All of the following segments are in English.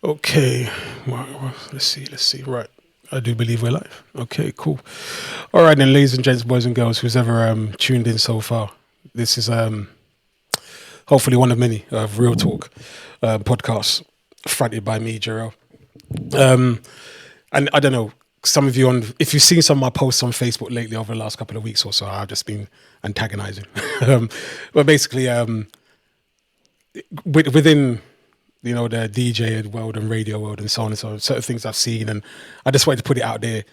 Okay, well, let's see. Right, I do believe we're live. Okay, cool. All right, then, ladies and gents, boys and girls, who's ever tuned in so far, this is hopefully one of many Real Talk podcasts fronted by me, Jarrell. And I don't know, some of you if you've seen some of my posts on Facebook lately over the last couple of weeks or so, I've just been antagonizing. But basically, within the DJ world and radio world and so on and so on, certain things I've seen, and I just wanted to put it out there,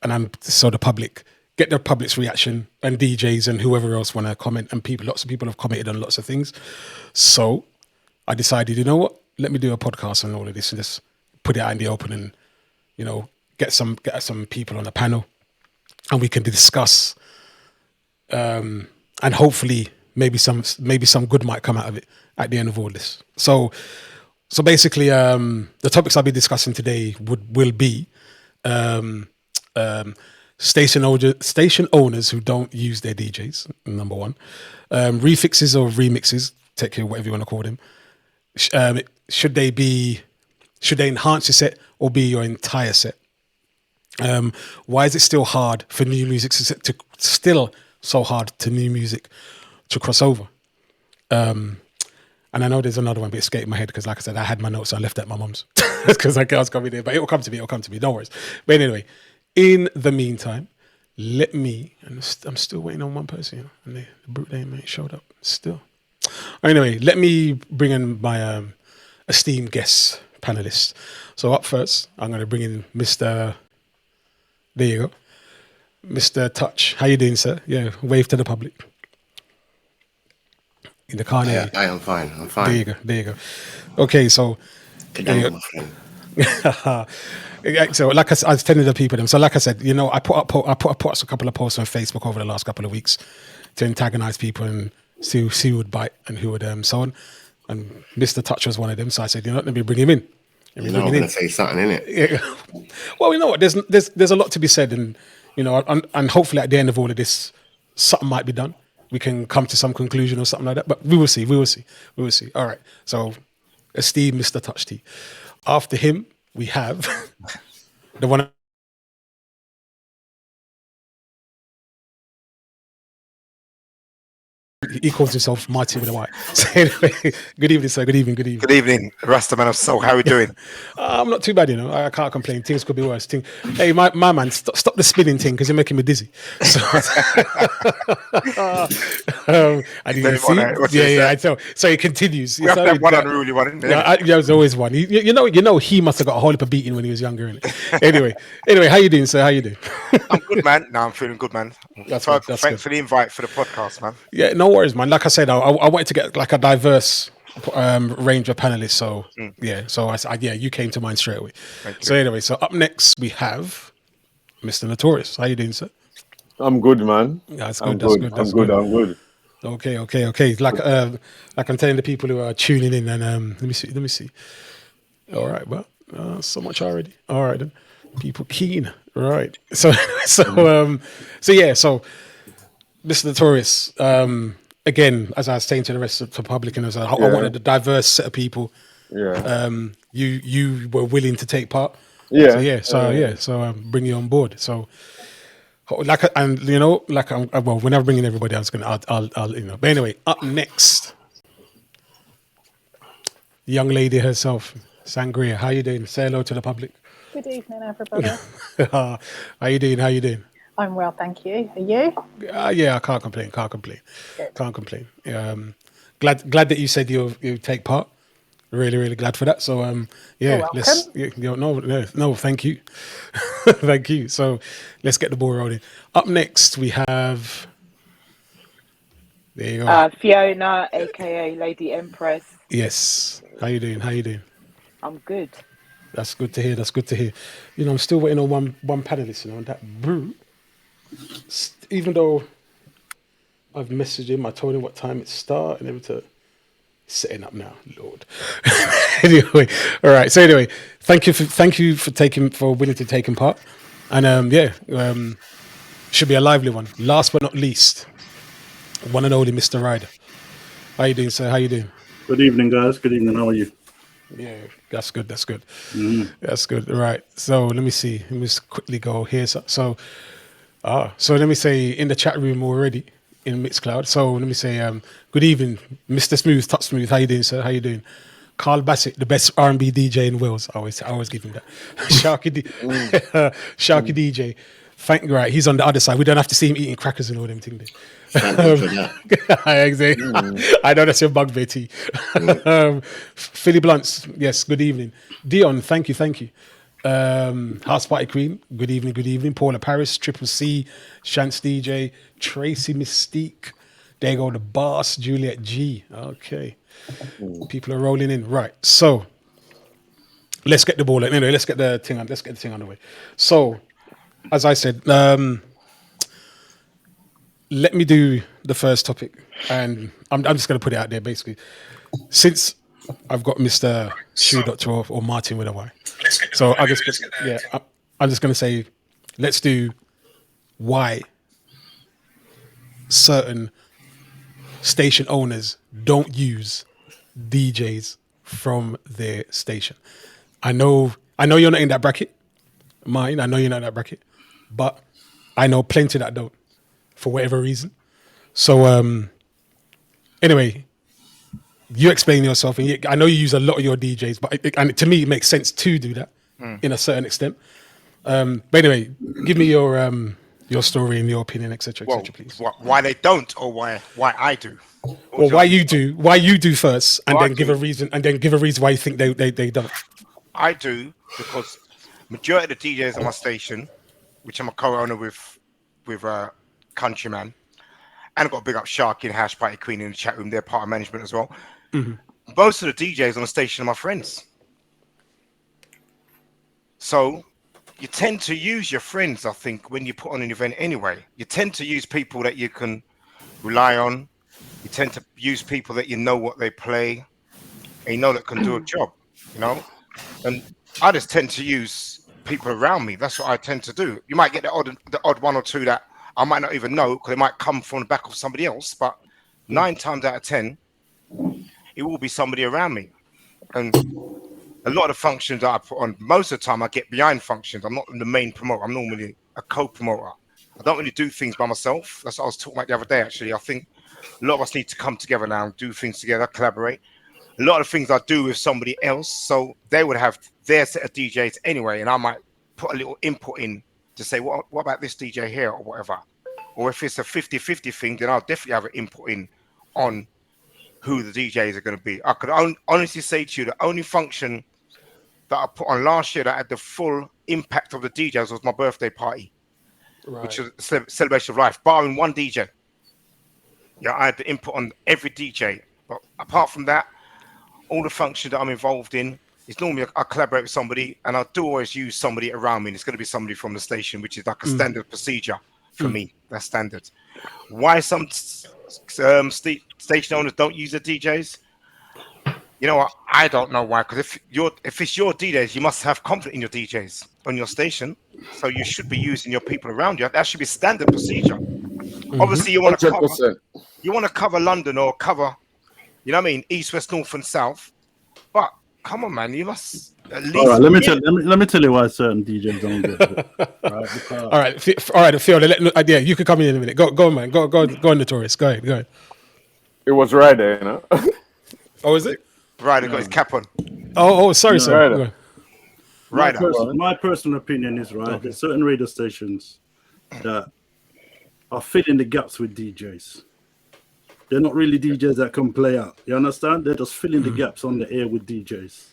and so the public get the public's reaction, and DJs and whoever else want to comment, and lots of people have commented on lots of things. So I decided, you know what, let me do a podcast on all of this and just put it out in the open, and get some people on a panel, and we can discuss, and hopefully maybe some good might come out of it at the end of all this. So basically, the topics I'll be discussing today will be station owners who don't use their DJs, number one, refixes or remixes, take care, whatever you want to call them. Should they enhance your set or be your entire set? Why is it still hard for new music new music to cross over? And I know there's another one, but it escaped my head because, like I said, I had my notes, so I left at my mum's because I was coming there. But it'll come to me. Don't worry. But anyway, in the meantime, I'm still waiting on one person, and the brute name ain't showed up still. Anyway, let me bring in my esteemed guest panelists. So up first, I'm going to bring in Mr. There you go, Mr. Touch. How you doing, sir? Yeah, wave to the public. In the car. Yeah, I'm fine. There you go. Okay, so good day, my friend. So like I was telling the people, so like I said, I put up a couple of posts on Facebook over the last couple of weeks to antagonize people and see who would bite and who would so on. And Mr. Touch was one of them, so I said, let me bring him in. I'm going to say something, innit? Yeah. Well, you know what? There's a lot to be said, and and hopefully at the end of all of this, something might be done. We can come to some conclusion or something like that. But we will see. All right. So, esteemed Mr. Touch T. After him, we have the one. He calls himself Marty with a Y. So anyway, good evening, sir. Good evening. Good evening, Rastaman of Soul. How are we doing? I'm not too bad, I can't complain. Things could be worse. Hey, my man, stop the spinning thing because you're making me dizzy. So, I didn't see. Yeah, I tell. So it continues. We have to have one unruly one, isn't there? There's always one. He must have got a whole heap of beating when he was younger. Anyway, how you doing, sir? How you doing? I'm good, man. No, I'm feeling good, man. Thanks for the invite for the podcast, man. Yeah, no worries, man. Like I said, I wanted to get like a diverse range of panelists. So yeah, so you came to mind straight away. So anyway, so up next we have Mr. Notorious. How you doing, sir? I'm good, man. That's good. I'm good. Okay. Like I'm telling the people who are tuning in, and let me see. All right, well, so much already. All right, then. People keen, right? So yeah. So Mr. Notorious. Again, as I was saying to the rest of the public, and I wanted a diverse set of people. Yeah. You were willing to take part. Yeah. So bring you on board. So whenever bringing everybody else, I'll But anyway, up next, the young lady herself, Sangria. How you doing? Say hello to the public. Good evening, everybody. How you doing? I'm well, thank you. Are you? Yeah, I can't complain. Good. Can't complain. Glad that you said you take part. Really glad for that. So You're welcome. No, thank you. Thank you. So let's get the ball rolling. Up next we have, there you go. Fiona, aka Lady Empress. Yes. How you doing? I'm good. That's good to hear. I'm still waiting on one panelist, and that brute. Even though I've messaged him, I told him what time it starts and everything. Setting up now, Lord. Anyway, all right. So anyway, thank you for willing to take part, and should be a lively one. Last but not least, one and only Mr. Ryder. How you doing, sir? How you doing? Good evening, guys. Good evening. How are you? Yeah, that's good. That's good. That's good. Right. So let me see. Let me just quickly go here. So let me say in the chat room already in Mixcloud. So let me say, good evening, Mr. Smooth, Touch Smooth. How you doing, sir? How you doing? Carl Bassett, the best R&B DJ in Wales. I always give him that. Sharky DJ. Right, he's on the other side. We don't have to see him eating crackers and all them things. Thank God for that. Exactly. I know that's your bugbear, T. Philly Blunts, yes, good evening. Dion, thank you. House Party Queen, good evening. Paula Paris, Triple C, Shance DJ, Tracy Mystique. There you go, the boss, Juliet G. Okay. People are rolling in. Right. So let's get the ball. Anyway, let's get the thing on the way. So, as I said, let me do the first topic, and I'm just going to put it out there. Basically, since I've got Mr. Shoe Doctor or Martin with a Y, so I'm just going to say, let's do why certain station owners don't use DJs from their station. I know you're not in that bracket, mine. I know you're not in that bracket, but I know plenty that don't, for whatever reason. So anyway, you explain yourself, and I know you use a lot of your DJs, but to me it makes sense to do that in a certain extent. But anyway, give me your story and your opinion, etc., please. Why they don't, or why I do? Well, why you do first, and then give a reason, why you think they don't. I do because majority of the DJs on my station, which I'm a co-owner with Countryman, and I've got to big up Sharky and Hash Party Queen in the chat room. They're part of management as well. Mm-hmm. Most of the DJs on the station are my friends. So you tend to use your friends, I think, when you put on an event anyway. You tend to use people that you can rely on. You tend to use people that you know what they play and you know that can do a job, you know? And I just tend to use people around me. That's what I tend to do. You might get the odd one or two that I might not even know because they might come from the back of somebody else, but 9 times out of 10, it will be somebody around me. And a lot of functions that I put on, most of the time I get behind functions. I'm not the main promoter. I'm normally a co-promoter. I don't really do things by myself. That's what I was talking about the other day, actually. I think a lot of us need to come together now and do things together, collaborate. A lot of things I do with somebody else, so they would have their set of DJs anyway, and I might put a little input in to say, what about this DJ here or whatever? Or if it's a 50-50 thing, then I'll definitely have an input in on who the DJs are going to be. I could honestly say to you, the only function that I put on last year that had the full impact of the DJs was my birthday party, which was a celebration of life, barring one DJ. Yeah, I had the input on every DJ. But apart from that, all the functions that I'm involved in is normally I collaborate with somebody, and I do always use somebody around me. And it's going to be somebody from the station, which is like a standard procedure for me. That's standard. Why some station owners don't use the DJs? You know what? I don't know why. Because if it's your DJs, you must have confidence in your DJs on your station. So you should be using your people around you. That should be standard procedure. Obviously, you want to cover London or cover, you know what I mean, East, West, North, and South. But come on, man, you must at least. All right, let me tell you why certain DJs don't get it. All right, Fiona. Yeah, you could come in a minute. Go on, man. Go on, Notorious. Go ahead. It was Ryder, you know. Oh, is it? Ryder got his cap on. Oh, sorry, sir. Ryder. My personal opinion is there's certain radio stations that are filling the gaps with DJs. They're not really DJs that can play out. You understand? They're just filling the gaps on the air with DJs.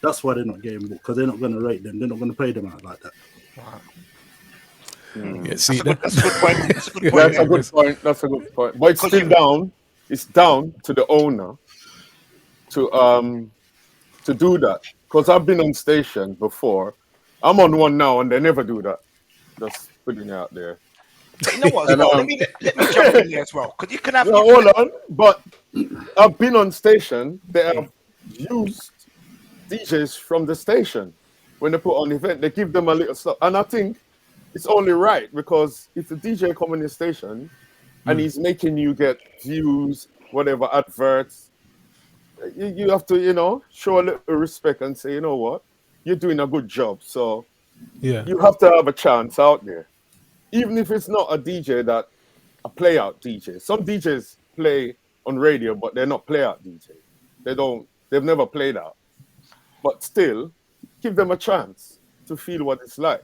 That's why they're not getting booked, because they're not going to rate them. They're not going to pay them out like that. Yeah, see, that's a good point. That's a good point. But it's still down. It's down to the owner to do that. Because I've been on station before. I'm on one now, and they never do that. Just putting it out there. You know what? Let me jump in there as well, because you can have. Hold on, but I've been on station. They have used DJs from the station when they put on an event. They give them a little stuff, and I think it's only right, because if a DJ come on your station and he's making you get views, whatever adverts, you have to, show a little respect and say, you know what, you're doing a good job. So Yeah. you have to have a chance out there, even if it's not a DJ that a play out DJ. Some DJs play on radio, but they're not play out DJs. They've never played out. But still, give them a chance to feel what it's like.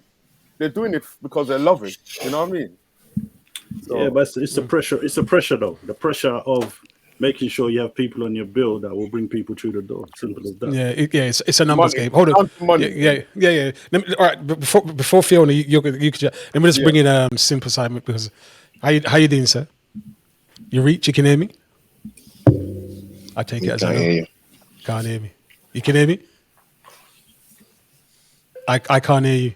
They're doing it because they love it. You know what I mean? So, yeah, but it's the pressure. It's the pressure, though. The pressure of making sure you have people on your bill that will bring people through the door. Simple as that. Yeah, it's a numbers money. game. Hold on. Money. Yeah. All right, before Fiona, you could let me just bring in Simple Simon, because how you doing, sir? You can hear me? I take it as I know. Can't hear me. You can hear me? I can't hear you.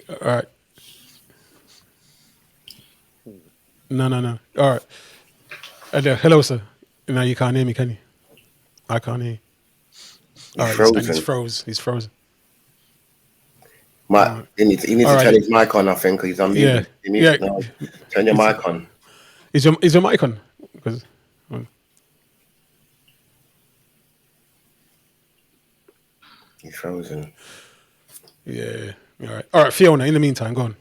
All right. No. All right. Hello, sir. No, you can't hear me, can you? I can't hear you. All right, he's frozen. He needs to turn his mic on, I think, because he's on mute. Yeah. Turn your mic on. Is your mic on? Because He's frozen. Yeah. All right, Fiona, in the meantime, go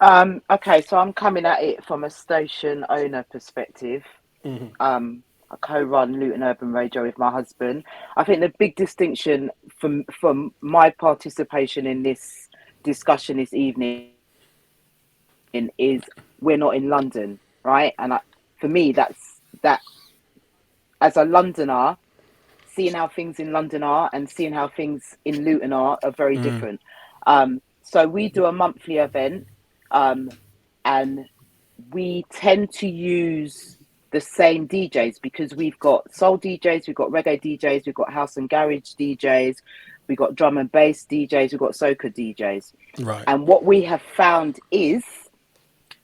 on. Okay, so I'm coming at it from a station owner perspective. I co-run Luton Urban Radio with my husband. I think the big distinction from my participation in this discussion this evening is we're not in London, right? And for me, that's that. As a Londoner, seeing how things in London are and seeing how things in Luton are very different. So we do a monthly event, and we tend to use the same DJs because we've got soul DJs, we've got reggae DJs, we've got house and garage DJs, we've got drum and bass DJs, we've got soca DJs. Right. And what we have found is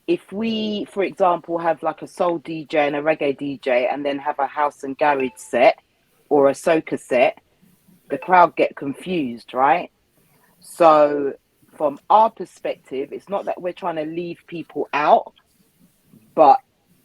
if we, for example, have like a soul DJ and a reggae DJ and then have a house and garage set or a soca set, the crowd get confused, right? So from our perspective, it's not that we're trying to leave people out, but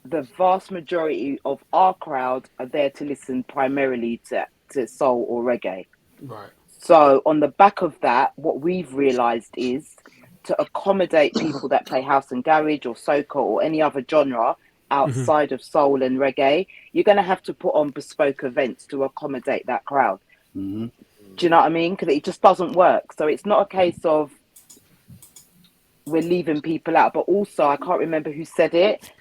the vast majority of our crowd are there to listen primarily to soul or reggae. Right. So on the back of that, what we've realized is to accommodate people that play house and garage or soca or any other genre outside of soul and reggae, you're going to have to put on bespoke events to accommodate that crowd. Do you know what I mean? Because it just doesn't work. So it's not a case of we're leaving people out, but also I can't remember who said it.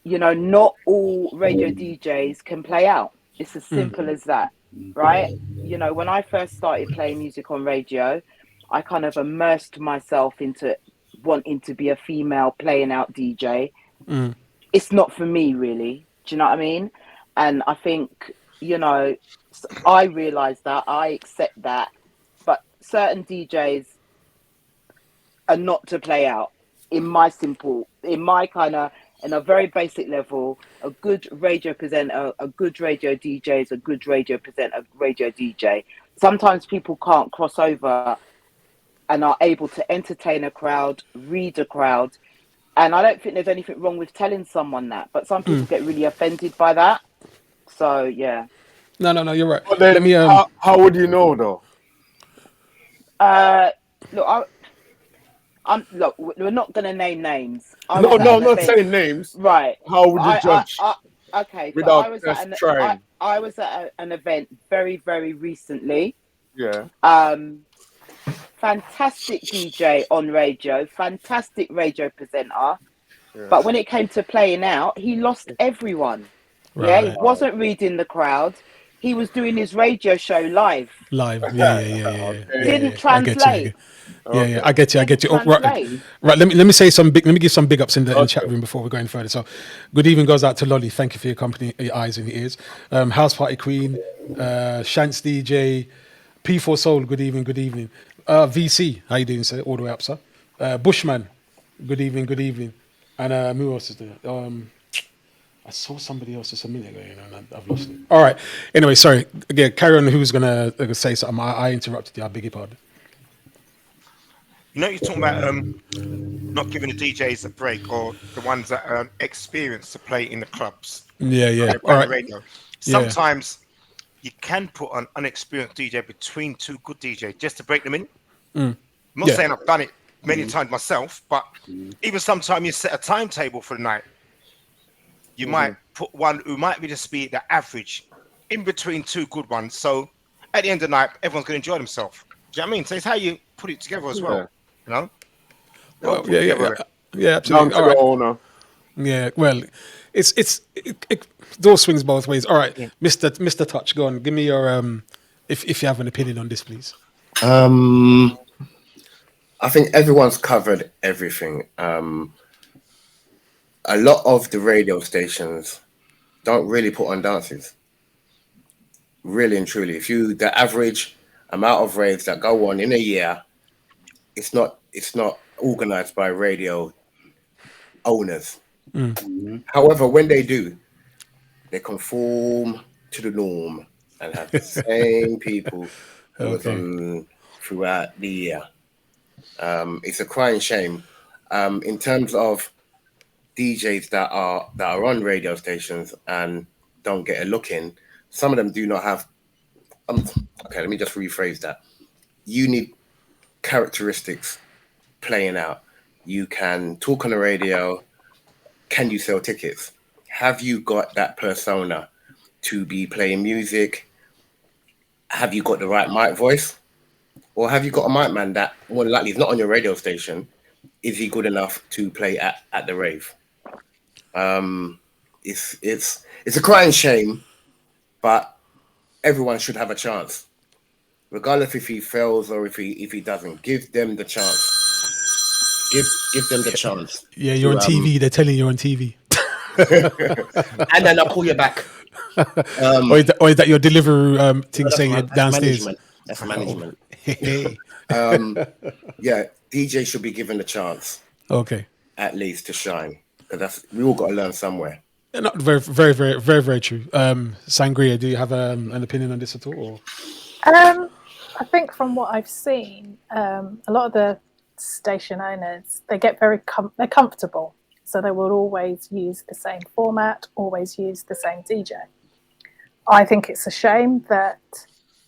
You know, not all radio DJs can play out. It's as simple as that, right? You know, when I first started playing music on radio, I kind of immersed myself into wanting to be a female playing out DJ. It's not for me, really. Do you know what I mean? And I think, you know, I realize that, I accept that, but certain DJs are not to play out in a very basic level. A good radio presenter, a good radio DJ is a good radio presenter, radio DJ. Sometimes people can't cross over and are able to entertain a crowd, read a crowd. And I don't think there's anything wrong with telling someone that, but some people get really offended by that. So, yeah. No, you're right. But then Let me. How would you know, though? Look, we're not going to name names. I'm not saying names. Right. How would you judge? Okay. Without So trying. I was at an event very, very recently. Yeah. Fantastic DJ on radio, fantastic radio presenter. Yeah. But when it came to playing out, he lost everyone. Right. Yeah, he wasn't reading the crowd. He was doing his radio show live. Yeah. Didn't translate. I get you. Right. Let me give some big ups in the chat room before we go any further. So, good evening goes out to Lolly. Thank you for your company, your eyes and your ears. House Party Queen, Shants DJ, P4 Soul. Good evening. VC, how you doing, sir? All the way up, sir. Bushman, good evening. And who else is there? I saw somebody else just a minute ago, and I've lost it. All right. Anyway, sorry. Again, carry on. Who's gonna say something? I interrupted you. I beg your pardon. You know, you're talking about not giving the DJs a break, or the ones that are experienced to play in the clubs. Yeah. All right. Radio. Sometimes you can put an unexperienced DJ between two good DJs just to break them in. I'm not saying I've done it many times myself, but even sometimes you set a timetable for the night. You might put one who might be just be the average in between two good ones. So at the end of the night, everyone's going to enjoy themselves. Do you know what I mean? So it's how you put it together as well. You know? Well, yeah, absolutely. Down to the owner. Yeah, well, it door swings both ways. All right, Mr. Touch, go on. Give me your if you have an opinion on this, please. I think everyone's covered everything. A lot of the radio stations don't really put on dances. Really and truly, the average amount of raves that go on in a year, it's not organized by radio owners. However, when they do, they conform to the norm and have the same people who was on throughout the year. It's a crying shame. In terms of DJs that are on radio stations and don't get a look in, some of them do not have. Okay, let me just rephrase that. You need characteristics playing out. You can talk on the radio. Can you sell tickets? Have you got that persona to be playing music? Have you got the right mic voice? Or have you got a mic man that more than likely is not on your radio station? Is he good enough to play at the rave? It's a crying shame, but everyone should have a chance. Regardless if he fails or if he doesn't, give them the chance. Give them the chance. Yeah, you're on TV. They're telling you on TV. And then I'll call you back. Or is that your delivery thing saying it downstairs? That's management. Yeah, DJ should be given the chance. Okay. At least to shine. Because we all got to learn somewhere. Not very, very, very, very, very true. Sangria, do you have an opinion on this at all? Or? I think from what I've seen, a lot of the station owners, they get very they're comfortable, so they will always use the same format, always use the same DJ. I think it's a shame that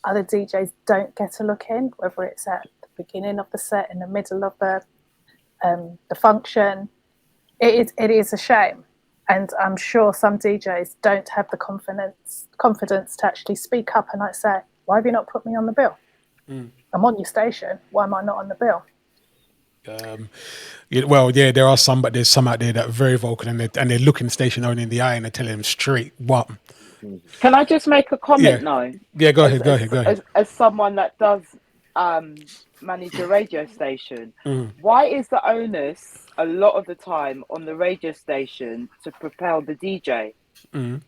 other DJs don't get a look in, whether it's at the beginning of the set, in the middle of the function. It is a shame, and I'm sure some DJs don't have the confidence to actually speak up and like say, "Why have you not put me on the bill? I'm on your station. Why am I not on the bill?" There are some, but there's some out there that are very vocal and they're looking the station owner in the eye and they're telling them straight what. Can I just make a comment now? Yeah, go ahead. As someone that does manage a radio station, why is the onus a lot of the time on the radio station to propel the DJ? Do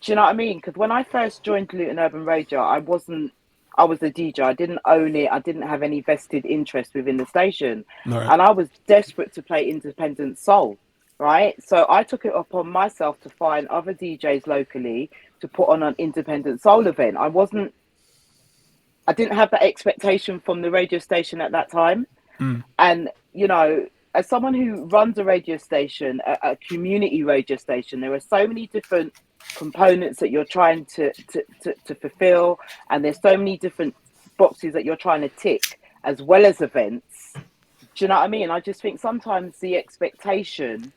you know what I mean? Because when I first joined Luton Urban Radio, I was a DJ. I didn't own it. I didn't have any vested interest within the station. Right. And I was desperate to play independent soul, right? So I took it upon myself to find other DJs locally to put on an independent soul event. I didn't have that expectation from the radio station at that time. And, you know, as someone who runs a radio station, a community radio station, there are so many different components that you're trying to fulfill, and there's so many different boxes that you're trying to tick, as well as events. Do you know what I mean? I just think sometimes the expectation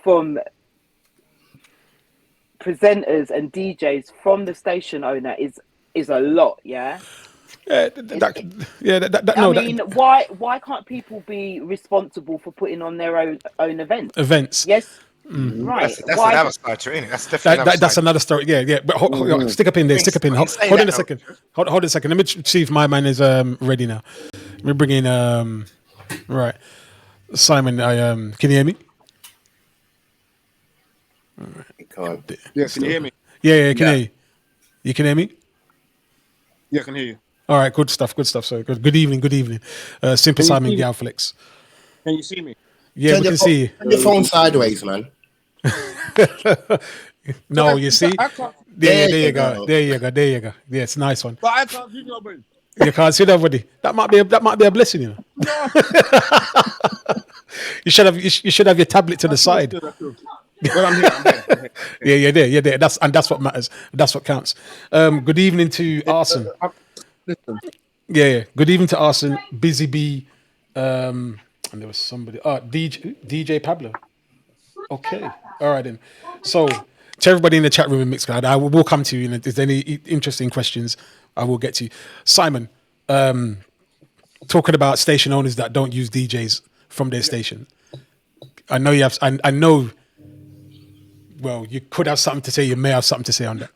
from presenters and DJs from the station owner is a lot. Why can't people be responsible for putting on their own events? Yes. Right. That's another side to it, isn't it? That's definitely that's another story. Yeah. But hold, stick up in there. Stick up in. Hold on a second. Hold a second. Let me see if my man is ready now. Let me bring in right, Simon. Can you hear me? You can't. Yeah, can you hear me? Yeah, can hear you. You can hear me? Yeah, I can hear you. All right, good stuff. So good evening. Simple Simon Galflix. Can you see me? Yeah, we can see you. Turn your phone sideways, man. No, you see? There you go. Yeah, it's a nice one. But I can't see nobody. You can't see nobody. That might be a blessing, you know. No. You should have your tablet to the side. Well, I'm here. I'm here. I'm here. Yeah, you're there. That's what matters. That's what counts. Good evening to Arson. Listen, Yeah. Good evening to Arson. Busy Bee. And there was somebody. DJ Pablo. Okay. All right then. So to everybody in the chat room in Mixcloud, I will come to you. And if there's any interesting questions, I will get to you. Simon, talking about station owners that don't use DJs from their station. I know you have. I know. Well, you could have something to say. You may have something to say on that.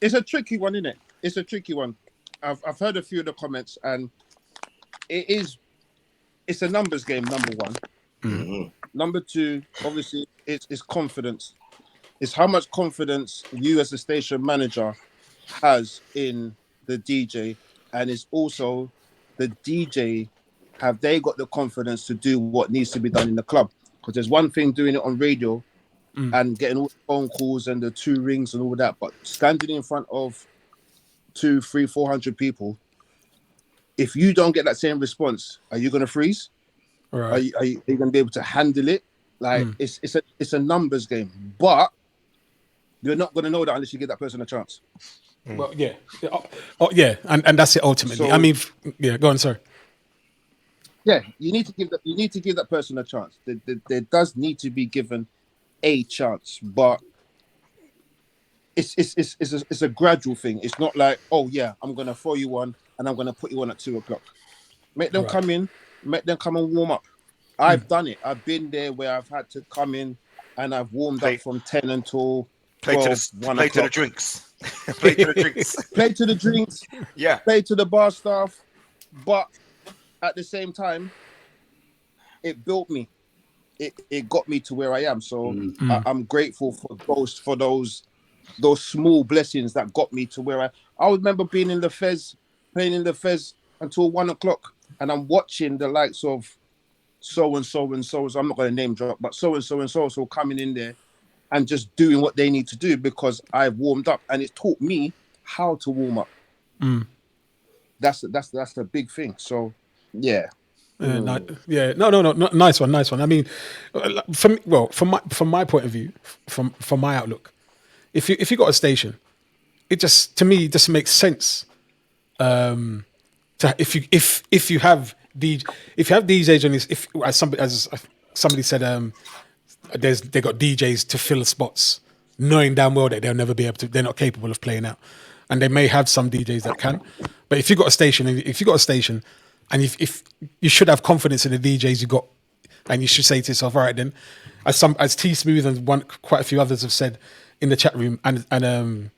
it's a tricky one, isn't it? It's a tricky one. I've heard a few of the comments, and it's a numbers game. Number one. Mm-hmm. Number two, obviously, it's confidence. It's how much confidence you as a station manager has in the DJ, and it's also the DJ, have they got the confidence to do what needs to be done in the club? Because there's one thing doing it on radio and getting all the phone calls and the 2 rings and all that, but standing in front of 200, 300, 400 people, if you don't get that same response, are you going to freeze? Right. Are you going to be able to handle it? Like it's a numbers game, but you're not going to know that unless you give that person a chance. Well, yeah. Yeah, and that's it ultimately. So- I mean, yeah. Go on, sorry. Yeah, you need to give that person a chance. There does need to be given a chance, but it's a gradual thing. It's not like, oh yeah, I'm gonna throw you one and I'm gonna put you on at 2:00. Make them come in, make them come and warm up. I've done it. I've been there where I've had to come in and I've warmed up from 10 until 12, 1 play to the o'clock. drinks. Play to the drinks. Play to the drinks. Yeah. Play to the bar staff, but at the same time, it built me. It got me to where I am. So I'm grateful for those small blessings that got me to where I remember being in the Fez, playing in the Fez until 1 o'clock, and I'm watching the likes of so and so and so. I'm not going to name drop, but so and so and so coming in there and just doing what they need to do because I've warmed up, and it's taught me how to warm up. That's the big thing. So yeah. No, nice one. I mean, from my point of view, from my outlook, if you got a station, it just makes sense. If you have DJs on this, as somebody said, they got DJs to fill the spots, knowing damn well that they'll never be able to. They're not capable of playing out, and they may have some DJs that can, but if you got a station, and if you should have confidence in the DJs you got, and you should say to yourself, all right then, as T Smooth and quite a few others have said in the chat room, and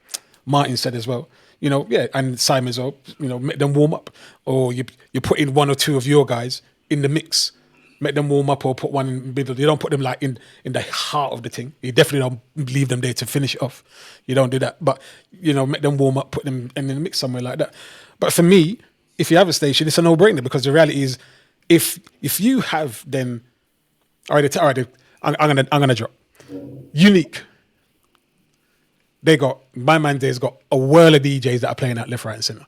Martin said as well, and Simon as well, make them warm up, or you put in 1 or 2 of your guys in the mix, make them warm up, or put one in the middle. You don't put them like in the heart of the thing. You definitely don't leave them there to finish it off. You don't do that, but make them warm up, put them in the mix somewhere like that. But for me, if you have a station, it's a no-brainer, because the reality is, if you have then, all right, I'm gonna drop Unique. My man there's got a whirl of DJs that are playing out left, right, and center,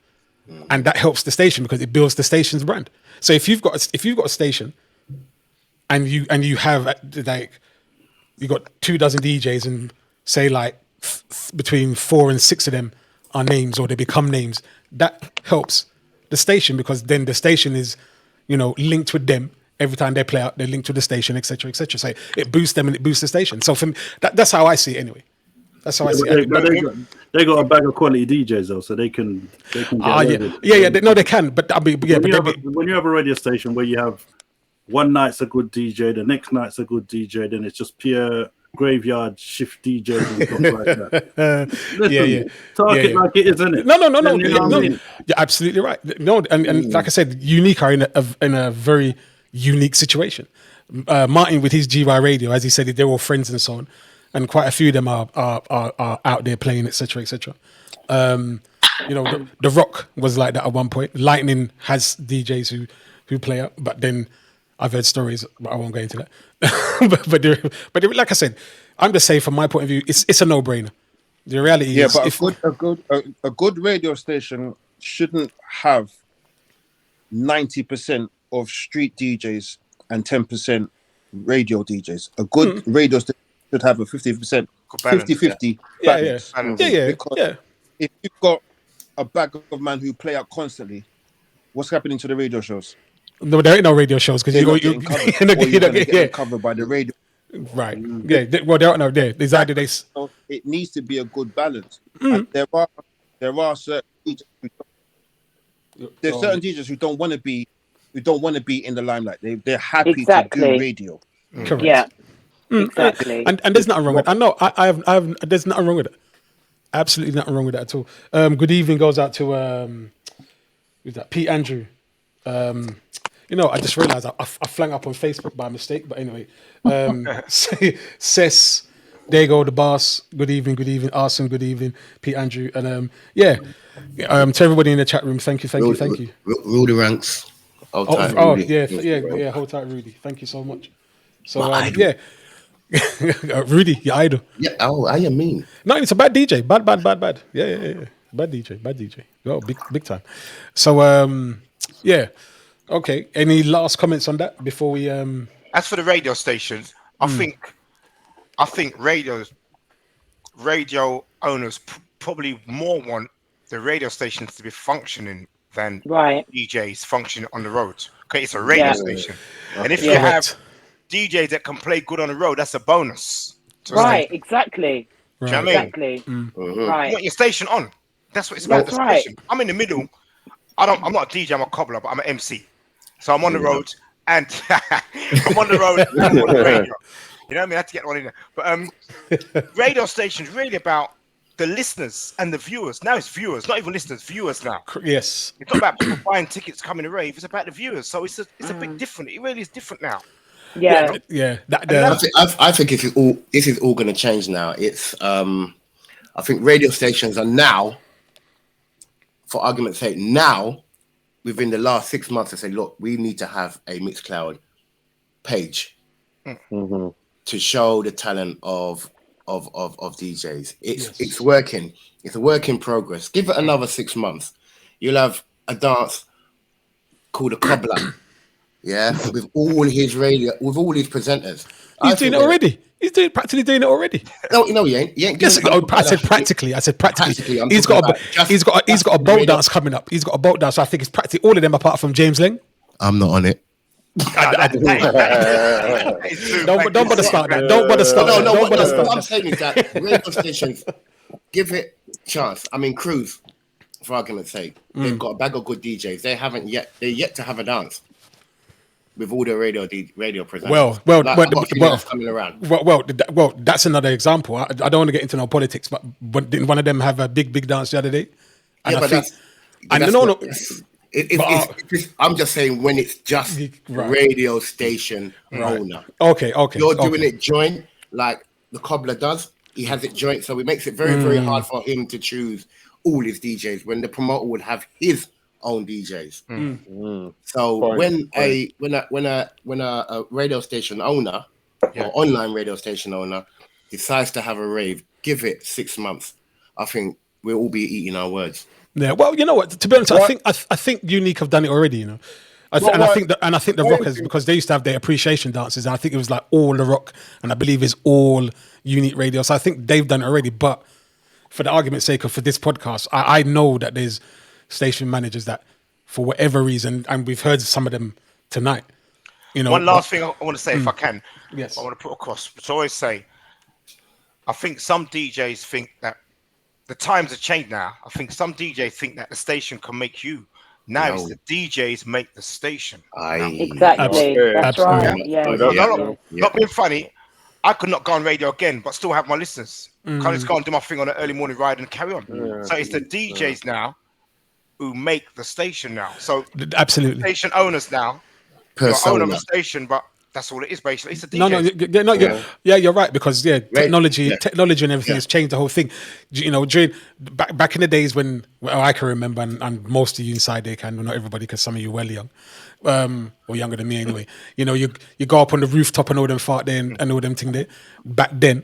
and that helps the station because it builds the station's brand. So if you've got a station, and you have like you got 24 DJs, and say like between 4 and 6 of them are names, or they become names, that helps the station, because then the station is, linked with them. Every time they play out, they're linked to the station, etc., etc. So it boosts them and it boosts the station. So for me, that's how I see it anyway. That's how I see it. But they got a bag of quality DJs though, so they can get away with it. No, they can. But when you have a radio station where you have one night's a good DJ, the next night's a good DJ, then it's just pure graveyard shift DJs and stuff like that. Listen, talk it like it is, isn't it? No. You're absolutely right. No, and like I said, Unique are in a very unique situation. Martin with his GY radio, as he said, they're all friends and so on, and quite a few of them are out there playing, etc., etc. The Rock was like that at one point. Lightning has DJs who play up, but then I've heard stories, but I won't go into that. but like I said, I'm just saying from my point of view, it's a no-brainer. The reality is, but a good radio station shouldn't have 90% of street DJs and 10% radio DJs. A good radio station should have a 50%, Good balance, 50-50 Yeah, balance. balance. Because if you've got a bag of men who play out constantly, what's happening to the radio shows? No, there ain't no radio shows because They're you not getting covered, or you're going to get them covered by the radio. Right. Yeah. Well, there aren't no there. There's either they. So it needs to be a good balance. And there are certain DJs there's certain DJs who don't want to be in the limelight. They're happy to do radio. Correct. Yeah. Exactly. And there's nothing wrong with it. I know. I have. There's nothing wrong with it. Absolutely nothing wrong with that at all. Good evening goes out to who's that? Pete Andrew. I just realised I flung up on Facebook by mistake. But anyway, Cess, there you go, the boss. Good evening, Arson. Good evening, Pete Andrew, and to everybody in the chat room. Thank you. Rule the ranks. Hold tight, Rudy. Thank you so much. So Rudy, your idol. Yeah. Oh, I am mean. No, it's a bad DJ. Bad. Yeah. Bad DJ. Oh, big time. So okay. Any last comments on that before we As for the radio stations, I think radio owners probably more want the radio stations to be functioning than DJs functioning on the road. Okay, it's a radio station, and if you have DJs that can play good on the road, that's a bonus. Exactly. Do you know what I mean? Exactly. You want your station on. That's what it's about. The station. I'm in the middle. I'm not a DJ. I'm a cobbler, but I'm an MC. So I'm on the road, and I'm on the road. And I'm on the radio. You know what I mean? I had to get one in there. But radio stations really about the listeners and the viewers. Now it's viewers, not even listeners, viewers now. Yes. It's not about people buying tickets, coming to rave. It's about the viewers. So it's a bit different. It really is different now. Yeah. I think this is all going to change now. It's I think radio stations are now, for argument's sake, now within the last 6 months, to say, look, we need to have a Mixcloud page to show the talent of DJs. It's working. It's a work in progress. Give it another 6 months. You'll have a dance called a cobbler. Yeah, with all his presenters. He's doing it already. He's practically doing it already. No, he ain't. Yes, I said practically. He's got a boat dance coming up. He's got a boat dance. So I think it's practically all of them apart from James Lang. I'm not on it. Don't bother start that. Don't bother start. No. What I'm saying is that radio stations give it a chance. I mean, Cruise, for argument's sake, they've got a bag of good DJs. They're yet to have a dance with all the radio presenters. Well, that's another example. I don't want to get into no politics, but didn't one of them have a big dance the other day? And I'm just saying when it's just radio station owner. Okay. You're doing it joint like the cobbler does. He has it joint, so it makes it very, very hard for him to choose all his DJs when the promoter would have his own DJs. So when a radio station owner or online radio station owner decides to have a rave, give it 6 months. I think we'll all be eating our words. Yeah, well, you know what? To be honest, I think Unique have done it already. You know, I think the Rockers, because they used to have their appreciation dances, and I think it was like all the rock, and I believe it's all Unique Radio. So I think they've done it already. But for the argument's sake of for this podcast, I know that there's station managers that, for whatever reason, and we've heard some of them tonight. You know, one last thing I want to say, if I can. Yes, I want to put across. To always say, I think some DJs think that the times have changed now. I think some DJs think that the station can make you. Now it's the DJs make the station. Exactly. That's right. Yeah. Not being funny. I could not go on radio again, but still have my listeners. Can't just go and do my thing on an early morning ride and carry on. So it's the DJs now who make the station now. So absolutely, station owners now. You're owner of a station, but that's all it is basically. It's a DJ. You're right, because technology and everything has changed the whole thing. You know, during back in the days when I can remember, and most of you inside there can, not everybody, because some of you well young, or younger than me anyway. You know, you go up on the rooftop and all them fart there and all them thing there. Back then,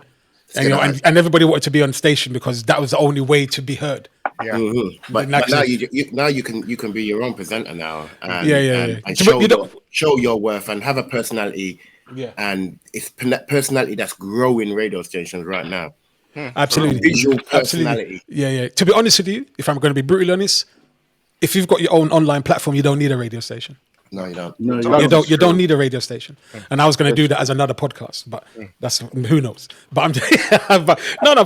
and everybody wanted to be on station because that was the only way to be heard. Yeah. But now you can be your own presenter now, and, Yeah. and But show your worth and have a personality. Yeah. And it's personality that's growing radio stations right now. Absolutely. Visual Absolutely. personality. Yeah. To be honest with you, if I'm going to be brutally honest, if you've got your own online platform, you don't need a radio station. No, you don't. No, You don't need a radio station. And I was going to do that as another podcast, but that's who knows. But I'm but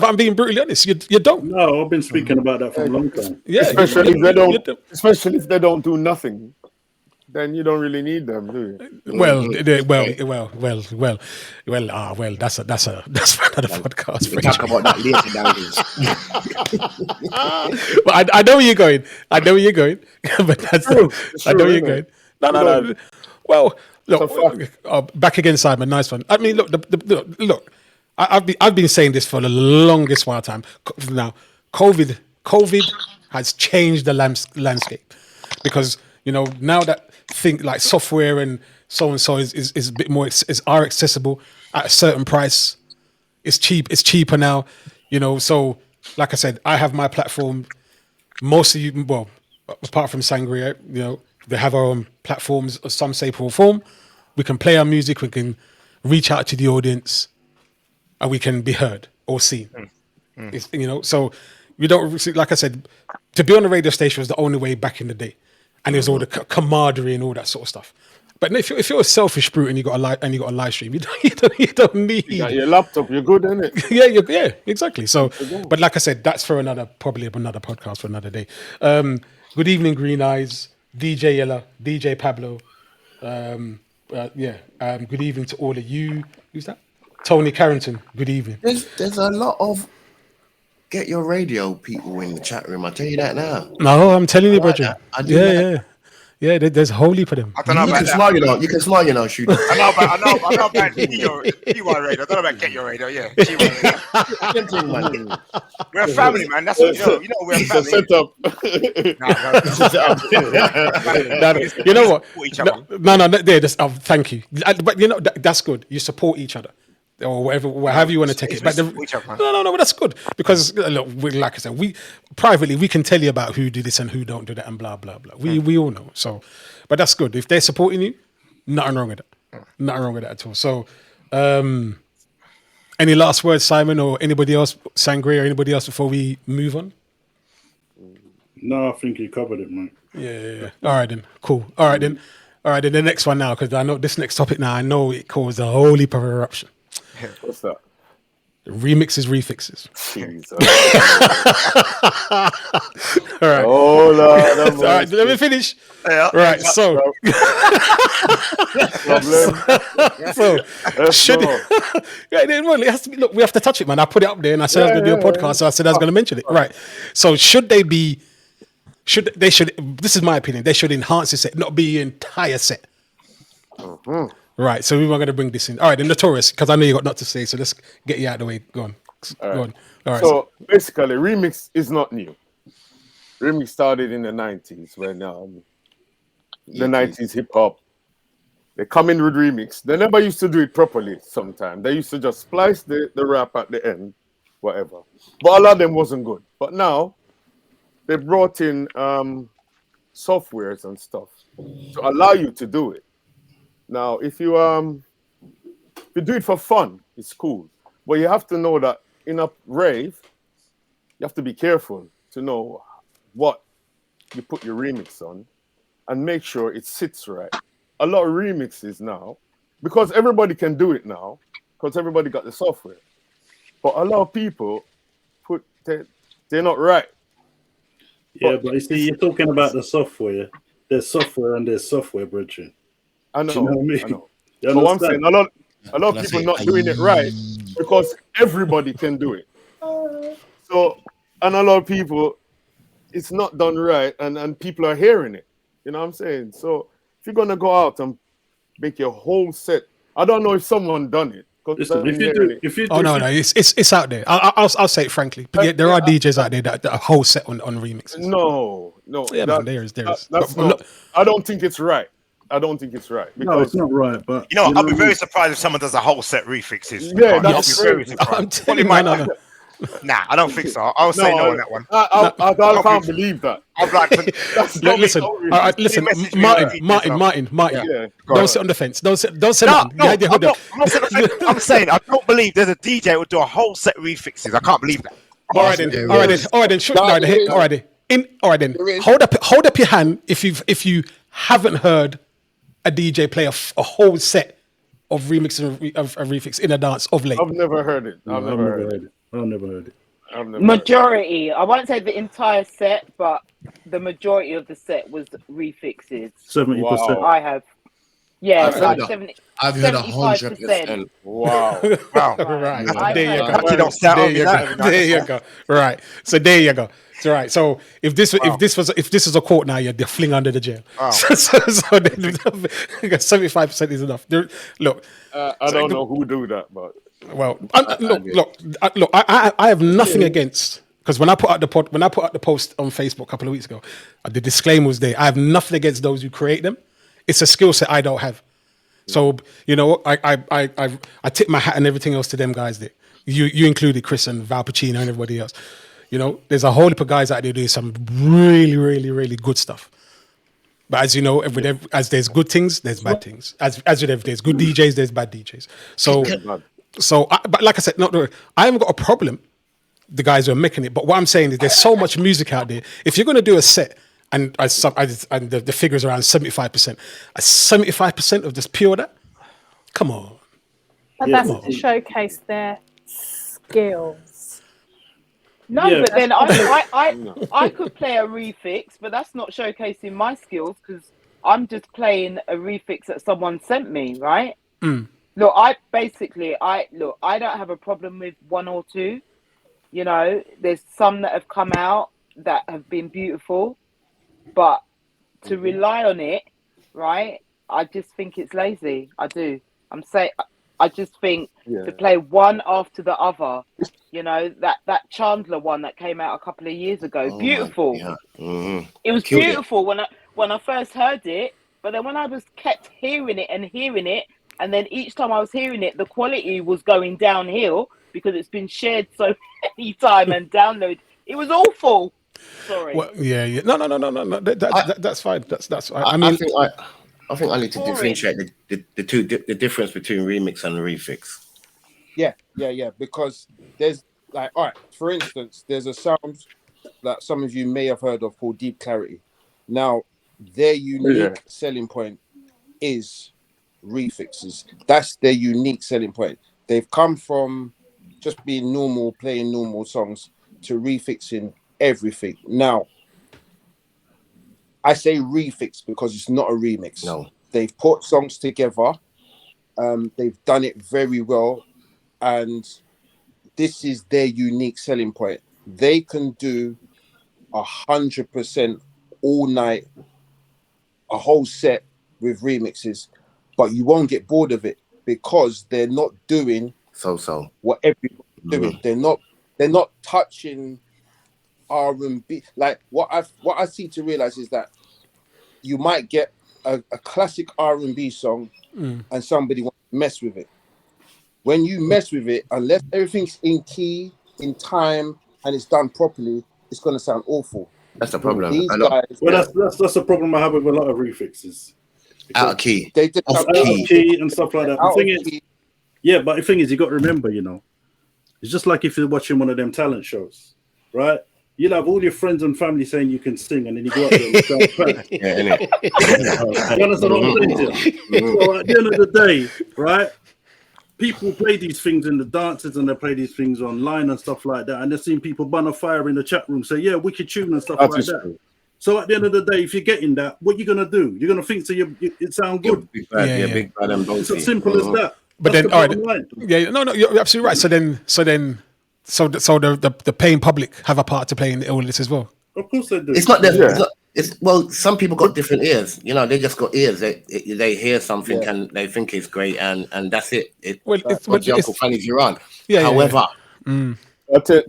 I'm being brutally honest. You don't. No, I've been speaking about that for a long time. Yeah. Especially if they don't do nothing, then you don't really need them, do you? Well. That's for another podcast. We'll talk about that later. But I know where you're going. But that's I know where you're going. No. Well, look, back again, Simon. Nice one. I mean, look. I've been saying this for the longest while time. Now, COVID has changed the landscape because now that thing like software and so is a bit more are accessible at a certain price. It's cheap. It's cheaper now. So like I said, I have my platform. Most of you, well, apart from Sangria, they have our own platforms of some shape or form. We can play our music. We can reach out to the audience, and we can be heard or seen. So we don't, like I said, to be on a radio station was the only way back in the day, and there's all the camaraderie and all that sort of stuff. But if you're a selfish brute and you got a live stream, you don't need. You got your laptop, you're good, isn't it? Yeah, exactly. So, but like I said, that's for probably another podcast for another day. Good evening, Green Eyes, DJ Yella, DJ Pablo. Good evening to all of you. Who's that? Tony Carrington. Good evening. There's a lot of get your radio people in the chat room. I'll tell you that now. No, I'm telling you, brother. Yeah, there's a whole heap of them. I don't know about that. You can smile, shoot. I know about G1 radio. I don't know about get your radio. Yeah, G1 radio. We're a family, man. That's what you know. We're a family. You know what? Thank you. But that's good. You support each other. Or whatever you want to take it. But no, that's good because look, like I said, we privately we can tell you about who do this and who don't do that and blah blah blah. We all know. So, but that's good if they're supporting you. Nothing wrong with that. Nothing wrong with that at all. So, any last words, Simon, or anybody else, Sangria, or anybody else before we move on? No, I think you covered it, mate. Yeah. All right then. Cool. All right then. The next one now because I know this next topic now. I know it caused a whole heap of eruption. What's that? Remixes, refixes. Jesus. All right. Oh, Lord. All right, let me finish. Yeah. Right, so. Should it has to be, look, we have to touch it, man. I put it up there and I said I was going to do a podcast, so I said I was going to mention it. Right. So this is my opinion, they should enhance the set, not be an entire set. Mm-hmm. Right, so we were going to bring this in. All right, the Notorious, because I know you got nothing to say, so let's get you out of the way. Go on. All right. So basically, remix is not new. Remix started in the 90s when the 90s hip hop. They come in with remix. They never used to do it properly sometimes. They used to just splice the rap at the end, whatever. But a lot of them wasn't good. But now, they brought in softwares and stuff to allow you to do it. Now, if you do it for fun, it's cool. But you have to know that in a rave, you have to be careful to know what you put your remix on and make sure it sits right. A lot of remixes now, because everybody can do it now, because everybody got the software. But a lot of people they're not right. Yeah, but you see, you're talking about the software. There's software and there's software, bridging. I know. Do you know what I mean? I know. But what I'm saying, a lot of people not doing it right because everybody can do it. So, and a lot of people, it's not done right, and people are hearing it. You know what I'm saying? So, if you're gonna go out and make your whole set, I don't know if someone done it. Listen, if you do, no, it's out there. I'll say it frankly. But yeah, there are DJs out there that a whole set on remixes. No. Yeah, there is. I don't think it's right. No, it's not right. But I'll be very surprised if someone does a whole set refixes. Yeah, that's very surprised. I'm telling you, Nah, I don't think so. I'll say no on that one. I can't believe that. I'd like to. Listen, all right, listen, message me on Martin. Yeah. Don't sit on the fence. Don't say nothing. No, Yeah, hold on. I'm saying I don't believe there's a DJ who would do a whole set of refixes. I can't believe that. All right then. All right then. Hold up your hand if you haven't heard a DJ play a whole set of remix of refix in a dance of late. I've never heard it. I've never heard it. I've never heard it. Majority. I won't say the entire set, but the majority of the set was refixes. 70%. I have. Yeah, I've heard 100%. Wow. Right. There you go. You don't sound There you go. There you go. Right. So there you go. So right. So if this was a court now, you'd fling under the jail. Wow. So 75% is enough. Look. I don't know who do that, but well, look. I have nothing against, because when I put out the post on Facebook a couple of weeks ago, the disclaimer was there. I have nothing against those who create them. It's a skill set I don't have. So, I tip my hat and everything else to them guys there. You included Chris and Val Pacino and everybody else. There's a whole heap of guys out there doing some really, really, really good stuff. But as you know, as there's good things, there's bad things. As with everything, there's good DJs, there's bad DJs. But like I said, I haven't got a problem, the guys who are making it. But what I'm saying is there's so much music out there. If you're going to do a set, and the figure's around 75%, 75% of just pure that? Come on. But that's to showcase their skills. No, but then I could play a refix, but that's not showcasing my skills, because I'm just playing a refix that someone sent me, right? Look, I don't have a problem with one or two. There's some that have come out that have been beautiful, but to rely on it, right? I just think it's lazy. I do. I just think to play one after the other, that Chandler one that came out a couple of years ago, beautiful. It was beautiful when I first heard it, but then when I was kept hearing it, and then each time I was hearing it, the quality was going downhill because it's been shared so many times and downloaded. It was awful. Sorry. Well, yeah. No. That's fine. That's fine. I think I need to differentiate the difference between remix and refix. Yeah. Because there's all right. For instance, there's a sound that some of you may have heard of called Deep Clarity. Now, their unique selling point is refixes. That's their unique selling point. They've come from just being normal, playing normal songs, to refixing everything. Now, I say refix because it's not a remix. No. They've put songs together. They've done it very well. And this is their unique selling point. They can do 100% all night, a whole set with remixes, but you won't get bored of it because they're not doing what everybody's doing. They're not touching R&B. Like what I see to realize is that you might get a classic R&B song and somebody wants to mess with it. When you mess with it, unless everything's in key, in time, and it's done properly, it's going to sound awful. That's the problem. That's the problem I have with a lot of refixes. Out of key. They just Off key and stuff like that. The thing is, but the thing is, you got to remember, it's just like if you're watching one of them talent shows, right? You'll have all your friends and family saying you can sing, and then you go out there and start playing. You understand what I'm saying? So at the end of the day, right? People play these things in the dances and they play these things online and stuff like that, and they're seeing people burn a fire in the chat room, say, "Yeah, wicked tune" and stuff like that. True. So at the end of the day, if you're getting that, what you're gonna do? You're gonna think it sounds good. Big bad and it's as simple as that. But then, all right, no, you're absolutely right. So the paying public have a part to play in all this as well. Of course they do. It's not well, some people got different ears. They just got ears. They hear something and they think it's great, and that's it. Uncle Fanny's your aunt. However, that's it.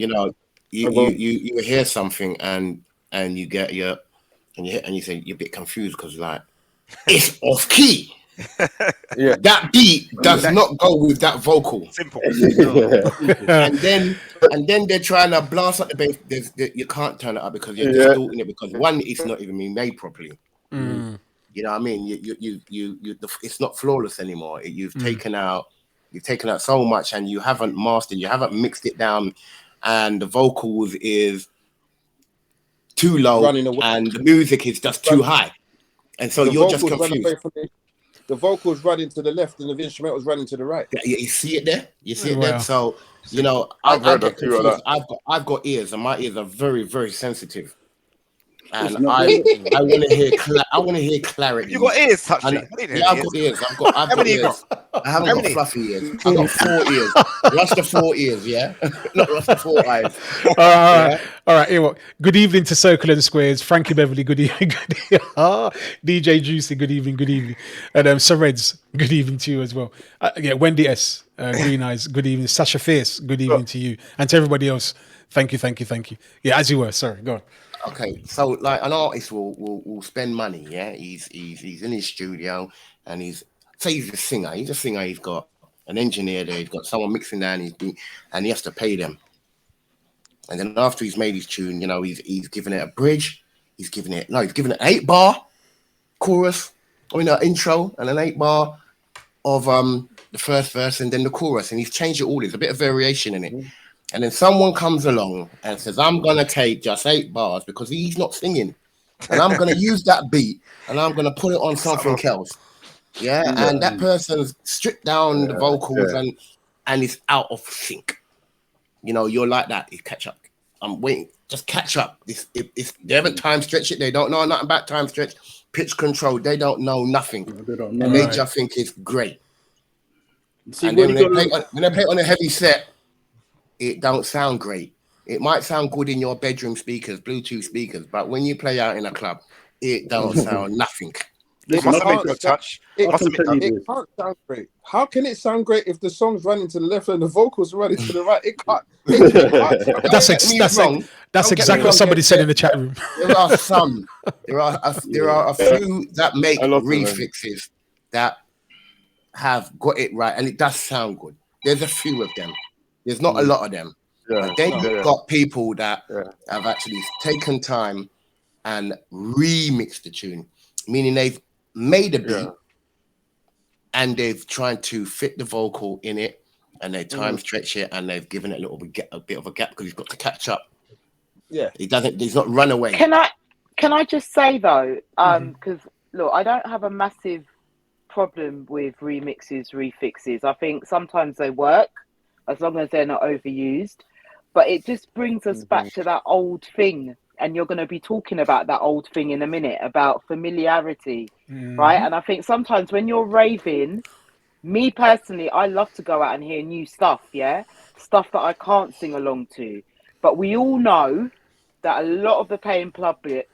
You hear something and you get and you say you're a bit confused because it's off key. Yeah. That beat does not go with that vocal. Simple. and then they're trying to blast up the bass. You can't turn it up because you're distorting it, because one, it's not even being made properly. You know what I mean? It's not flawless anymore. You've taken out so much, and you haven't mastered, you haven't mixed it down, and the vocals is too low, and the music is just too high, and so you're just confused. The vocals running to the left and the instrumentals running to the right. You see it there? You see it there? So, you know, I get confused. I've got ears, and my ears are very, very sensitive. And I want to hear clarity. You got ears, Touchy? Yeah, I've got ears. I've got ears. I haven't got fluffy ears. I've got 4 ears. Rasta 4 ears, yeah? Not Rasta 4 eyes. All right, here what? Good evening to Circle and Squares. Frankie Beverly, good evening. DJ Juicy, good evening. And Sir Reds, good evening to you as well. Wendy S, Green Eyes, good evening. Sasha Fierce, good evening to you. And to everybody else, thank you. Yeah, as you were, sorry, go on. Okay, so like an artist will spend money, yeah. He's in his studio, and he's a singer. He's got an engineer there. He's got someone mixing down his beat, and he has to pay them. And then after he's made his tune, you know, he's giving it a bridge. He's giving it an 8-bar chorus, intro, and an 8-bar of the first verse, and then the chorus, and he's changed it all. There's a bit of variation in it. And then someone comes along and says, I'm going to take just 8 bars because he's not singing. And I'm going to use that beat and I'm going to put it on something else. Yeah. And that person's stripped down the vocals and it's out of sync. You know, you're like that. You catch up. I'm waiting. Just catch up. They haven't time stretched it. They don't know nothing about time stretch. Pitch control. They don't know nothing. And they just think it's great. See, and then when they play on a heavy set, it don't sound great. It might sound good in your bedroom speakers, Bluetooth speakers, but when you play out in a club, it don't sound nothing. It can't sound great. How can it sound great if the song's running to the left and the vocals running to the right? It can't. That's exactly what somebody said in the chat room. There are a few that make refixes that have got it right, and it does sound good. There's a few of them. There's not a lot of them. But then you've got people that have actually taken time and remixed the tune, meaning they've made a beat and they've tried to fit the vocal in it, and they time stretch it, and they've given it a bit of a gap because he's got to catch up. Yeah, he's not run away. Can I just say though, because look, I don't have a massive problem with remixes, refixes. I think sometimes they work, as long as they're not overused. But it just brings us back to that old thing. And you're going to be talking about that old thing in a minute, about familiarity, right? And I think sometimes when you're raving, me personally, I love to go out and hear new stuff, stuff that I can't sing along to. But we all know that a lot of the paying public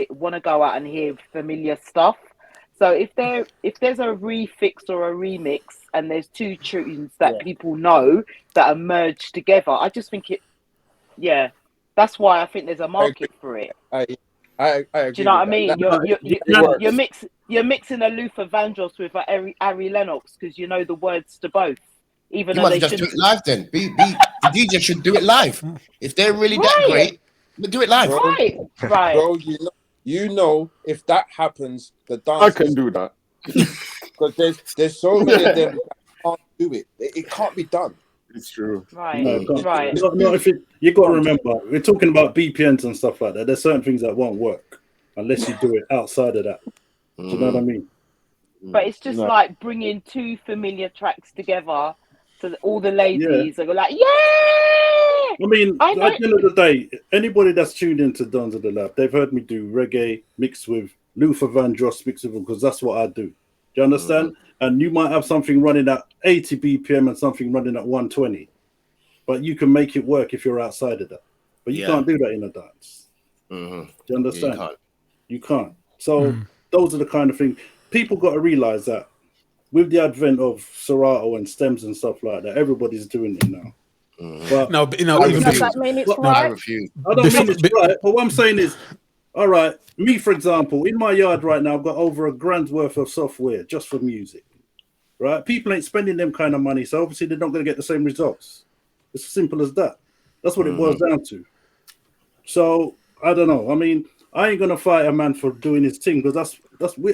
want to go out and hear familiar stuff. So if there's a refix or a remix and there's 2 tunes that people know that are merged together, I just think that's why I think there's a market for it. I agree. Do you know what I mean? You're mixing a Luther Vandross with a Ari Lennox because you know the words to both. Even though they just do it live then. The DJ should do it live. If they're really that great, do it live. Right. Bro, you know, if that happens, the dance. I can do that. Because there's so many of them that can't do it. It can't be done. It's true. Right. No, you got to remember, we're talking about BPMs and stuff like that. There's certain things that won't work unless you do it outside of that. Do you know what I mean? But it's just like bringing 2 familiar tracks together, so that all the ladies are like, I mean, at the end of the day, anybody that's tuned into Dons of the Lab, they've heard me do reggae mixed with Luther Vandross mixed with them, because that's what I do. Do you understand? And you might have something running at 80 BPM and something running at 120. But you can make it work if you're outside of that. But you can't do that in a dance. Do you understand? You can't. So those are the kind of things. People got to realize that with the advent of Serato and stems and stuff like that, everybody's doing it now. But no, but even does that mean it's right? I refuse. I don't mean it's right. But what I'm saying is, All right, me for example, in my yard right now, I've got over £1,000 worth of software just for music. Right, people ain't spending them kind of money, so obviously they're not going to get the same results. It's as simple as that. That's what it boils down to. So I don't know. I mean, I ain't gonna fight a man for doing his thing because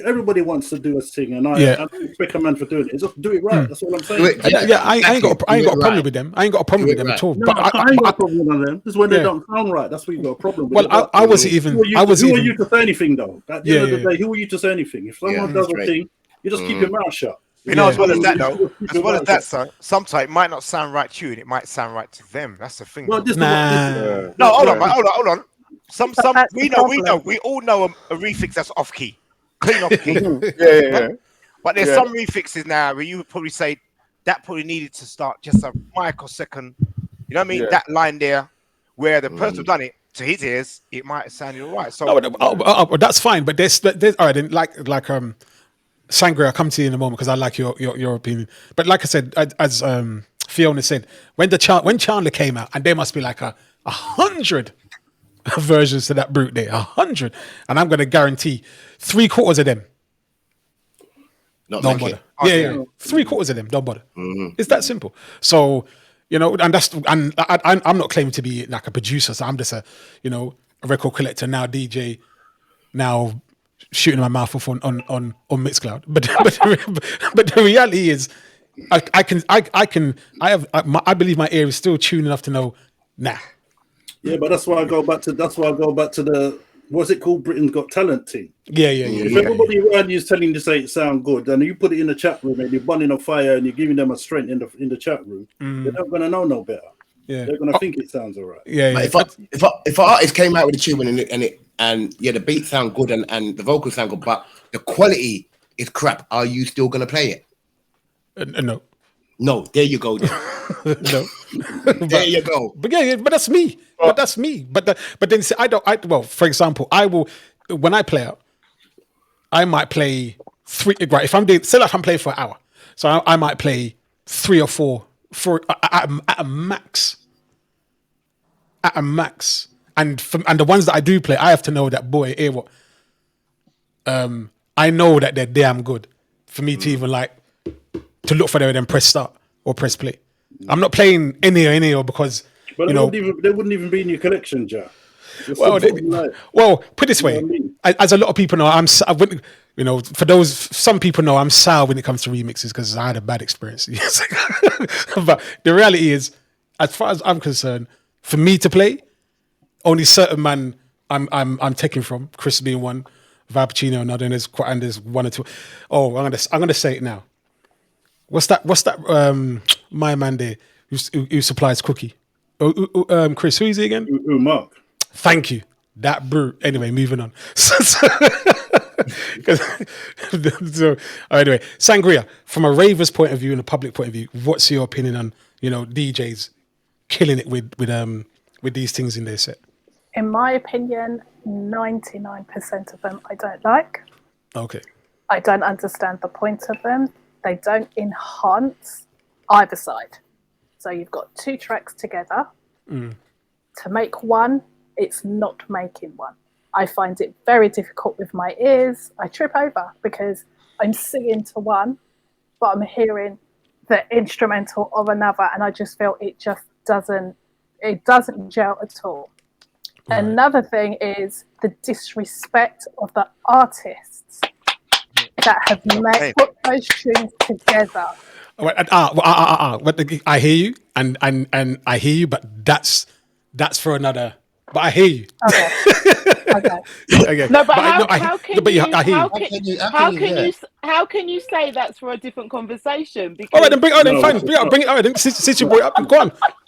everybody wants to do a thing, and I don't expect a man for doing it. Just do it right. That's all I'm saying. I ain't got a problem with them. I ain't got a problem with them at all. No, But I ain't got a problem with them. This is when they don't sound right. That's what you got a problem with. Well, I wasn't even. Who are you to say anything though? At the end of the day, who are you to say anything? If someone does a thing, you just keep your mouth shut. You know, as well as that, though, as well as that, son, sometimes it might not sound right to you, and it might sound right to them. That's the thing. Well, no, hold on. Some. We all know a refix that's off key, clean off key. But there's some refixes now where you would probably say that probably needed to start just a microsecond. You know what I mean? That line there, where the person who done it to his ears, it might have sounded all right. So that's fine. But there's all right. Then like Sangria, I'll come to you in a moment because I like your opinion. But like I said, as Fiona said, when Chandler came out, and there must be like 100 versions to that brute there, 100, and I'm going to guarantee 3/4 of them don't bother. Yeah, 3/4 of them don't bother. It's that simple. So and I'm not claiming to be like a producer. So I'm just a record collector now, DJ now. Shooting my mouth off on Mixcloud, but the reality is, I believe my ear is still tuned enough to know. Nah. Yeah, but that's why I go back to the what's it called? Britain's Got Talent team. Yeah. If everybody around you is telling you to say it sound good, and you put it in the chat room and you're burning a fire and you're giving them a strength in the chat room, they're not gonna know no better. Yeah, they're gonna think it sounds all right. Yeah. But if an artist came out with a tune and the beats sound good and the vocals sound good, but the quality is crap, are you still gonna play it? No. No, there you go. Then. No, there you go. But but that's me. But that's me. But then see, well, for example, I will when I play out, I might play 3. Right, if I'm doing, say like I'm playing for an hour, so I might play 3 or 4 at a max. At a max. And the ones that I do play, I have to know that I know that they're damn good for me to even like to look for them and then press start or press play. I'm not playing any because they wouldn't even be in your collection, Jack. Well, put it this way, as a lot of people know, some people know I'm sour when it comes to remixes because I had a bad experience. But the reality is, as far as I'm concerned, for me to play, only certain man I'm taking from, Chris being one, Valpuccino another, and there's 1 or 2. Oh, I'm gonna say it now. What's that? My man there who supplies Cookie. Chris, who is he again? Mark. Thank you. That brute. Anyway, moving on. So anyway, Sangria, from a raver's point of view and a public point of view, what's your opinion on DJs killing it with these things in their set? In my opinion, 99% of them I don't like. Okay. I don't understand the point of them. They don't enhance either side. So you've got 2 tracks together. To make one, it's not making one. I find it very difficult with my ears. I trip over because I'm singing to one, but I'm hearing the instrumental of another, and I just feel it doesn't gel at all. Right. Another thing is the disrespect of the artists that have put those tunes together. I hear you, and I hear you, but that's for another. But I hear you. Okay. No, but how can you say that's for a different conversation? Because... All right, then bring it. All right, then since you brought it up,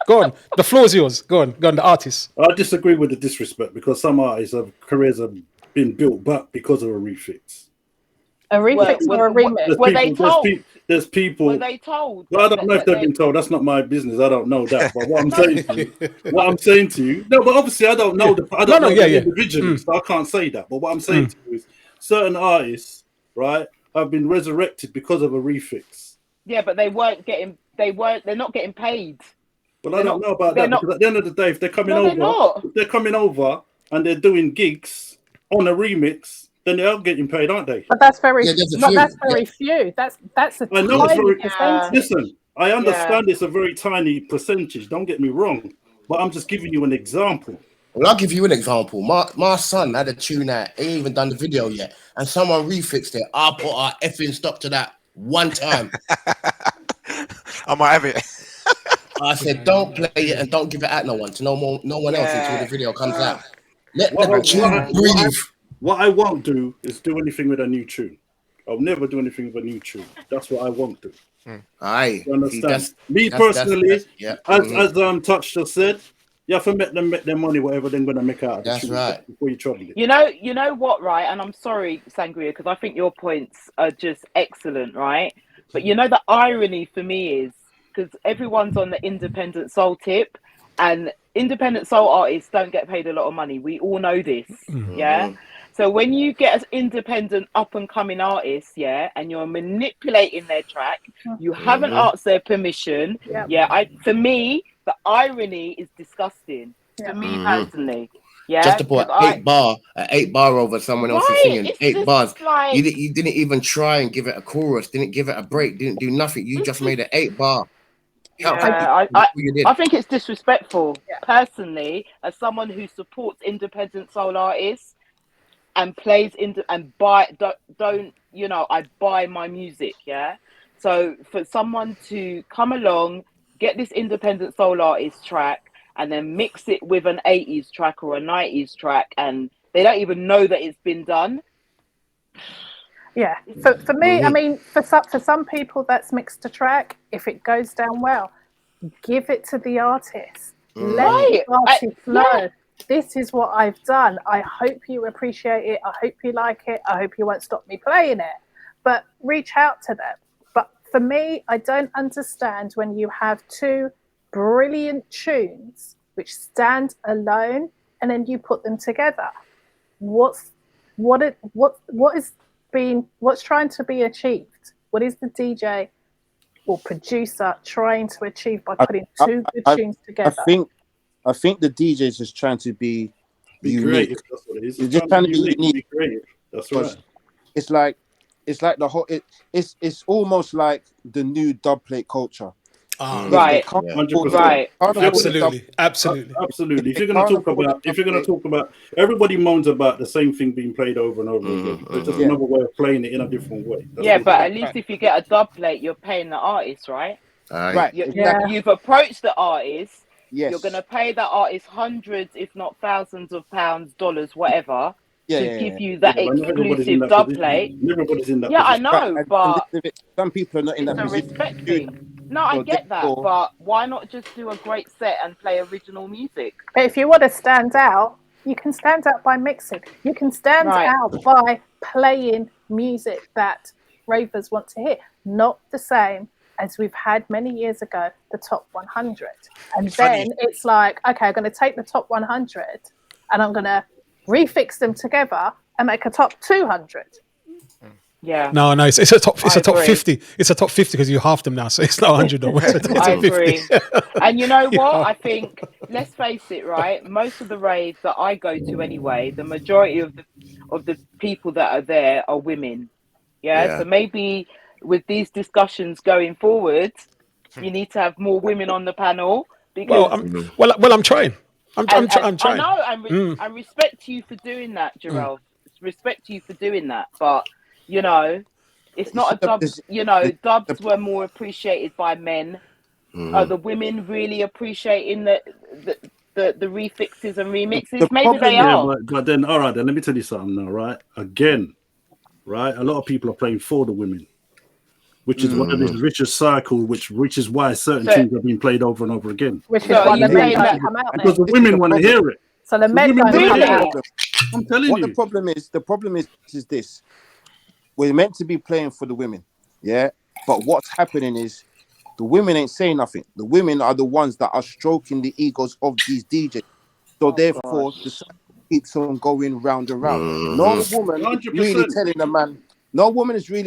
go on. The floor is yours. Go on. The artists. I disagree with the disrespect because some artists' careers have been built back because of a refix. A remix or a remix? Were they told? There's people. Were they told? Well, I don't know if they've been told. That's not my business. I don't know that. But what I'm saying to you, no. But obviously, I don't know individually, so I can't say that. But what I'm saying to you is, certain artists, right, have been resurrected because of a refix. Yeah, but they're not getting paid. Well, I don't know about that because at the end of the day, if they're coming over and they're doing gigs, on a remix, then they are getting paid, aren't they? But that's very, Yeah, there's a but few. that's very few. That's a I know it's tiny very. percentage. Listen, I understand it's a very tiny percentage. Don't get me wrong, but I'm just giving you an example. Well, I'll give you an example. My son had a tune out. He ain't even done the video yet, and someone refixed it. I put our effing stop to that one time. I might have it. I said, don't play it and don't give it out no one else until the video comes out. Let the tune breathe. What I won't do is do anything with a new tune. I'll never do anything with a new tune. That's what I won't do. Aye, you understand? Me personally, as Touch just said, you have to make them money, whatever they're going to make out of the That's tune right. before you trouble it. You know what, right? And I'm sorry, Sangria, because I think your points are just excellent, right? But you know, the irony for me is because everyone's on the independent soul tip, and independent soul artists don't get paid a lot of money. We all know this, yeah? So when you get an independent up-and-coming artist, yeah, and you're manipulating their track, you haven't asked their permission. For me, the irony is disgusting. For me personally. Yeah, just to put an 8 bar over someone else's singing, 8 bars. Like, you didn't even try and give it a chorus, didn't give it a break, didn't do nothing. You just made an 8 bar. I think it's disrespectful, personally, as someone who supports independent soul artists and plays and buy don't you know, I buy my music, yeah. So for someone to come along, get this independent soul artist track, and then mix it with an 80s track or a 90s track, and they don't even know that it's been done. Yeah, for me, I mean, for some people, that's mixed a track. If it goes down well, give it to the artist. Let the artist flow. Yeah. This is what I've done. I hope you appreciate it. I hope you like it. I hope you won't stop me playing it. But reach out to them. But for me, I don't understand when you have two brilliant tunes which stand alone and then you put them together. What's trying to be achieved? What is the DJ or producer trying to achieve by putting two good tunes together? I think the DJ is just trying to be unique. Creative, that's what it is. It's just trying to be unique. Be creative. That's right. It's like the whole. It's almost like the new dubplate culture. Right. Right. Absolutely. If you're gonna talk about, everybody moans about the same thing being played over and over again. It's just another way of playing it in a different way. But at least if you get a dub plate, you're paying the artist, right? Right. You've approached the artist. Yes. You're gonna pay the artist hundreds, if not thousands of pounds, dollars, whatever, to give you that exclusive dub plate. Everybody's in that position. I know, but some people are not in that position. Respect thing. No, I get that, but why not just do a great set and play original music? But if you want to stand out, you can stand out by mixing. You can stand out by playing music that ravers want to hear. Not the same as we've had many years ago, the top 100. And then it's like, okay, I'm going to take the top 100 and I'm going to refix them together and make a top 200. Yeah. No, it's a top 50. It's a top 50 because you half them now, so it's not 100 no more. I agree. And you know what? I think, let's face it, right? Most of the raves that I go to anyway, the majority of the people that are there are women. Yeah. So maybe with these discussions going forward, you need to have more women on the panel. Because I'm trying. I'm trying. I know, I respect you for doing that, Jarrell. Respect you for doing that, but you know, it's not a dub. You know, dubs were more appreciated by men. Are the women really appreciating the refixes and remixes? Maybe they are. But then, all right, then let me tell you something now, right? Again, right? A lot of people are playing for the women, which is one of this vicious cycle, which is why certain tunes are being played over and over again. Which is why the men don't come out because the women want to hear it. So the men don't come out. I'm telling you. The problem is this. We're meant to be playing for the women, yeah? But what's happening is the women ain't saying nothing. The women are the ones that are stroking the egos of these DJs. So therefore, the cycle keeps on going round and round. No woman is really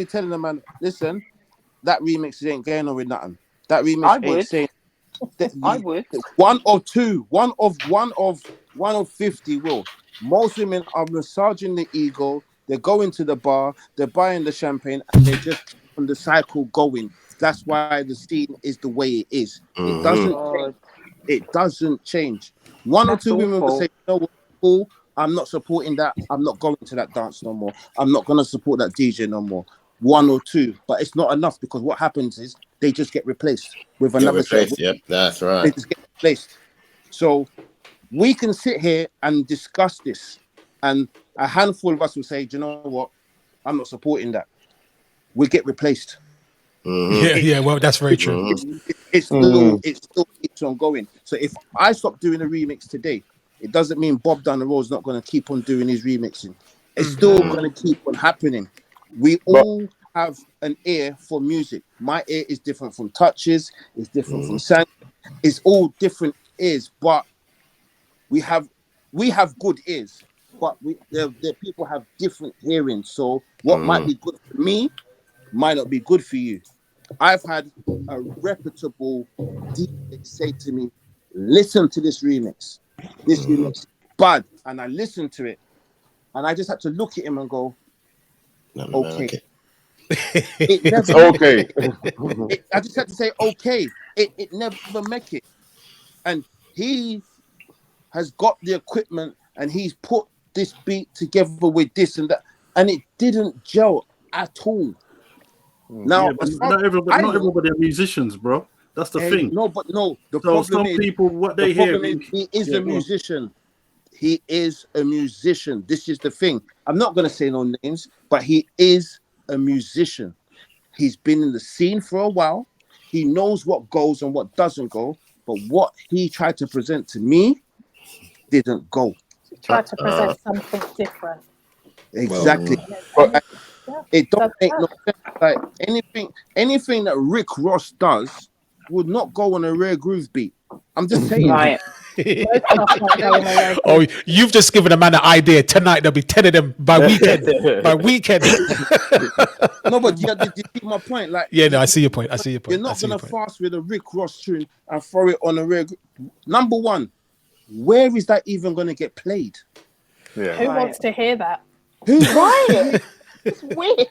telling a man, listen, that remix ain't going on with nothing. That remix ain't saying that. I would. One of 50 will. Most women are massaging the ego. They're going to the bar. They're buying the champagne, and they just keep on the cycle going. That's why the scene is the way it is. It doesn't change. God, It doesn't change. One or that's two women will say, awful. "You know what? Cool. I'm not supporting that. I'm not going to that dance no more. I'm not going to support that DJ no more." One or two, but it's not enough because what happens is they just get replaced with Get another set of replaced. Yep, that's they right. just get replaced. So we can sit here and discuss this, and a handful of us will say, "Do you know what? I'm not supporting that." We get replaced. Yeah, It, yeah. Well, that's very true. it still keeps on going. So if I stop doing a remix today, it doesn't mean Bob down the road is not going to keep on doing his remixing. It's still going to keep on happening. We But all have an ear for music. My ear is different from Touches. It's different from Sang. It's all different ears, but we have good ears. But the people have different hearing. So what might be good for me might not be good for you. I've had a reputable DJ say to me, "Listen to this remix. This remix is bad." And I listened to it, and I just had to look at him and go, "Okay." It it's never. okay. I just had to say, "Okay." It never make it, and he has got the equipment, and he's put this beat together with this and that, and it didn't gel at all. Yeah, Now, but as far as I not know, everybody are musicians, bro. That's the thing. no, but no. So some people, what they hear is, He is yeah, a go on. musician. He is a musician. This is the thing. I'm not going to say no names, but he is a musician. He's been in the scene for a while. He knows what goes and what doesn't go. But what he tried to present to me didn't go. Try to present something different. Exactly. But Yeah, It don't that's make no that. sense. Like anything that Rick Ross does would not go on a rare groove beat. I'm just saying. Right. Most stuff might go in a way. Oh, you've just given a man an idea. Tonight there'll be 10 of them by weekend. By weekend. No, but you see my point. Like, Yeah, no, I see your point. I see your you're point. I not see your gonna point. fast with a Rick Ross tune and throw it on a rare. Number one, where is that even gonna get played? yeah, Who Right. wants to hear that? Who? Right. It's weird.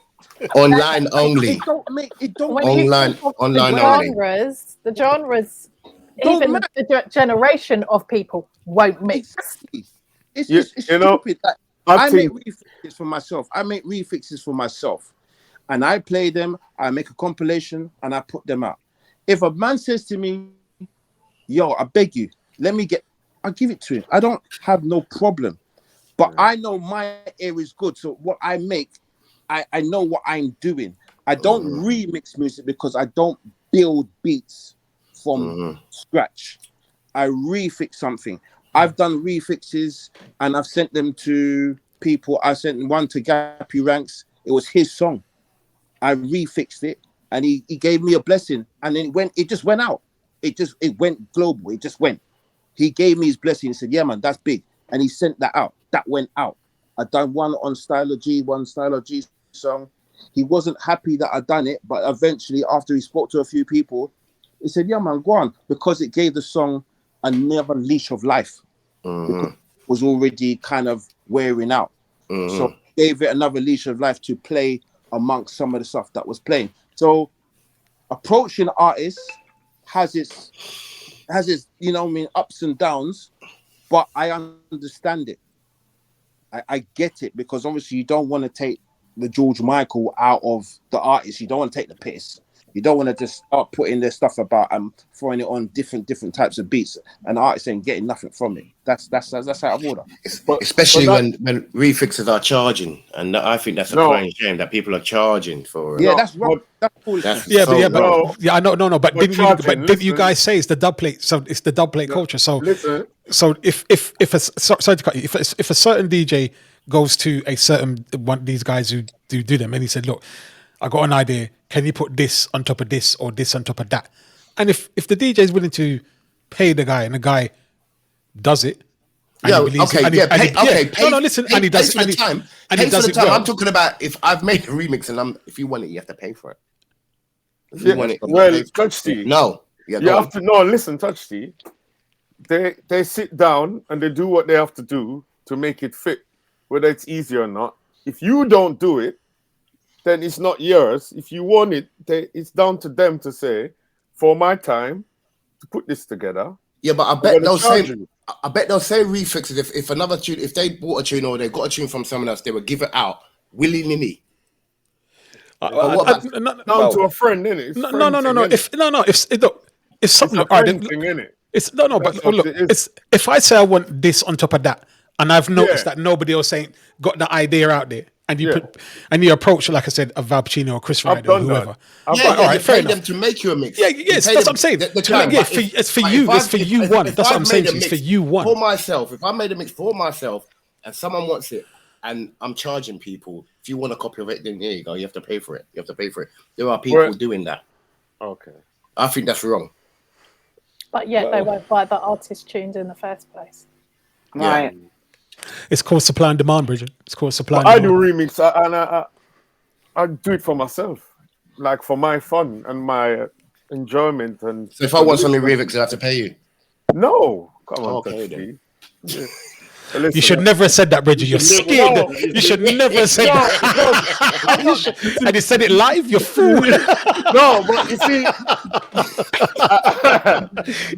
Online only. It don't make it. Don't When make you Online, think of online the only. genres, Don't even matter. the generation of people won't mix. Exactly. It's You- it's you know, stupid. Like, I I make think refixes for myself. And I play them. I make a compilation and I put them out. If a man says to me, "Yo, I beg you, I'll give it to him. I don't have no problem. But I know my ear is good. So what I make, I know what I'm doing. I don't remix music because I don't build beats from scratch. I refix something. I've done refixes and I've sent them to people. I sent one to Gappy Ranks. It was his song. I refixed it and he gave me a blessing. And then it just went out. It went global. It just went. He gave me his blessing. He said, "Yeah, man, that's big." And he sent that out. That went out. I done one on one Stylo G song. He wasn't happy that I done it, but eventually, after he spoke to a few people, he said, "Yeah, man, go on," because it gave the song another leash of life. Because it was already kind of wearing out. So it gave it another leash of life to play amongst some of the stuff that was playing. So approaching artists has its ups and downs, but I understand it. I get it because obviously you don't want to take the George Michael out of the artist. You don't want to take the piss. You don't want to just start putting their stuff about and throwing it on different types of beats, and the artist ain't getting nothing from it. That's out of order. Especially but when refixes are charging, and I think that's a No. crying shame that people are charging for. Yeah, No, that's wrong. but- That's foolishness. That's Yeah, but so yeah, but wrong. yeah, I know, no, but But didn't charging, you listen. guys say it's the dub plate? So it's the dub plate culture. So listen. so if sorry to cut you, if a certain DJ goes to a certain one of these guys who do them, and he said, "Look, I got an idea. Can you put this on top of this or this on top of that?" And if the DJ is willing to pay the guy and the guy does it, and Yeah, he believes okay, it, and yeah, he, pay, okay, pay, no, listen, pay, and he does pay it, for and the he, time. and Pay he for does the it time. well. I'm talking about if I've made a remix and if you want it, you have to pay for it. If you Yeah, want it, you well, pay for Touch it. T, No, yeah, you go have on. to listen, Touch T. They sit down and they do what they have to do to make it fit, whether it's easy or not. If you don't do it, then it's not yours. If you want it, it's down to them to say, for my time to put this together. Yeah, but I bet those same refixes, if another tune, if they bought a tune or they got a tune from someone else, they would give it out willy-nilly. Down to a friend, innit? If something, it's a friend thing, innit? It's no, but look, it's if I say I want this on top of that, and I've noticed that nobody else ain't got the idea out there, and you you approach, like I said, a Val Pacino or Chris Ryder or whoever. All right, fair enough. Them to make you a mix. Yes, that's what I'm saying. It's for you. It's for you one. That's what I'm saying. It's for you one. For myself, if I made a mix for myself and someone wants it, and I'm charging people, if you want a copy of it, then there you go. You have to pay for it. There are people doing that. Okay. I think that's wrong. But yet they won't buy the artist tunes in the first place. Right. It's called supply and demand, Bridget. It's called supply and demand. I do remix, and I do it for myself, like for my fun and my enjoyment. And so if I want something remixed, I have to pay you? No. Come on, okay, Listen, you should never have said that, Bridget. You're scared. You should never have said that. And you said it live, you fool. No, but you see,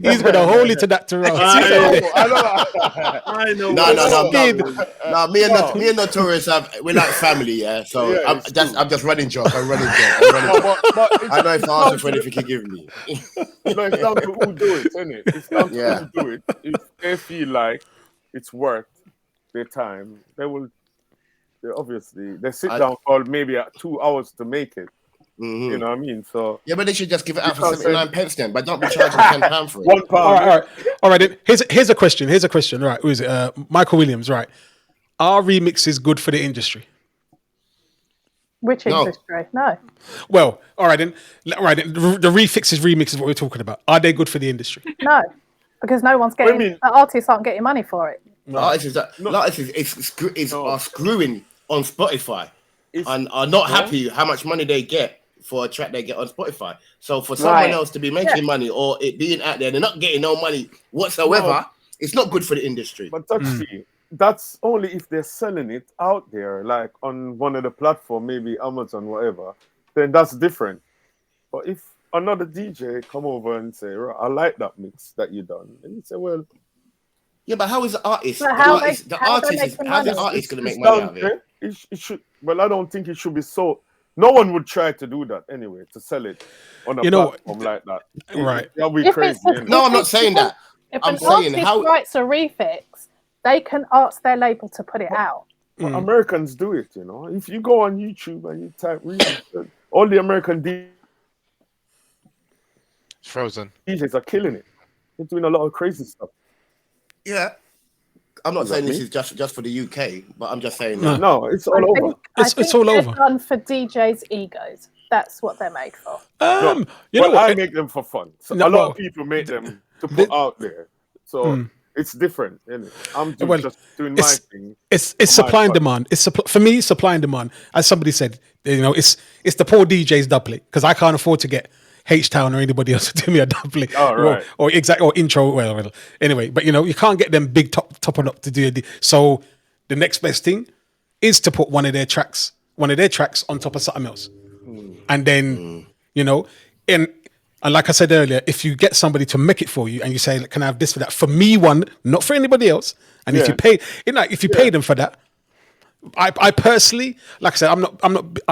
he's going to hold it to that to us. I know. No. Me and Notorious we're like family, yeah. So I'm just running joke. I know if I ask you for anything, you give me. It's down to who do it, isn't it? It's down to who do it. If they feel like it's worth their time, they sit down for maybe 2 hours to make it. You know what I mean? So but they should just give it out for 79 pence then, but don't be charging £10 for it. £1. All right. Here's a question. Right, who is it? Michael Williams. Right, are remixes good for the industry? Which industry? No. Well, all right then. The remixes, what we're talking about. Are they good for the industry? No. Because no one's getting, the artists aren't getting money for it. Artists are screwing on Spotify and are not happy how much money they get for a track they get on Spotify. So for someone else to be making money or it being out there, they're not getting no money whatsoever. It's not good for the industry. But that's only if they're selling it out there, like on one of the platforms, maybe Amazon, whatever. Then that's different. But if another DJ come over and say, I like that mix that you done. And you say, well... Yeah, but how is the artist? How's the artist going to make money out of it? It should... Well, I don't think it should be sold. No one would try to do that anyway, to sell it on a platform like that. Right. That'll be crazy. No, I'm not saying that. If an artist writes a refix, they can ask their label to put it out. Well, Americans do it, you know. If you go on YouTube and you type remix, all the American Frozen. DJs are killing it. They're doing a lot of crazy stuff. Yeah. I'm not saying this is just for the UK, but I'm just saying... No, it's all over. It's all over. Done for DJs' egos. That's what they're made for. I make them for fun. So a lot of people make them to put out there. So it's different, isn't it? I'm just doing my thing. It's supply and demand. For me, supply and demand. As somebody said, it's the poor DJ's doublet because I can't afford to get H-Town or anybody else to do me a doublet or intro. Well, anyway, but you can't get them big top up to do it. So the next best thing is to put one of their tracks on top of something else, and then and like I said earlier, if you get somebody to make it for you and you say, "Can I have this for that?" For me, one, not for anybody else, and if you pay, pay them for that, I personally, like I said,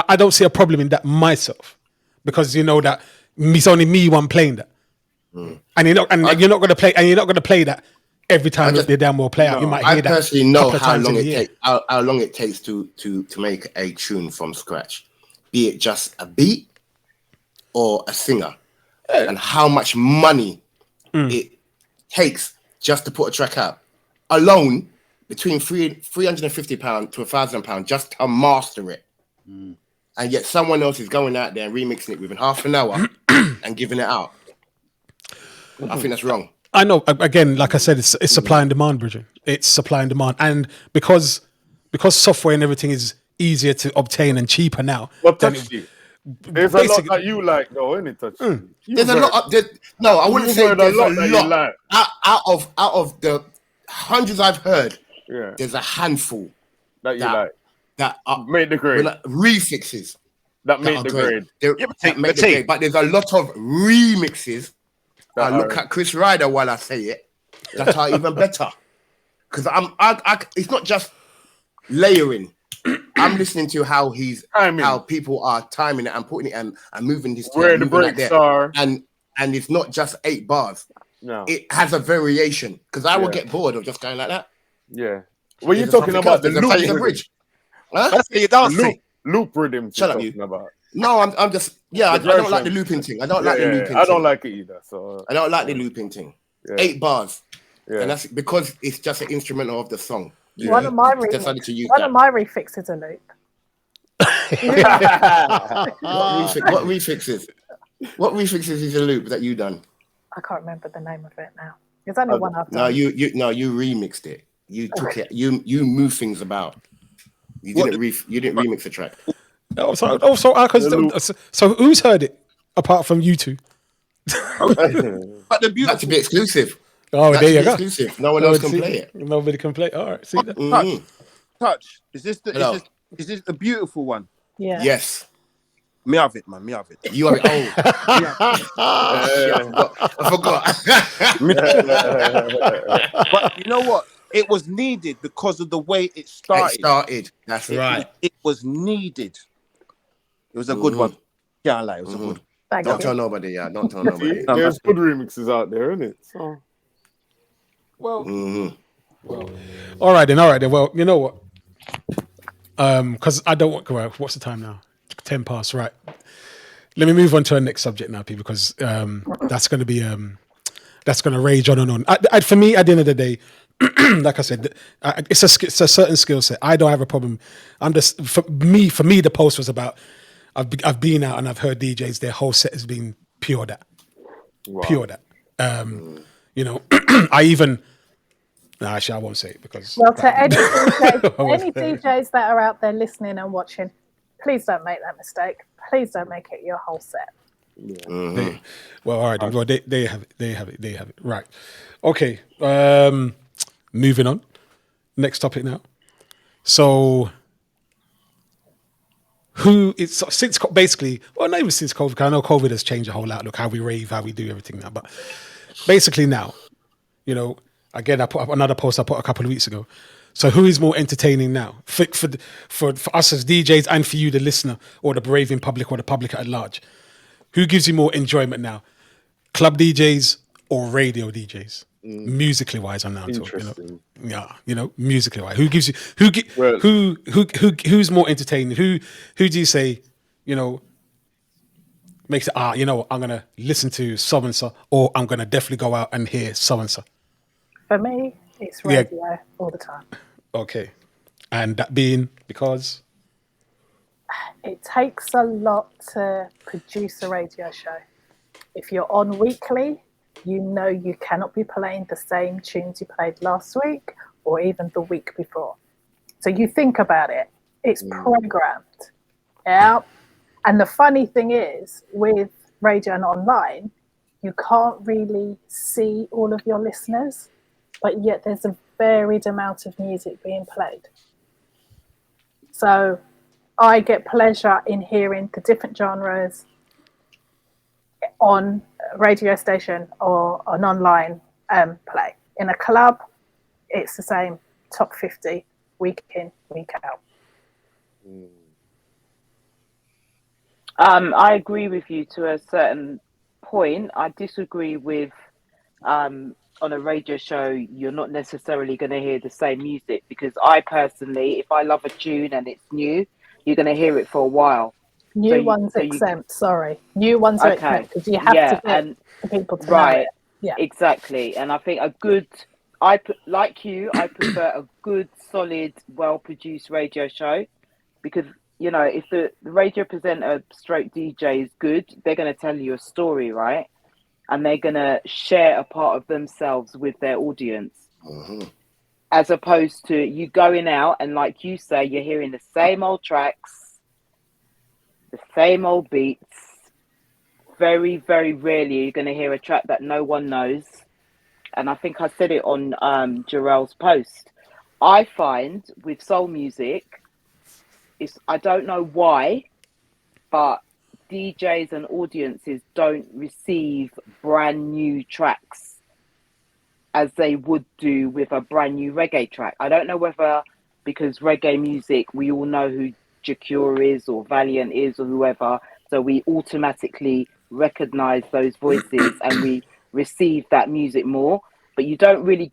I don't see a problem in that myself because that. It's only me one playing that, and you're not going to play that every time the damn well play out. You might hear that. I personally know how long it takes to make a tune from scratch, be it just a beat or a singer, and how much money it takes just to put a track out alone between £350 to £1,000 just to master it. And yet someone else is going out there and remixing it within half an hour and giving it out. I think that's wrong. I know. Again, like I said, it's supply and demand, Bridget. It's supply and demand. And because software and everything is easier to obtain and cheaper now. But there's a lot that you like, though, isn't it, Touchy? There's a lot. I wouldn't say there's a lot. Out of the hundreds I've heard, Yeah. There's a handful That you like. that are Made the grade. refixes That made are the great. grade. That make the grade. But there's a lot of remixes. That I look at Chris Ryder while I say it. That are even better. Because it's not just layering. I'm listening to how people are timing it and putting it and moving this where the moving breaks are, and it's not just 8 bars. No, it has a variation. Because I will get bored of just going like that. Yeah. Well, you're talking about the loop bridge. Huh? That's what you dancing. Loop rhythms. Shut up, you. About. No, I'm just I don't like the looping thing. I don't like the looping. I don't like it either. So I don't like the looping thing. 8 bars. Yeah. And that's because it's just an instrumental of the song. Yeah. One of my refixes a loop. What refixes? What refixes is a loop that you done? I can't remember the name of it now. There's only one I've done. No, you remixed it. You took it. You move things about. You didn't remix the track. So who's heard it apart from you two? But the beautiful. That to be exclusive. Oh, there you go. Exclusive. No one else can play it. Nobody can play. All right. See that? Touch. Is this the beautiful one? Yeah. Yes. Me have it, man. Me have it. You have it. I forgot. But you know what? It was needed because of the way it started. That's right. It was needed. It was a good one. Can't lie. It was a good. Don't tell nobody. Yeah. Don't tell nobody. There's good remixes out there, isn't it? So. Well, all right then. Well, you know what? Because I don't want. Well, what's the time now? 10 past. Right. Let me move on to our next subject now, people, because that's going to be that's going to rage on and on. For me, at the end of the day, like I said, it's a certain skill set. I don't have a problem. I'm just for me. The post was about. I've been out and I've heard DJs. Their whole set has been pure that. You know, I even. No, actually, I won't say it because. Well, to any DJs that are out there listening and watching, please don't make that mistake. Please don't make it your whole set. Yeah. Well, all right. Well, they have it. Right. Okay. Moving on. Next topic now. So, since basically, well, not even since COVID, because I know COVID has changed the whole outlook, how we rave, how we do everything now. But basically now, you know, again, I put up another post I put a couple of weeks ago. So who is more entertaining now for us as DJs and for you, the listener, or the raving public, or the public at large? Who gives you more enjoyment now? Club DJs or radio DJs? Musically wise, I'm now talking. You know, musically wise. Who's more entertaining? Who do you say, you know, makes it you know, I'm gonna listen to so and so, or I'm gonna definitely go out and hear so and so? For me, it's radio all the time. Okay. And that being because? It takes a lot to produce a radio show. If you're on weekly, you know you cannot be playing the same tunes you played last week or even the week before. So you think about it. It's programmed. Yeah. And the funny thing is, with radio and online, you can't really see all of your listeners, but yet there's a varied amount of music being played. So I get pleasure in hearing the different genres on a radio station or an online play. In a club, it's the same, top 50, week in, week out. I agree with you to a certain point. I disagree with on a radio show, you're not necessarily going to hear the same music, because I personally, if I love a tune and it's new, you're going to hear it for a while. New ones are exempt. New ones are exempt because you have to get the people to know it. Yeah, exactly. And I think I prefer a good, solid, well-produced radio show, because, you know, if the radio presenter stroke DJ is good, they're going to tell you a story, right? And they're going to share a part of themselves with their audience. As opposed to you going out and, like you say, you're hearing the same old tracks, the same old beats. Very, very rarely you're going to hear a track that no one knows. And I think I said it on Jarrell's post. I find with soul music, I don't know why, but DJs and audiences don't receive brand new tracks as they would do with a brand new reggae track. I don't know whether because reggae music, we all know who Jacure is or Valiant is or whoever, so we automatically recognize those voices and we receive that music more. But you don't really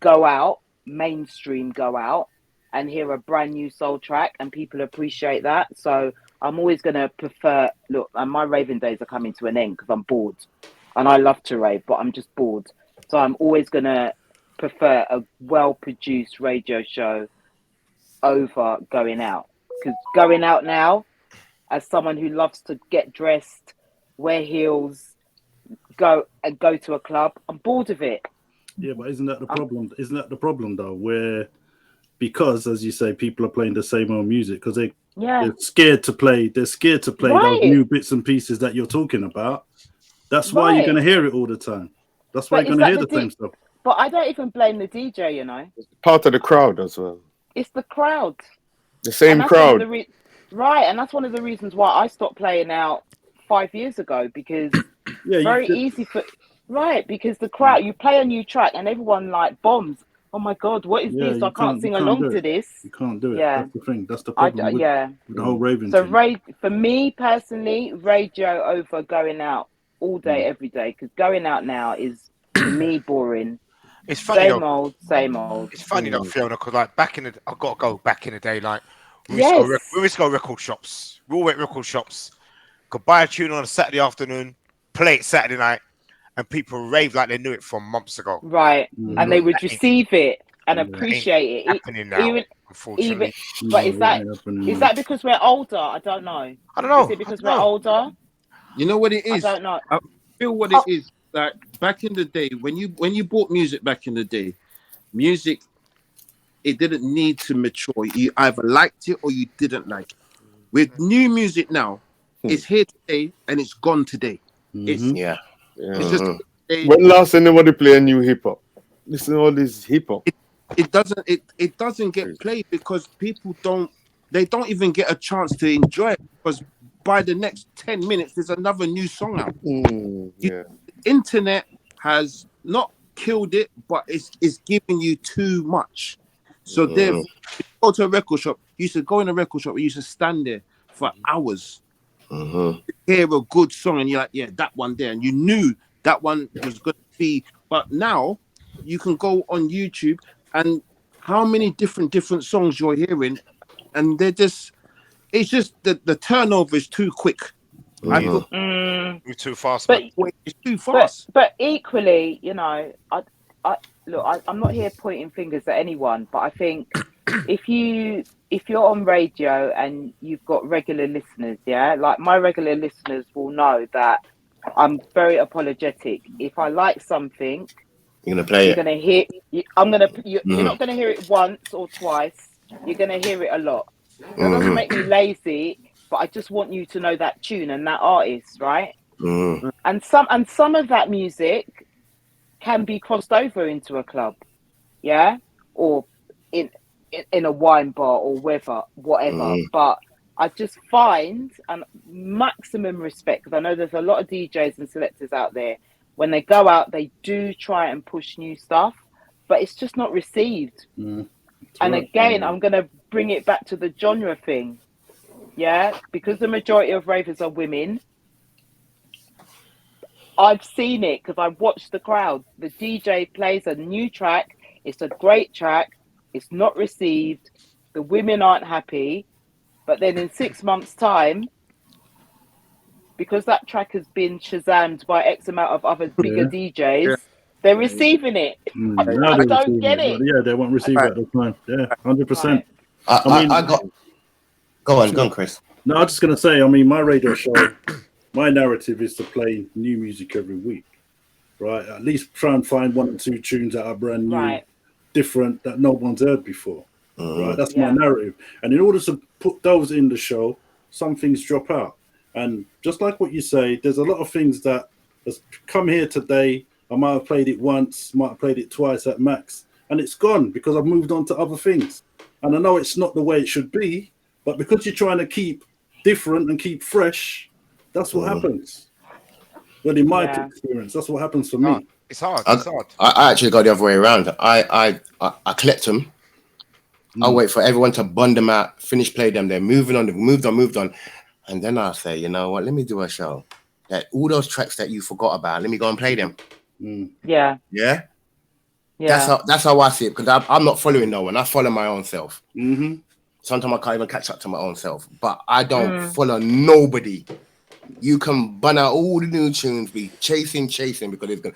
mainstream go out and hear a brand new soul track and people appreciate that. So I'm always going to prefer, look, and my raving days are coming to an end because I'm bored and I love to rave, but I'm just bored. So I'm always going to prefer a well-produced radio show over going out. Because going out now, as someone who loves to get dressed, wear heels, go to a club, I'm bored of it. Yeah, but isn't that the problem? Isn't that the problem though? Where because, as you say, people are playing the same old music because they're scared to play. They're scared to play those new bits and pieces that you're talking about. That's why you're going to hear it all the time. That's why you're going to hear the same stuff. But I don't even blame the DJ, you know. It's part of the crowd as well. It's the crowd. The same crowd. Right, and that's one of the reasons why I stopped playing out 5 years ago because because the crowd, you play a new track and everyone like bombs. Oh my God, what is this? I can't sing along to this. You can't do it. Yeah. That's the thing. That's the problem with the whole raving So thing. for me personally, radio over going out all day, every day, because going out now is, to me, boring. It's funny same old. It's funny though, Fiona, because like I've got to go back in the day, like we used to go record shops. We all went record shops. Could buy a tune on a Saturday afternoon, play it Saturday night, and people rave like they knew it from months ago. Right, and they would receive it and appreciate it. Happening now, unfortunately. But is that because we're older? I don't know. Is it because we're older? You know what it is? I don't know. I feel what it is. Like back in the day, when you bought music back in the day, music, it didn't need to mature. You either liked it or you didn't like it. With new music now, it's here today and it's gone today. It's just when last anybody play a new hip hop? Listen to all this hip hop. It doesn't get played because people don't even get a chance to enjoy it because by the next 10 minutes there's another new song out. Internet has not killed it, but it's giving you too much. So then, go to a record shop. You used to go in a record shop. You used to stand there for hours, hear a good song, and you're like, yeah, that one there, and you knew that one was going to be. But now you can go on YouTube, and how many different songs you're hearing, and it's just the turnover is too quick. You're too fast, but it's too fast. But equally, you know, I'm not here pointing fingers at anyone, but I think if you're on radio and you've got regular listeners, like my regular listeners will know that I'm very apologetic. If I like something, you're gonna play you're gonna hear. You're not gonna hear it once or twice. You're gonna hear it a lot. That doesn't make me lazy. But I just want you to know that tune and that artist, right? And some of that music can be crossed over into a club, or in a wine bar or whatever. But I just find, and maximum respect, because I know there's a lot of DJs and selectors out there. When they go out, they do try and push new stuff, but it's just not received. And again, I'm going to bring it back to the genre thing. Because the majority of ravers are women. I've seen it because I've watched the crowd. The DJ plays a new track. It's a great track. It's not received. The women aren't happy. But then in 6 months' time, because that track has been Shazammed by X amount of other bigger DJs, they're receiving it. I don't get it. Yeah, they won't receive it at the time. Yeah, 100%. I got... Go on, Chris. No, I was just going to say, I mean, my radio show, my narrative is to play new music every week, right? At least try and find 1 or 2 tunes that are brand new, different, that no one's heard before, right? That's my narrative. And in order to put those in the show, some things drop out. And just like what you say, there's a lot of things that has come here today. I might have played it once, might have played it twice at max, and it's gone because I've moved on to other things. And I know it's not the way it should be, but because you're trying to keep different and keep fresh, that's what happens. Well, in my experience, that's what happens for me. It's hard. It's hard. I actually go the other way around. I collect them. I'll wait for everyone to bond them out, finish play them. They're moving on. They've moved on. And then I'll say, you know what? Let me do a show. That all those tracks that you forgot about, let me go and play them. Yeah. Yeah? That's how I see it, because I'm not following no one. I follow my own self. Sometimes I can't even catch up to my own self, but I don't follow nobody. You can bun out all the new tunes, be chasing, because it's gonna,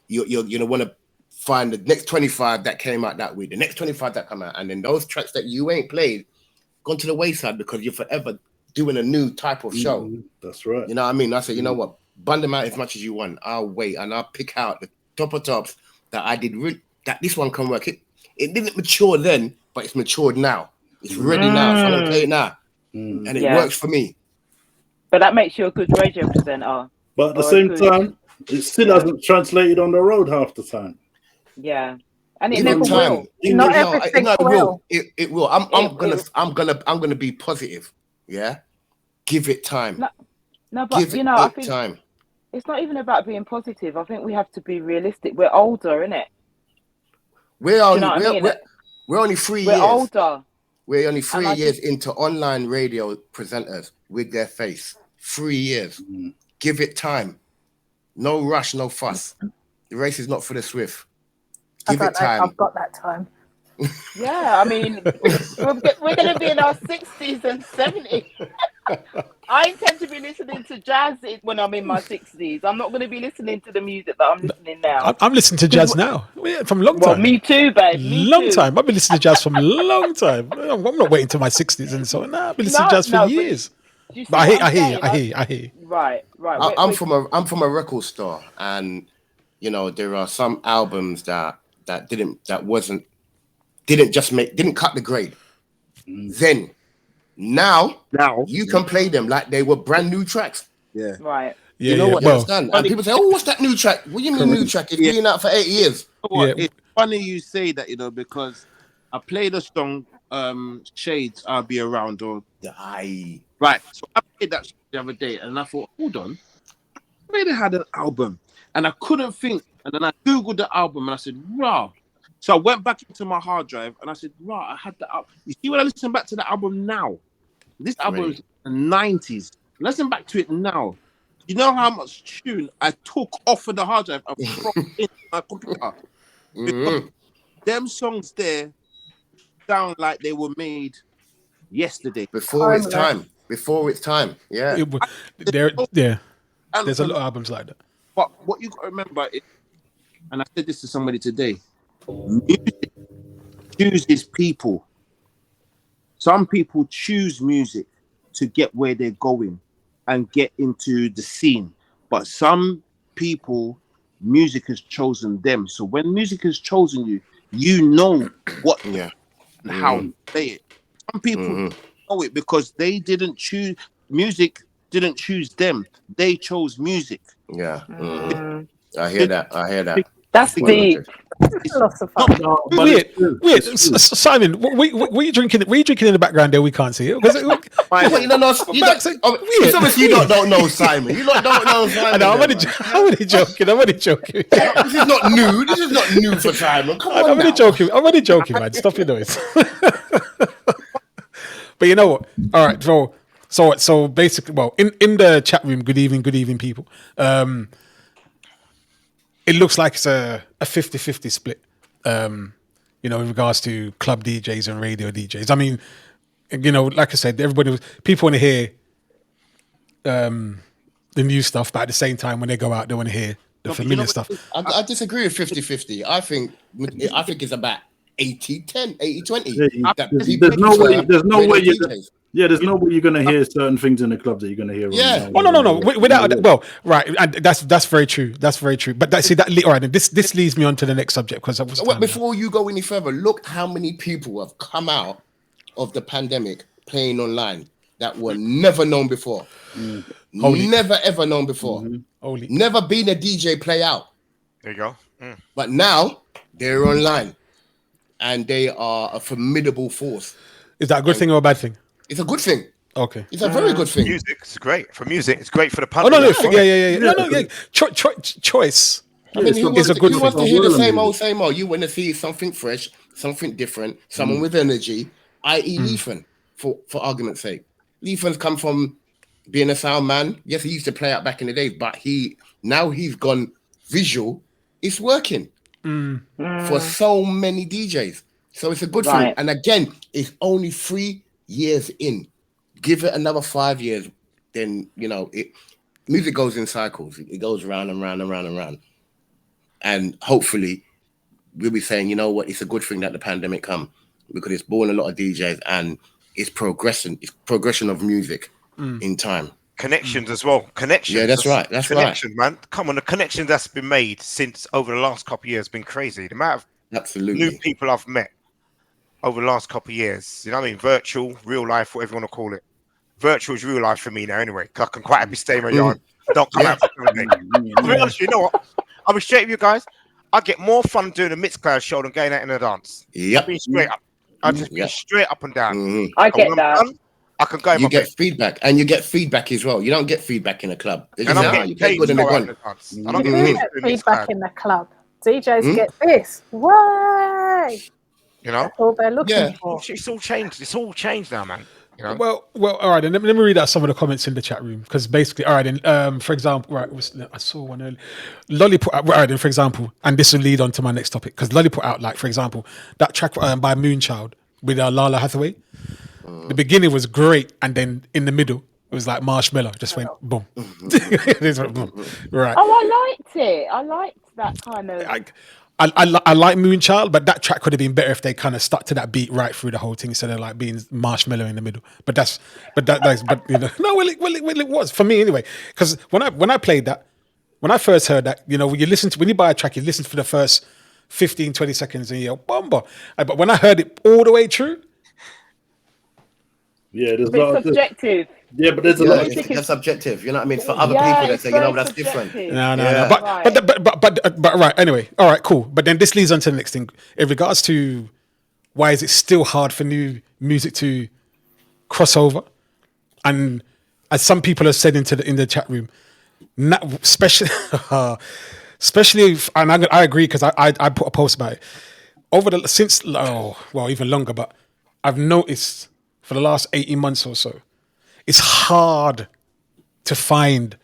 you're gonna want to find the next 25 that came out that week, the next 25 that come out, and then those tracks that you ain't played gone to the wayside because you're forever doing a new type of show. That's right. You know what I mean? I say, you know what? Bun them out as much as you want. I'll wait and I'll pick out the top of tops that I did. That this one can work. It didn't mature then, but it's matured now. It's ready now. So I'm gonna play it now, and it works for me. But that makes you a good radio presenter. But at the same time, it still hasn't translated on the road half the time. Yeah, and it never will. Not everything will. It will. I'm gonna be positive. Yeah, give it time. No, but you know, I think time. It's not even about being positive. I think we have to be realistic. We're older, innit? We're only 3 years. We're older. We're only 3 years into online radio presenters with their face. 3 years. Give it time. No rush, no fuss. The race is not for the swift. Give it time. I've got that time. Yeah, I mean, we're going to be in our 60s and 70s. I intend to be listening to jazz when I'm in my 60s. I'm not going to be listening to the music that I'm listening now. I'm listening to jazz now from a long time. Well, me too, babe. Long time. I've been listening to jazz from a long time. I'm not waiting till my 60s and so on. Nah, I've been listening to jazz for years. But I hear. Right. I'm from a record store, and you know there are some albums that didn't cut the grade. Then now you can play them like they were brand new tracks. Yeah. Right. Yeah, you know what? And people say, "Oh, what's that new track?" What do you mean new track? It's been out for 8 years. It's funny you say that, because I played a song, Shades, I'll Be Around, or right. So I played that the other day, and I thought, hold on, I really had an album, and I couldn't think. And then I googled the album, and I said, "Rah." So I went back into my hard drive, and I said, "Rah, I had that album." You see, when I listen back to the album now, this album is in the 90s. Listen back to it now. You know how much tune I took off of the hard drive and brought in my computer? Because them songs there sound like they were made yesterday. Before its time. Yeah. There's a lot of albums like that. But what you got to remember is, and I said this to somebody today, music chooses people. Some people choose music to get where they're going and get into the scene. But some people, music has chosen them. So when music has chosen you, you know what and how to play it. Some people know it because they didn't choose music, didn't choose them. They chose music. Yeah. I hear that. That's deep. Wait, Simon, what are you drinking? What are you drinking in the background there? We can't see it. It's obviously you don't know Simon. You don't know Simon. I'm only joking. This is not new for Simon. Come on, I'm only joking, man. Stop your noise. But you know what? All right, so basically, well, in the chat room, good evening, people. It looks like it's a 50-50 split, in regards to club DJs and radio DJs. I mean, like I said, people want to hear the new stuff, but at the same time, when they go out, they want to hear the familiar stuff. I disagree with 50-50. I think it's about 80-10, 80-20. There's no way you're going to hear certain things in the club that you're going to hear. Yeah. Oh no. Well, right, and that's very true. That's very true. But all right. This leads me on to the next subject because before you go any further, look how many people have come out of the pandemic playing online that were never known before. Never ever known before. Never been a DJ play out. There you go. But now they're online. and they are a formidable force. Is that a good thing or a bad thing? It's a good thing. Okay. It's a very good thing. Music, it's great for music. It's great for the Oh pundit. no, yeah. No. Choice. I mean, who It's a good wants to thing. hear the same old? You want to see something fresh, something different, someone with energy, i.e. Leafan, for argument's sake. Leafan's come from being a sound man. Yes, he used to play out back in the days, but now he's gone visual. It's working for so many DJs. So it's a good thing. And again, it's only 3 years in. Give it another 5 years, then music goes in cycles. It goes round and round and round and round. And hopefully we'll be saying, you know what, it's a good thing that the pandemic come, because it's born a lot of DJs and it's progression. It's progression of music in time. Connections as well. Connections. Yeah, that's right. That's connection, man. Come on, the connection that's been made since over the last couple of years has been crazy. The amount of new people I've met over the last couple of years. You know what I mean? Virtual, real life, whatever you want to call it. Virtual is real life for me now anyway. Cause I can quite happy stay in my yard. I don't come out for everything. I'll be honest, you know what? I'll be straight with you guys. I get more fun doing a Mixcloud show than going out in a dance. Yep. I'll be straight up. I'll just be straight up and down. I get that. I can go. You get feedback, and you get feedback as well. You don't get feedback in a club. They just you play good and they're gone. I don't get feedback in the club. DJs get this. Why? You know, that's all they're looking for. It's all changed. It's all changed now, man. You know? Well, all right. Then let me read out some of the comments in the chat room, because basically, all right. Then, for example, right, I saw one earlier. Lolly put out, right, then, for example, and this will lead on to my next topic, because Lolly put out, like, for example, that track by Moonchild with Lala Hathaway. The beginning was great, and then in the middle it was like Marshmallow, just went boom. Right. Oh, I liked it. I liked that kind of. I like Moonchild, but that track could have been better if they kind of stuck to that beat right through the whole thing instead of like being Marshmallow in the middle. But you know, no, well it was for me anyway. Because when I played that, when I first heard that, you know, when you buy a track, you listen for the first 15, 20 seconds and you're bomba. But when I heard it all the way through, there's it's subjective. Yeah, but there's a lot. That's subjective. You know what I mean? For other people that say, you know, that's different. No. But right. Anyway, all right, cool. But then this leads on to the next thing. In regards to why is it still hard for new music to cross over, and as some people have said in the chat room, especially, and I agree, because I put a post about it even longer. But I've noticed for the last 18 months or so, it's hard to find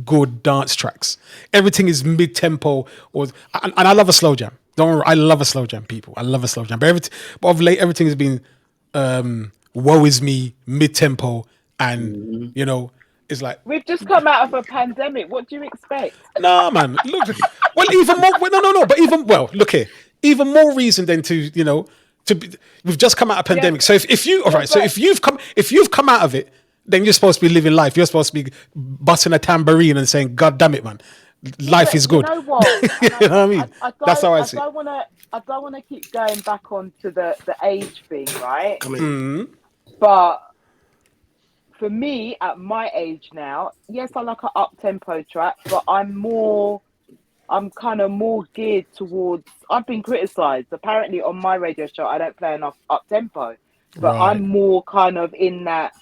good dance tracks. Everything is mid-tempo, and I love a slow jam. Don't worry, I love a slow jam, people. I love a slow jam. But of late, everything has been woe is me, mid-tempo, and you know, it's like we've just come out of a pandemic. What do you expect? Nah, man. Look, well, even more. No. But look here. Even more reason then to we've just come out of a pandemic. So if you've come out of it, then you're supposed to be living life. You're supposed to be busting a tambourine and saying, "God damn it, man, life is good." You know what? You know what I mean? That's how I see it. I don't want to keep going back onto the age thing, right? But for me, at my age now, yes, I like an up-tempo track, but I'm kind of more geared towards. I've been criticised. Apparently, on my radio show, I don't play enough up-tempo, but I'm more kind of in that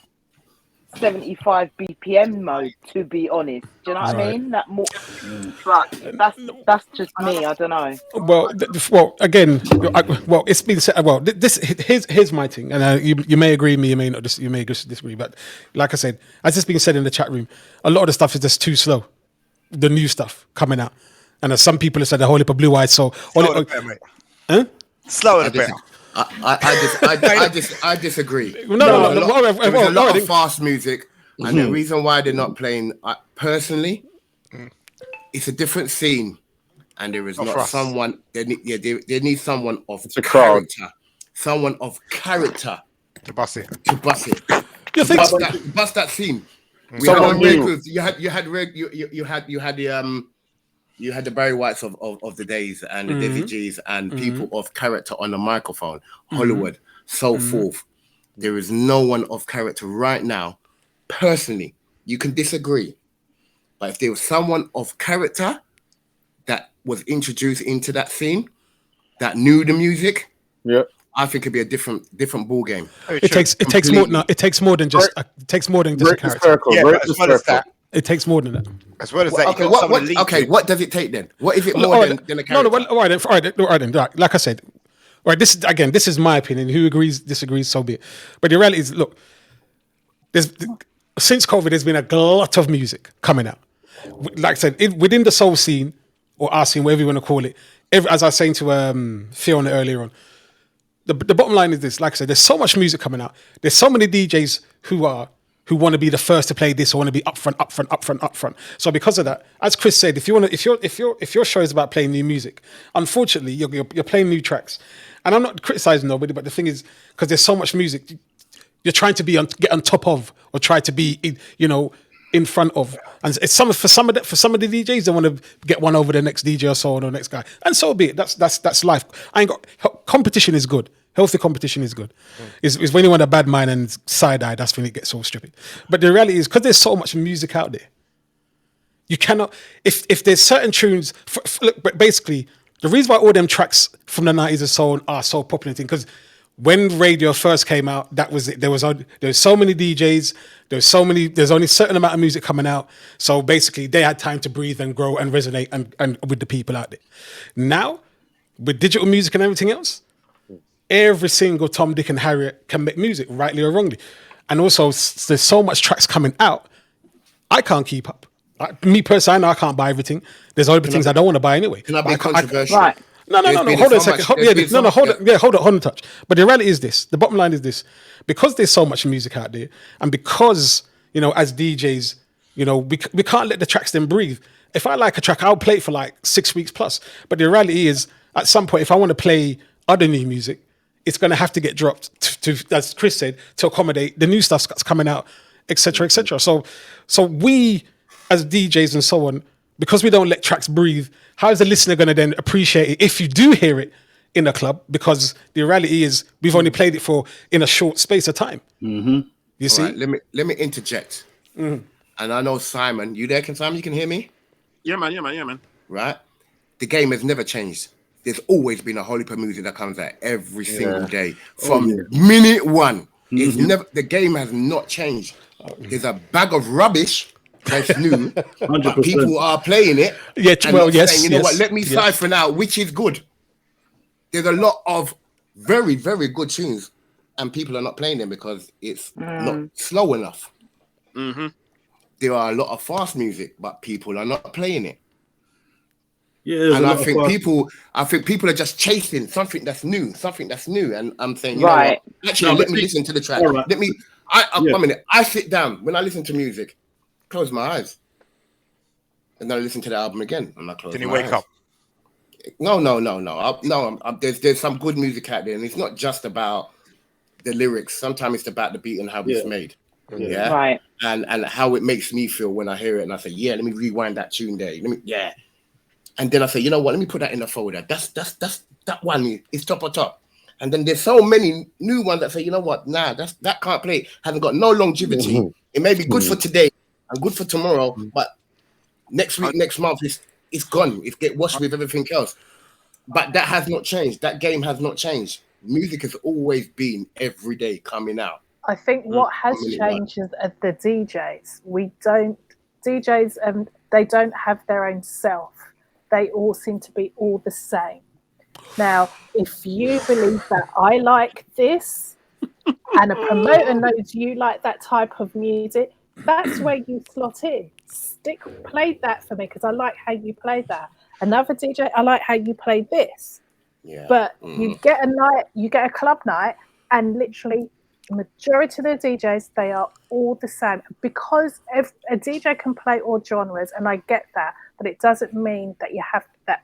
75 BPM mode, to be honest. Do you know what I mean? That more, but that's just me. I don't know. Well, again, it's been said. Well, here's my thing, and you may agree with me, you may not. You may disagree, but like I said, as it's been said in the chat room, a lot of the stuff is just too slow. The new stuff coming out, and as some people have said, the whole heap of blue eyes. So, slower the better. I disagree. No. There's a lot of fast music, and the reason why they're not playing, personally, it's a different scene, and there is not someone. They need someone of character, someone of character to bust it. You think bust that scene? We had on Red Groups. You had the Barry Whites of the days, and the Desi G's, and people of character on the microphone, Hollywood, so forth. There is no one of character right now. Personally, you can disagree, but if there was someone of character that was introduced into that scene, that knew the music, Yeah. I think it'd be a different ball game. Very It true. takes more. No, it takes more than just. It takes more than just a Break the character. circle. Yeah, Break but the as well as circle. that, It takes more than that. as well as that, Okay, you got some of the lead okay, people. what does it take then? What is it more than a character? No, well, all right, then, like I said, right. This is again. This is my opinion. Who agrees, disagrees, so be it. But the reality is, look, since COVID, there's been a lot of music coming out. Like I said, within the soul scene or art scene, whatever you want to call it. As I was saying to Fiona earlier on, the bottom line is this. Like I said, there's so much music coming out. There's so many DJs who want to be the first to play this or want to be up front. So because of that, as Chris said, if your show is about playing new music, unfortunately you're playing new tracks. And I'm not criticizing nobody, but the thing is, because there's so much music, you're trying to get on top of or try to be in front of. And it's for some of the DJs, they want to get one over the next DJ or so on or next guy. And so be it. That's life. Competition is good. Healthy competition is good. Is when you want a bad mind and side eye, that's when it gets all stupid. But the reality is, because there's so much music out there, you cannot. If there's certain tunes, look, but basically, the reason why all them tracks from the 90s and so on are so popular, because when radio first came out, that was it. There was so many DJs. There's only a certain amount of music coming out. So basically, they had time to breathe and grow and resonate and with the people out there. Now, with digital music and everything else, every single Tom, Dick, and Harriet can make music, rightly or wrongly. And also, there's so much tracks coming out, I can't keep up. Me personally, I know I can't buy everything. There's other things I don't want to buy anyway. Can I be controversial? Right. No. Hold on a second. Hold on a touch. But the reality is this. The bottom line is this. Because there's so much music out there, and because, as DJs, we can't let the tracks then breathe. If I like a track, I'll play it for like 6 weeks plus. But the reality is, at some point, if I want to play other new music, it's going to have to get dropped to, as Chris said, to accommodate the new stuff that's coming out, etc., etc. So we, as DJs and so on, because we don't let tracks breathe, how is the listener going to then appreciate it if you do hear it in a club? Because the reality is, we've only played it in a short space of time. Mm-hmm. You see? Right, let me interject. Mm-hmm. And I know Simon, you there? Simon, you can hear me? Yeah, man. Right? The game has never changed. There's always been a whole heap of music that comes out every single day from minute one. Mm-hmm. It's never, the game has not changed. There's a bag of rubbish that's new, 100%. But people are playing it. Yeah, well, yes. Saying, you know what? Let me siphon out which is good. There's a lot of very, very good tunes, and people are not playing them because it's not slow enough. Mm-hmm. There are a lot of fast music, but people are not playing it. Yeah, and I think people are just chasing something that's new, and I'm saying, you know what? Actually, let me listen to the track. Right. Let me. One minute. I sit down when I listen to music, close my eyes, and then I listen to the album again, and I close. Then you my wake eyes. up. No. There's some good music out there, and it's not just about the lyrics. Sometimes it's about the beat and how it's made. Yeah. Right. And how it makes me feel when I hear it, and I say, let me rewind that tune there. And then I say, you know what? Let me put that in the folder. That's that one is top. And then there's so many new ones that say, you know what? Nah, that can't play. Hasn't got no longevity. Mm-hmm. It may be good for today and good for tomorrow, but next week, next month, it's gone. It get washed with everything else. But that has not changed. That game has not changed. Music has always been every day coming out. I think what has changed is the DJs. DJs, they don't have their own self. They all seem to be all the same. Now, if you believe that I like this and a promoter knows you like that type of music, that's where you slot in. Play that for me because I like how you play that. Another DJ, I like how you play this. Yeah. But you get a club night, and literally the majority of the DJs, they are all the same. Because a DJ can play all genres, and I get that, but it doesn't mean that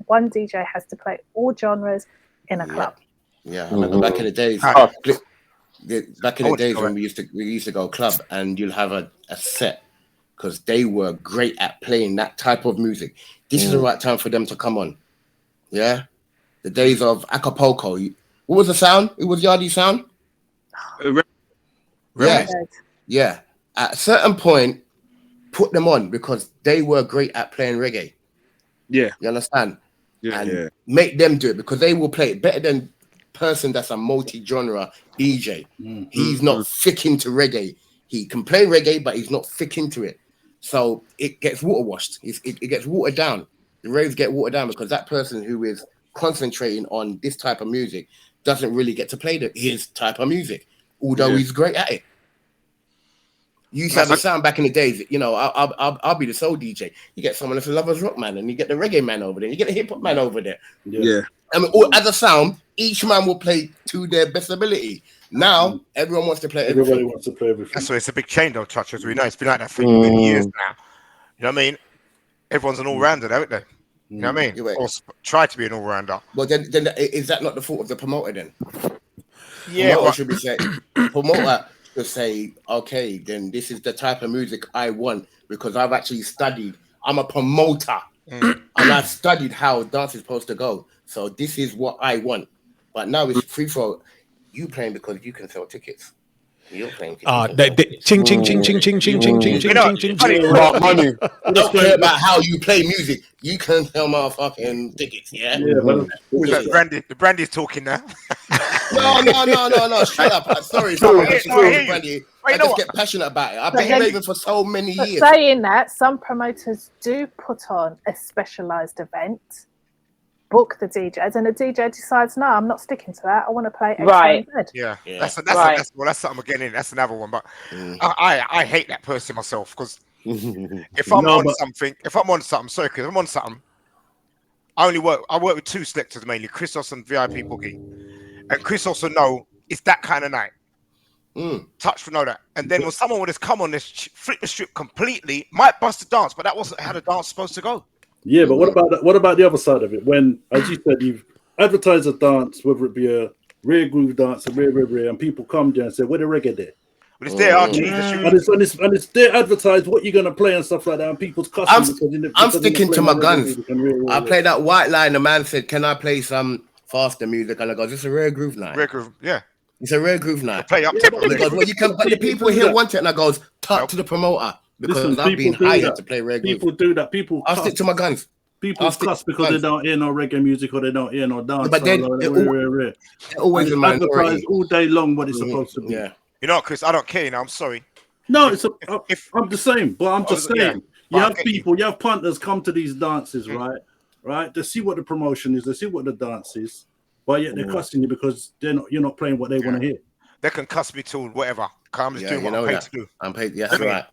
one DJ has to play all genres in a club. Yeah, I remember back in the days. When we used to go club, and you'll have a set because they were great at playing that type of music. This is the right time for them to come on. Yeah, the days of Acapulco. What was the sound? It was Yardie sound. Yeah. At a certain point, put them on because they were great at playing reggae. Yeah, you understand? Yeah, and make them do it because they will play it better than person that's a multi-genre DJ. He's not thick into reggae. He can play reggae, but he's not thick into it. So it gets water washed. It gets watered down. The raves get watered down because that person who is concentrating on this type of music doesn't really get to play his type of music, although he's great at it. You used to have a sound back in the days. You know, I'll be the soul DJ. You get someone that's a lovers rock man, and you get the reggae man over there. You get the hip hop man over there. Yeah. I mean, as a sound, each man will play to their best ability. Now, everyone wants to play everything. Everybody wants to play everything. That's why it's a big change, though, Touch, as we know. It's been like that for many years now. You know what I mean? Everyone's an all-rounder, don't they? You know what I mean? Or try to be an all-rounder. Well, then is that not the fault of the promoter then? Yeah. Promoter should be saying, promoter should say, okay, then this is the type of music I want because I've actually studied. I'm a promoter. And I've studied how dance is supposed to go. So this is what I want. But now it's free for you playing because you can sell tickets. You're playing. Ching, ching, ching, ching, ching, ching, ching, ching, ching, ching, ching. Money. I don't care about how you play music. You can sell motherfucking tickets, yeah? The Brandy's talking now. No. Shut up. Sorry. Brandy. I just get passionate about it. I've been raving for so many years. Saying that, some promoters do put on a specialised event, book the DJs, and the DJ decides, no, I'm not sticking to that. I want to play X, Y, and Z. Yeah. That's something I'm getting in. That's another one. But I hate that person myself because if I'm on something, sorry, Chris, I'm on something. I work with two selectors mainly, Christos and VIP Boogie. And Chris also know it's that kind of night. Touch will know that. And then when someone would just come on this, flip the strip completely, might bust the dance, but that wasn't how the dance was supposed to go. Yeah, but what about the other side of it? When, as you said, you've advertised a dance, whether it be a rare groove dance, a rare, and people come there and say, where the reggae there? But it's there, and it's there advertised what you're gonna play and stuff like that, and people's customers. I'm sticking to my guns. I played that white line. The man said, "Can I play some faster music?" And I go, "This is a rare groove night." Rare groove, yeah. It's a rare groove night. Play up. He goes, well, you can, but the people here want it, and I goes, talk to the promoter because I've been hired to play rare groove. People do that. I'll stick to my guns. People cuss because they don't hear no reggae music or they don't hear no dance. But then always advertise all day long what it's supposed to be. Yeah. You know, Chris, I don't care. You know, I'm sorry. No, I'm the same. But I'm just saying, you have punters come to these dances, right? They see what the promotion is, they see what the dance is, but yet they're cussing you because you're not playing what they want to hear. They can cuss me till whatever. I'm just doing what I'm paid to do. I'm paid. Yes, right.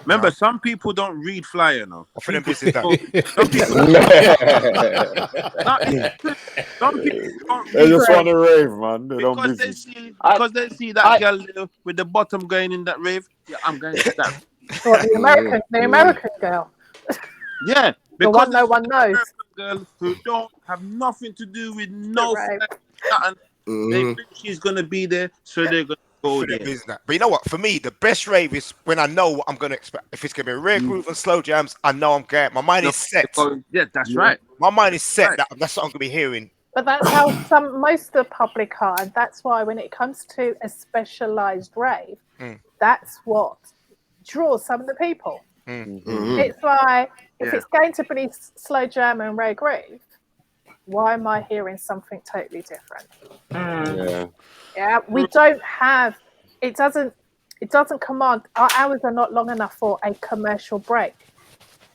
Remember, some people don't read flyer now. I feel busy that. Some people don't They just want to rave, man. They don't because they see that girl with the bottom going in that rave. Yeah, I'm going to that. What, the American girl? Yeah, the one no one knows. Girl who don't have nothing to do with nothing. They think she's gonna be there, so they're gonna go there. But you know what? For me, the best rave is when I know what I'm gonna expect. If it's gonna be a rare groove and slow jams, I know I'm getting. My mind is set. Yeah, that's right. My mind is set. That's what I'm gonna be hearing. But that's how most of the public are, and that's why when it comes to a specialised rave, that's what draws some of the people. It's like if it's going to be slow jam and rare groove, why am I hearing something totally different? Yeah, we don't have. It doesn't command. Our hours are not long enough for a commercial break.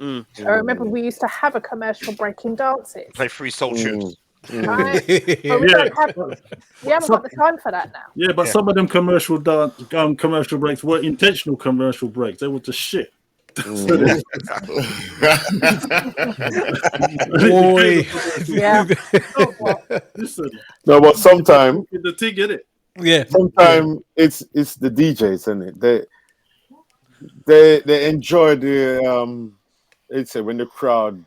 I remember we used to have a commercial break in dances. Play free soul tunes. Right? But we haven't got the time for that now. Yeah, but some of them commercial breaks were intentional commercial breaks. They were just shit. Boy. Yeah. Listen. No, but sometimes the thing in it. Yeah. Sometimes it's the DJs, isn't it? They enjoy the it's when the crowd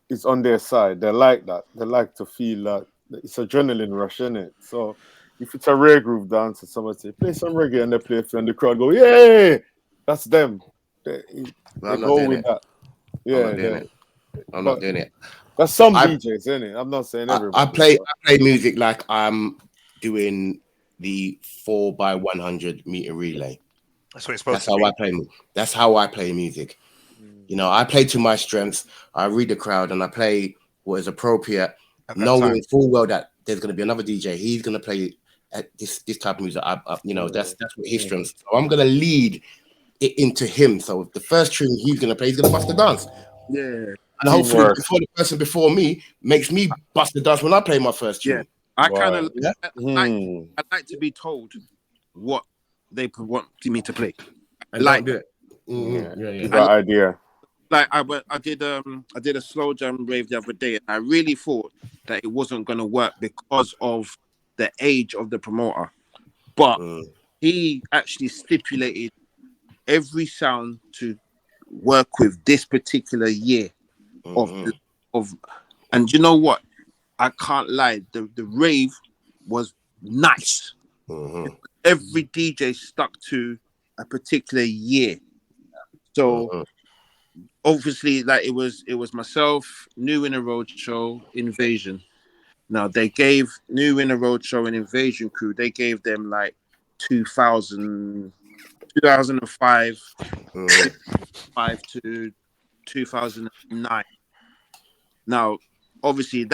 is on their side. They like that. They like to feel that it's adrenaline rush, isn't it? So if it's a rare groove dance and somebody say play some reggae and they play it and the crowd go, yay, that's them. They go with that. Yeah, I'm not doing it. That's some DJs, isn't it? I'm not saying everybody. I play music like I'm doing the 4x100 meter relay. That's what it's supposed to be. That's how I play music. You know, I play to my strengths. I read the crowd and I play what is appropriate, knowing full well that there's going to be another DJ. He's going to play this type of music. That's what his strengths. So I'm going to lead it into him. So the first tune he's going to play, he's going to bust the dance. Yeah. And hopefully before the person before me makes me bust the dance when I play my first tune. Yeah. I kind of I like to be told what they want me to play. And like do it. That idea. Like I did a slow jam rave the other day, and I really thought that it wasn't going to work because of the age of the promoter. But he actually stipulated every sound to work with this particular year of, and you know what? I can't lie. The rave was nice. Every DJ stuck to a particular year. So obviously, like it was myself, New in a Roadshow, Invasion. Now they gave New in a Roadshow and Invasion crew. They gave them like 2005 to 2009. Now, obviously,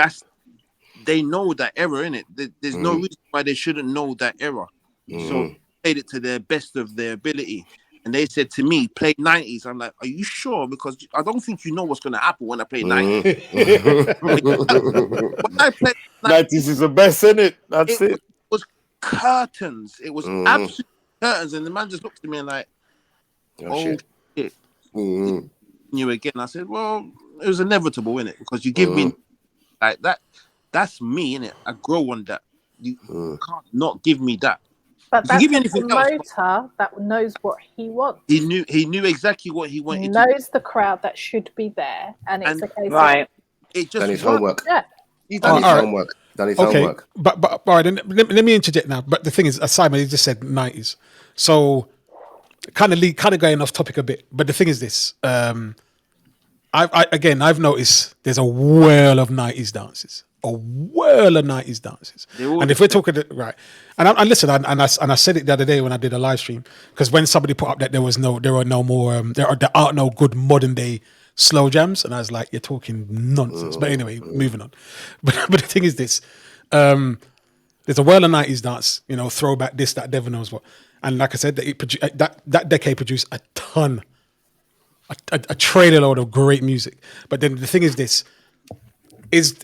they know that era, innit? There's no reason why they shouldn't know that era. So they played it to their best of their ability. And they said to me, play 90s. I'm like, are you sure? Because I don't think you know what's going to happen when I play 90s. When I play 90s is the best, innit? That's it. It was curtains. It was absolute curtains. And the man just looked at me and like, oh shit. You again. I said, well, it was inevitable, innit? Because you give me like that. That's me, innit? I grow on that. You can't not give me that. But that's give me a anything promoter that knows what he wants. He knew exactly what he wanted. He knows the crowd that should be there, and it's a case of it just done his homework. Yeah, He's done his homework. Done his homework. But all right, then let me interject now. But the thing is, Simon, he just said 90s, so kind of going off topic a bit. But the thing is this: I've noticed there's a whirl of 90s dances. And if we're talking right, and listen, and I said it the other day when I did a live stream, because when somebody put up that there are no more there aren't no good modern day slow jams, and I was like, you're talking nonsense. But anyway, moving on. But the thing is this: there's a whirl of 90s dance, throwback, this, that, Devon knows what, and like I said, that decade produced a ton, a trailer load of great music. But then the thing is this: Is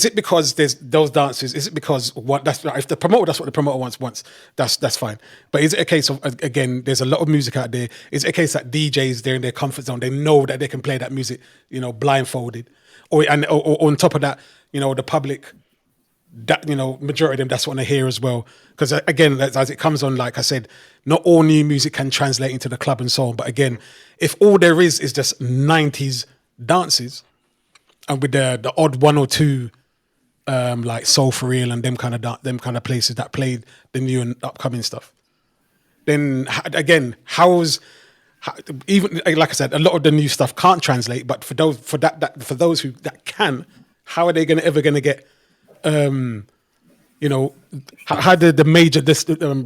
it because there's those dances? Is it because if the promoter, that's what the promoter wants, that's fine. But is it a case of, again, there's a lot of music out there. Is it a case that DJs, they're in their comfort zone, they know that they can play that music, blindfolded, or on top of that, the public, that majority of them, that's what they hear as well. Because again, as it comes on, like I said, not all new music can translate into the club and so on. But again, if all there is just 90s dances, and with the odd one or two. Like Soul for Real and them kind of places that played the new and upcoming stuff. Then again, even like I said, a lot of the new stuff can't translate. But for those who can, how are they ever going to get? How the major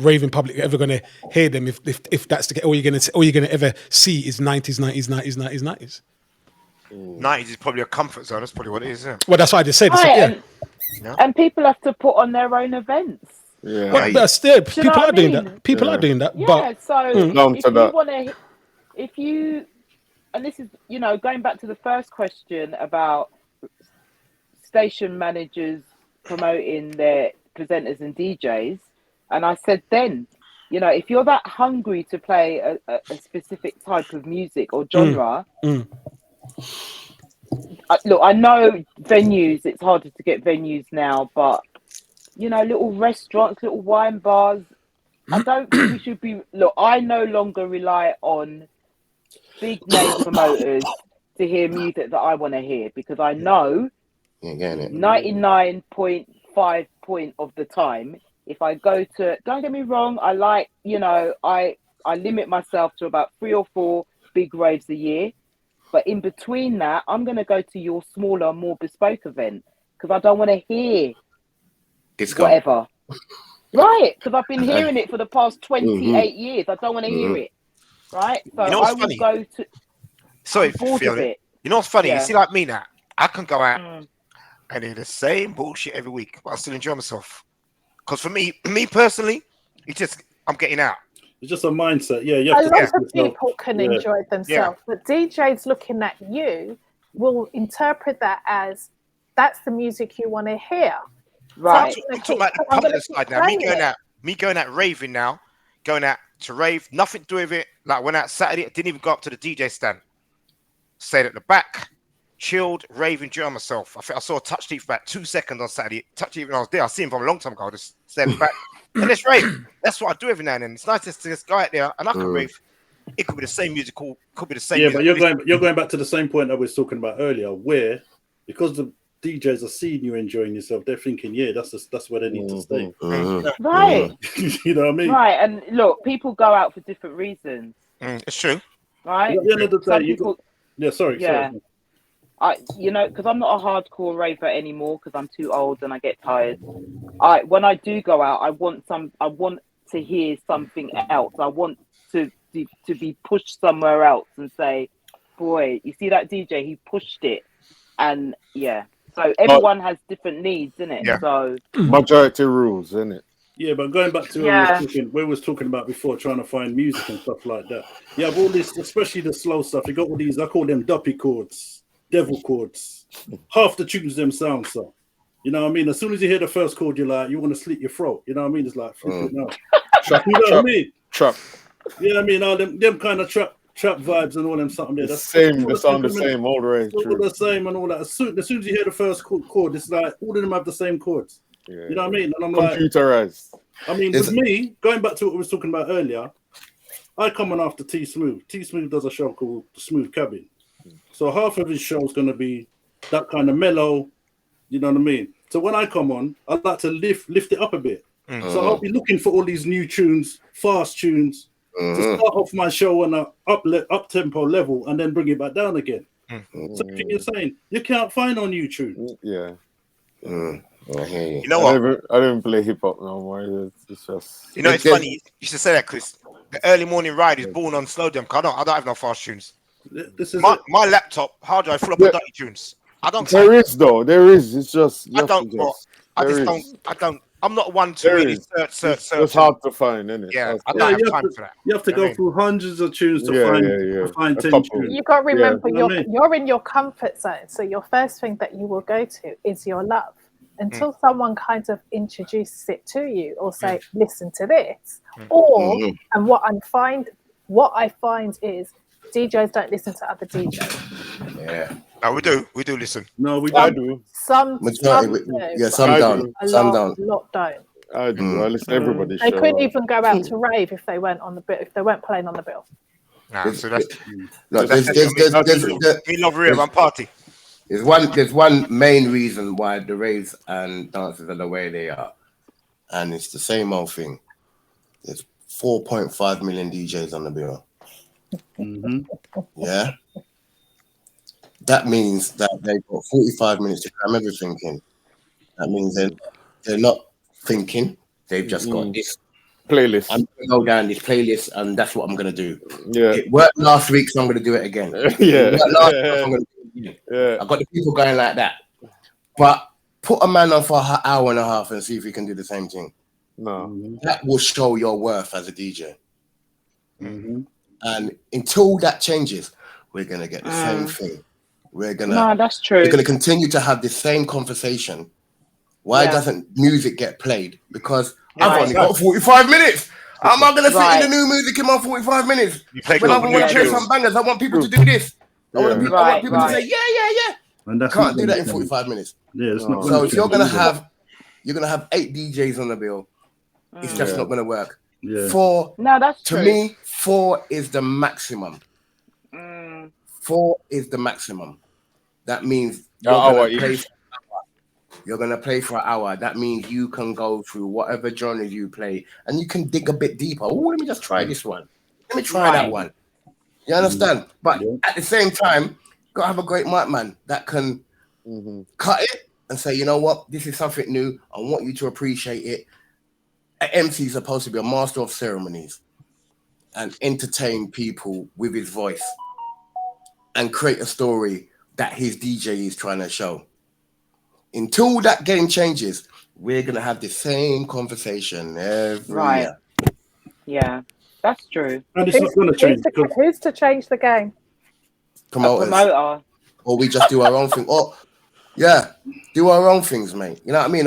raving public ever going to hear them if that's all you're going to ever see is 90s. 90s is probably a comfort zone. That's probably what it is. Yeah. Well, that's what I just said. And people have to put on their own events. Yeah, but still, people are doing that. People are doing that. Yeah, but so if you, and this is, going back to the first question about station managers promoting their presenters and DJs, and I said then, if you're that hungry to play a specific type of music or genre. Look, I know venues, it's harder to get venues now, but, little restaurants, little wine bars, I don't think we should be... Look, I no longer rely on big name promoters to hear music that I want to hear, because I know 99.5% of the time, if I go to... Don't get me wrong, I like, I limit myself to about 3 or 4 big raves a year. But in between that, I'm going to go to your smaller, more bespoke event because I don't want to hear whatever. Right, because I've been hearing it for the past 28 years. I don't want to hear it. Right? So I will go to... Sorry, Fiona. You know what's funny? Yeah. You see, like me now, I can go out and hear the same bullshit every week, but I still enjoy myself. Because for me personally, it's just I'm getting out. It's just a mindset. Yeah, you A have to lot think of yourself. people can Yeah. enjoy themselves, but DJs looking at you will interpret that as that's the music you want to hear. Right. So I'm talking about the I'm gonna public keep side now. Me going out raving now, going out to rave, nothing to do with it. Like went out Saturday, didn't even go up to the DJ stand. Stayed at the back, chilled, raving, enjoying myself. I think I saw Touch Teeth for about 2 seconds on Saturday. Touch Teeth when I was there, I seen him from a long time ago. I just stayed at the back and let's rave. That's what I do every now and then. It's nice to just go out there and I can rave. It could be the same musical, could be the same. Yeah, but you're going back to the same point I was talking about earlier, where because the DJs are seeing you enjoying yourself, they're thinking, yeah, that's where they need to stay. Right. You know what I mean? Right. And look, people go out for different reasons. It's true. Right. At the end of the day, Some people. Sorry. Because I'm not a hardcore raver anymore because I'm too old and I get tired. When I do go out, I want to hear something else. I want to be pushed somewhere else and say, boy, you see that DJ, he pushed it. And so everyone has different needs, isn't it? Yeah. So Majority rules, isn't it? Yeah, but going back to what we was talking about before, trying to find music and stuff like that. You have all this, especially the slow stuff. You got all these, I call them duppy chords, devil chords. Half the tunes them sound so. You know what I mean? As soon as you hear the first chord, you're like, you want to slit your throat. You know what I mean? It's like, flip it now. You know what I mean? Trap. You know what I mean? All them kind of trap vibes and all them something there. They sound the same all the way through. All the same and all that. As soon as you hear the first chord, it's like all of them have the same chords. Yeah. You know what I mean? And I'm computerized. I mean, with me, going back to what we was talking about earlier, I come on after T Smooth. T Smooth does a show called The Smooth Cabin. So half of his show is going to be that kind of mellow, you know what I mean? So when I come on, I like to lift it up a bit. So I'll be looking for all these new tunes, fast tunes, to start off my show on a up tempo level and then bring it back down again. So you're saying you can't find on YouTube. Yeah. You know what? I don't play hip hop no more. It's just. You know, it's funny. You should say that, Chris. The early morning ride is born on slow jam. I don't have no fast tunes. This is my laptop hard drive full of dirty tunes. I don't. There is though. There is. It's just. I don't. I'm not one to really search. It's hard to find, isn't it? Yeah, I don't have time for that. You have to go through hundreds of tunes to find 10 tunes. You've got to remember you're in your comfort zone. So your first thing that you will go to is your love. Until someone kind of introduces it to you or say, listen to this. And what I find is DJs don't listen to other DJs. Yeah. No, we do. We do listen. No, we I do. Some do. Yeah, some don't. Some don't. A lot don't. I do. I listen to everybody's They show. couldn't even go out to rave if they weren't on the bill. If they weren't playing on the bill. Nah, so that's. We love rave and party. There's one main reason why the raves and dances are the way they are, and it's the same old thing. There's 4.5 million DJs on the bill. Yeah, that means that they've got 45 minutes to cram everything in. That means they're not thinking. They've just got this playlist. I'm gonna go down this playlist, and that's what I'm gonna do. Yeah, it worked last week, so I'm gonna do it again. I got the people going like that. But put a man on for an hour and a half and see if he can do the same thing. No, that will show your worth as a DJ. And until that changes, we're gonna get the same thing. That's true. We're gonna continue to have the same conversation. Why doesn't music get played? Because I've only got 45 minutes. How am I gonna fit in the new music in my 45 minutes? When I want to hear some bangers, I want people to do this. I want people to say, yeah. And that's can't do that in 45 minutes. Yeah, it's not. So if you're gonna have 8 DJs on the bill, it's just not gonna work. Yeah. 4. That's to true. me, 4 is the maximum. 4 is the maximum. That means you're gonna play for an hour. That means you can go through whatever genre you play, and you can dig a bit deeper. Oh, let me just try this one. Let me try that one. You understand? But at the same time, you gotta have a great mic man that can cut it and say, you know what, this is something new. I want you to appreciate it. An MC is supposed to be a master of ceremonies and entertain people with his voice and create a story that his DJ is trying to show. until that game changes, we're gonna have the same conversation every year. Yeah, that's true. And it's not going to change. Who's to change the game? Promoters, Promoter. or we just do our own thing, or do our own things, mate. You know what I mean?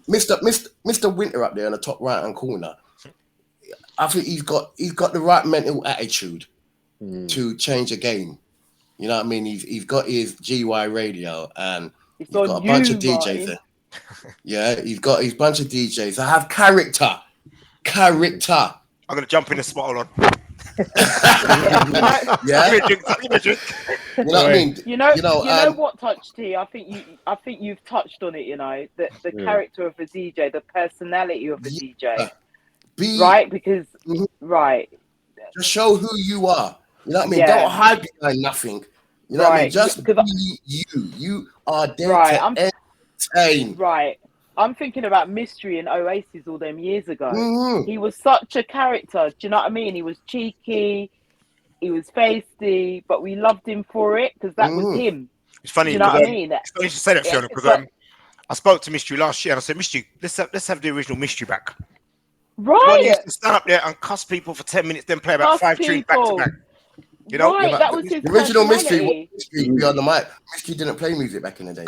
Mr. Winter up there in the top right hand corner. I think he's got the right mental attitude to change a game. You know what I mean? He's got his GY radio and he's got a bunch of DJs there. Yeah, he's got his bunch of DJs. I have character. I'm gonna jump in the spot. Hold on. Yeah. Give me a drink. You know what I mean? You know what, Touch T? I think you've touched on it. You know, the character of a DJ, the personality of a DJ, right? Because just show who you are. You know what I mean? Don't hide behind nothing. You know what I mean? Just be you. You are there to entertain. Right. I'm thinking about Mystery and Oasis all them years ago. He was such a character. Do you know what I mean? He was cheeky, he was feisty, but we loved him for it because that was him. It's funny. Do you know what I mean? It's funny you say that, Fiona, because I spoke to Mystery last year and I said, Mystery, let's have the original Mystery back. Right. He used to stand up there and cuss people for 10 minutes, then play about 5 tunes back to back. You know, that was his original Mystery be on the mic. Mystery didn't play music back in the day.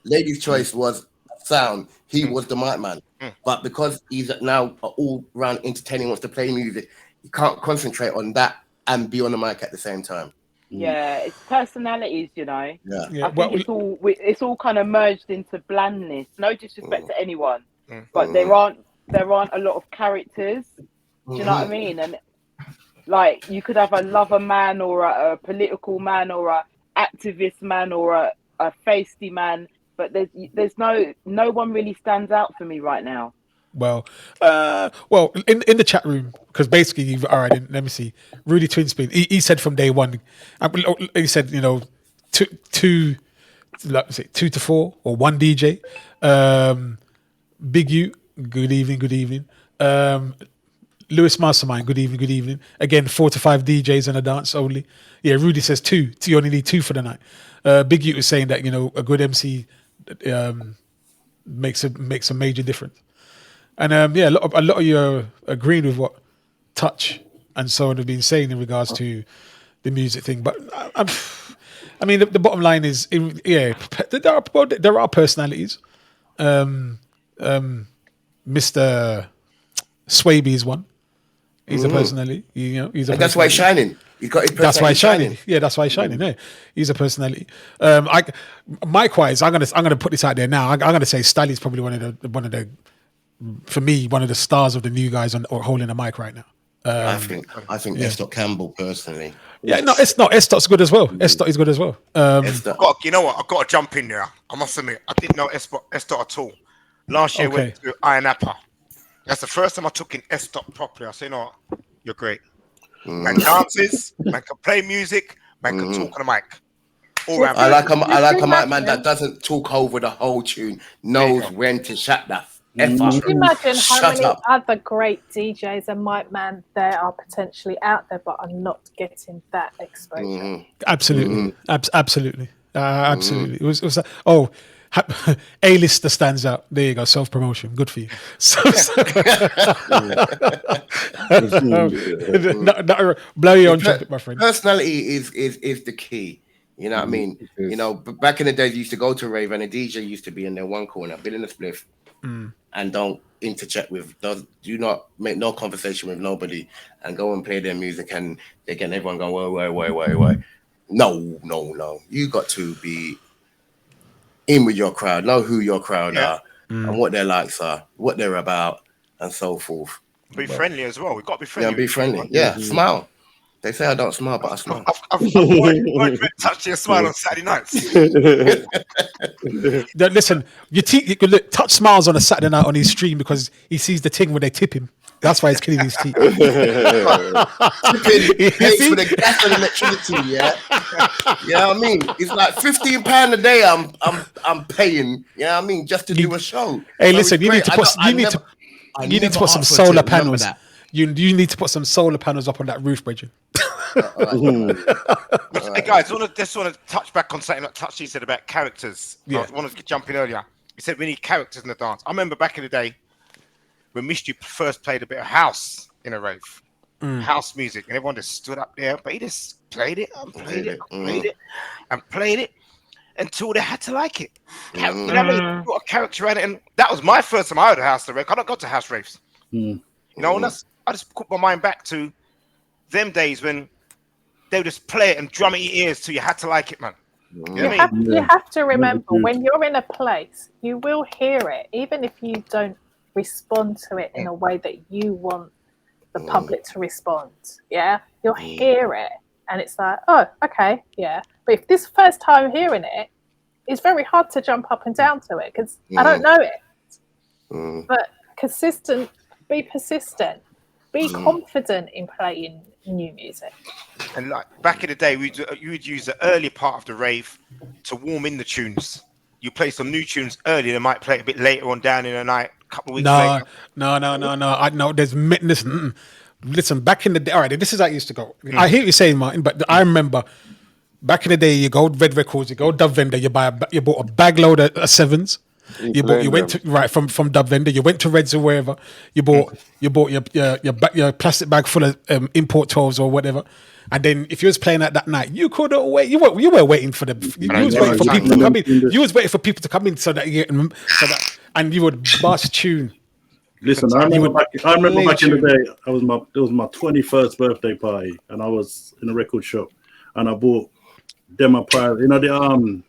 Ladies' Choice was sound. He was the mic man. But because he's now all round entertaining, wants to play music, you can't concentrate on that and be on the mic at the same time. Yeah, it's personalities, you know. Yeah. I think it's all kind of merged into blandness. No disrespect to anyone, but there aren't a lot of characters. Do you know what I mean? And like you could have a lover man or a political man or a activist man or a feisty man, but there's no one really stands out for me right now. Well, in the chat room, because basically, all right. Let me see. Rudy Twinspin. He said from day one. He said, you know, two to four or one DJ. Big U. Good evening. Lewis Mastermind. Good evening. Again, 4 to 5 DJs and a dance only. Yeah, Rudy says 2. You only need 2 for the night. Big U is saying that, you know, a good MC makes a major difference. And a lot of you are agreeing with what Touch and so on have been saying in regards to the music thing. But I mean, the bottom line is, there are personalities. Mr. Swaby is one. He's a personality. You know, he's a. And that's why he's shining. He's got his personality. That's why he's shining. Yeah, that's why he's shining. Yeah, he's a personality. Mike-wise, I'm gonna put this out there now. I'm gonna say Styly's probably one of the for me, one of the stars of the new guys or holding a mic right now. I think Estot Campbell personally. Yeah, no, it's not. Estot's good as well. Estot is good as well. You know what? I've got to jump in there. I must admit, I didn't know Estot at all. Last year, went to Iron Apple. That's the first time I took in Estot properly. I said, "No, you're great. Man dances, man can play music, man can talk on the mic." I like a mic man that doesn't talk over the whole tune. Knows when to shut the F up. Can you imagine how many other great DJs and mic man there are potentially out there, but are not getting that exposure? Absolutely, absolutely. It was A-lister stands out. There you go, self-promotion. Good for you. Blow your own trumpet, my friend. Personality is the key. You know what I mean? You know, back in the days, you used to go to a rave and a DJ used to be in their one corner, billing a spliff, and don't interject do not make no conversation with nobody and go and play their music, and again, everyone going, wait. No. You got to be in with your crowd, know who your crowd are and what their likes are, what they're about, and so forth. Be friendly as well. We've got to be friendly. Yeah, be friendly. Yeah, smile. They say I don't smile, but I smile. I've touched your smile on Saturday nights. Listen, you could look, Touch smiles on a Saturday night on his stream because he sees the thing when they tip him. That's why he's killing his teeth. Tipping pays for the gas and electricity, yeah. You know what I mean? It's like £15 a day I'm paying, you know what I mean, just to do a show. Hey, so listen, you need to put some solar panels. You need to put some solar panels up on that roof, Bridget. Hey guys, just want to touch back on something that Touchy said about characters. Yeah. I wanted to jump in earlier. He said we need characters in the dance. I remember back in the day when Misty first played a bit of house in a rave, house music, and everyone just stood up there, but he just played it and played it and played it and played it until they had to like it. You know what I mean? Got a character around it, and that was my first time I heard a house rave. I don't go to house raves. You know, and I just put my mind back to them days when they would just play it and drum it in your ears till you had to like it, man. You know what I mean? You have to remember, when you're in a place, you will hear it, even if you don't respond to it in a way that you want the public to respond. Yeah, you'll hear it, and it's like, oh, okay, yeah. But if this first time hearing it, it's very hard to jump up and down to it because I don't know it. But be persistent, be confident in playing new music. And like back in the day, you would use the early part of the rave to warm in the tunes. You play some new tunes early, they might play it a bit later on down in the night, a couple of weeks later. No. I know there's listen, back in the day, all right, this is how it used to go. I hear what you're saying, Martin, but I remember back in the day, you go Red Records, you go Dub Vendor, you bought a bag load of sevens. You went to from Dub Vendor. You went to Reds or wherever. You bought your plastic bag full of import 12s or whatever. And then if you was playing that night, you couldn't wait. You were waiting for you was waiting for people to come in. You was waiting for people to come in so that and you would bust tune. Listen, I remember back in the day. It was my 21st birthday party, and I was in a record shop, and I bought them a pirate, you know the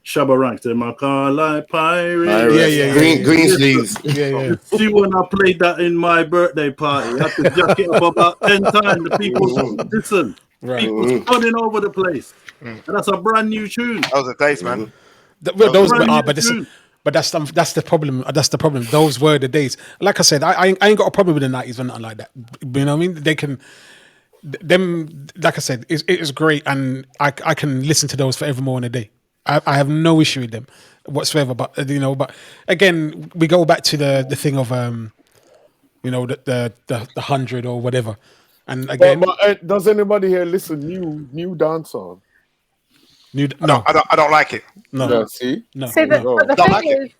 Shabba Ranks, them I call like pirate. Green sleeves. See, when I played that in my birthday party, I had to jack it up about 10 times. The people listen, people running over the place, and that's a brand new tune. Those are days, man. But that's the problem. That's the problem. Those were the days. Like I said, I ain't got a problem with the 90s or nothing like that. You know what I mean? They can. Them, like I said, it is great, and I can listen to those forevermore in a day. I have no issue with them whatsoever. But but again, we go back to the thing of the 100 or whatever. And again, but does anybody here listen new dancehall? No, I don't like it. No, See, the thing is,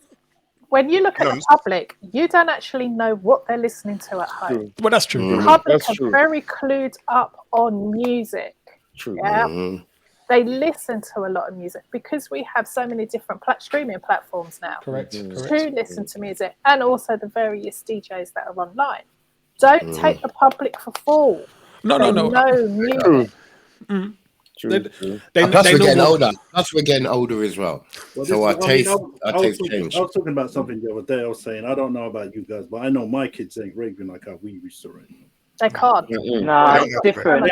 when you look at the public, you don't actually know what they're listening to at home. Well, that's true. The public are very clued up on music. True. Yeah. They listen to a lot of music because we have so many different streaming platforms now. Correct. To listen to music, and also the various DJs that are online. Don't take the public for fool. No. Know music. True. Plus we're getting older. Plus we're getting older as well. So our taste change. I was talking about something the other day. I was saying, I don't know about you guys, but I know my kids ain't raving like how we used to rave. They can't. No, it's different.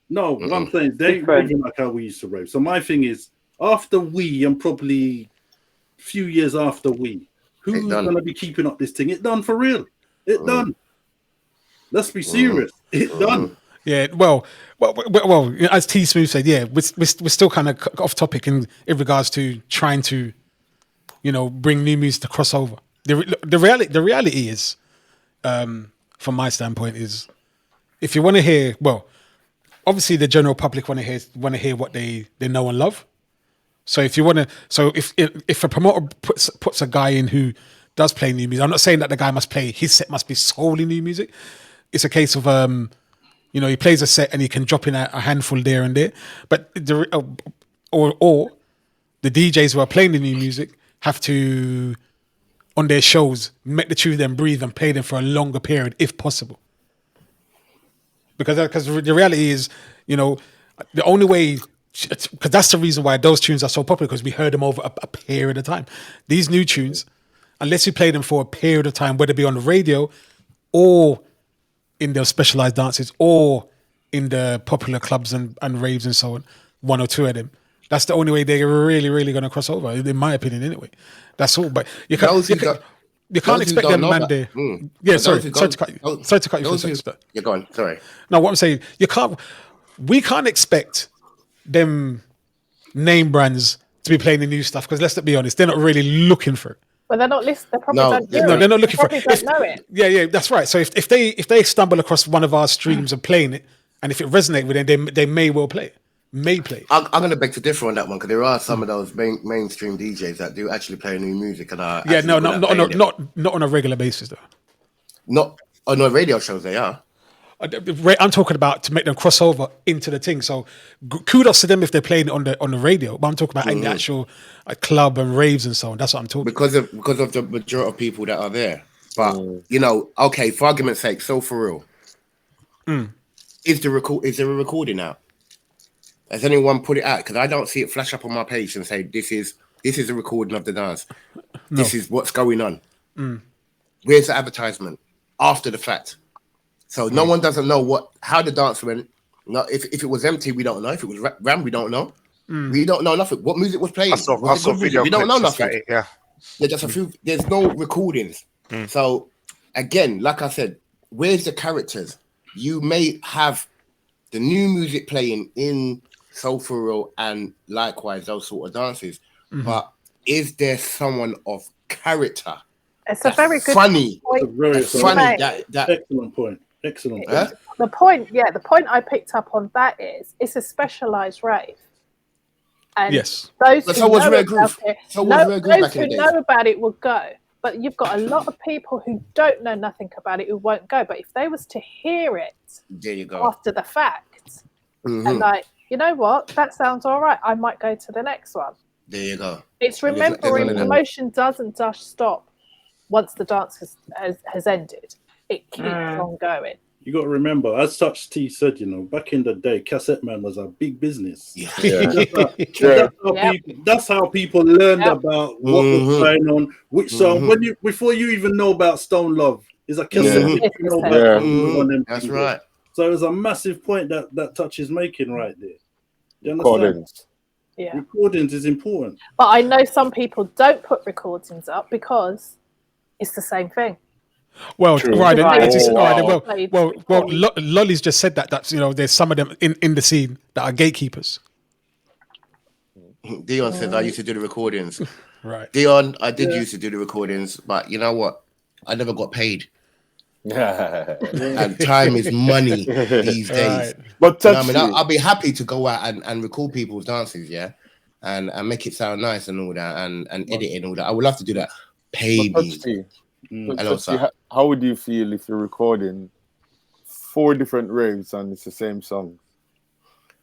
No, what I'm saying, they ain't raving like how we used to rave. So my thing is, after we, and probably a few years after we, who's going to be keeping up this thing? It done for real. It done. Let's be serious. It done. Yeah, well, as T Smooth said, yeah, we're still kind of off topic in regards to trying to, bring new music to cross over. The reality is, from my standpoint, is if you want to hear, well, obviously the general public want to hear what they know and love. So if you want to, if a promoter puts a guy in who does play new music, I'm not saying that the guy must play, his set must be solely new music. It's a case of he plays a set and he can drop in a handful there and there. But or the DJs who are playing the new music have to, on their shows, make the tune them breathe and play them for a longer period if possible. Because the reality is, the only way, because that's the reason why those tunes are so popular, because we heard them over a period of time. These new tunes, unless you play them for a period of time, whether it be on the radio or in their specialized dances or in the popular clubs and raves and so on, one or two of them, that's the only way they're really, really going to cross over, in my opinion, anyway. That's all. But you can't expect them, man. There. Yeah, sorry to cut you. Sorry to cut you for a second. You're gone. Sorry. No, what I'm saying, we can't expect them name brands to be playing the new stuff, because let's be honest, they're not really looking for it. But they're not listening. They probably don't do it. No, they're not looking for it. They don't know it. Yeah, that's right. So if they stumble across one of our streams and playing it, and if it resonates with them, they may well play it. May play. I'm going to beg to differ on that one because there are some of those mainstream DJs that do actually play new music and are Yeah, actually no, good not at playing it. not on a regular basis though. Not on no radio shows. They are. I'm talking about to make them cross over into the thing. So kudos to them if they're playing it on the radio. But I'm talking about in the actual club and raves and so on. That's what I'm talking because of the majority of people that are there. But you know, okay, for argument's sake, so for real, is there a recording out? Has anyone put it out? Because I don't see it flash up on my page and say this is a recording of the dance. No. This is what's going on. Where's the advertisement after the fact? So no one doesn't know how the dance went. No, if it was empty, we don't know. If it was ram, we don't know. We don't know nothing. What music was playing? I saw video. We don't know clips nothing. yeah. There's just a few. There's no recordings. So again, like I said, where's the characters? You may have the new music playing in Soul for Real and likewise those sort of dances, but is there someone of character? It's a very good funny. point. Funny. That excellent point. Excellent. Huh? The point I picked up on that is it's a specialised rave. And Yes. those But who so was know Rare about Groove. it, So was Rare Groove those back in who the know days. about it will go. But you've got a lot of people who don't know nothing about it who won't go. But if they was to hear it There you go. after the fact, and like, you know what, that sounds all right, I might go to the next one. There you go. It's And there's remembering none of that. promotion doesn't just stop once the dance has ended. It keeps on going. You got to remember, as such, T said, you know, back in the day, Cassette Man was a big business. Yeah. That's how people learned about what was going on, which song. Before you even know about Stone Love, is a cassette. You know about on them That's things. right. So it's a massive point that Touch is making right there. You understand? Recordings. Yeah. Recordings is important. But I know some people don't put recordings up because it's the same thing. Well, True. right. Right. Well, Lolly's just said that. That's, you know, there's some of them in the scene that are gatekeepers. Dion says I used to do the recordings. Right. Dion, I did used to do the recordings, but you know what? I never got paid. And time is money these days. Right. But You know what touch I mean, I'll be happy to go out and record people's dances, yeah, and make it sound nice and all that, and edit it and all that. I would love to do that. Pay me. Hello, sir. How would you feel if you're recording 4 different raves and it's the same song?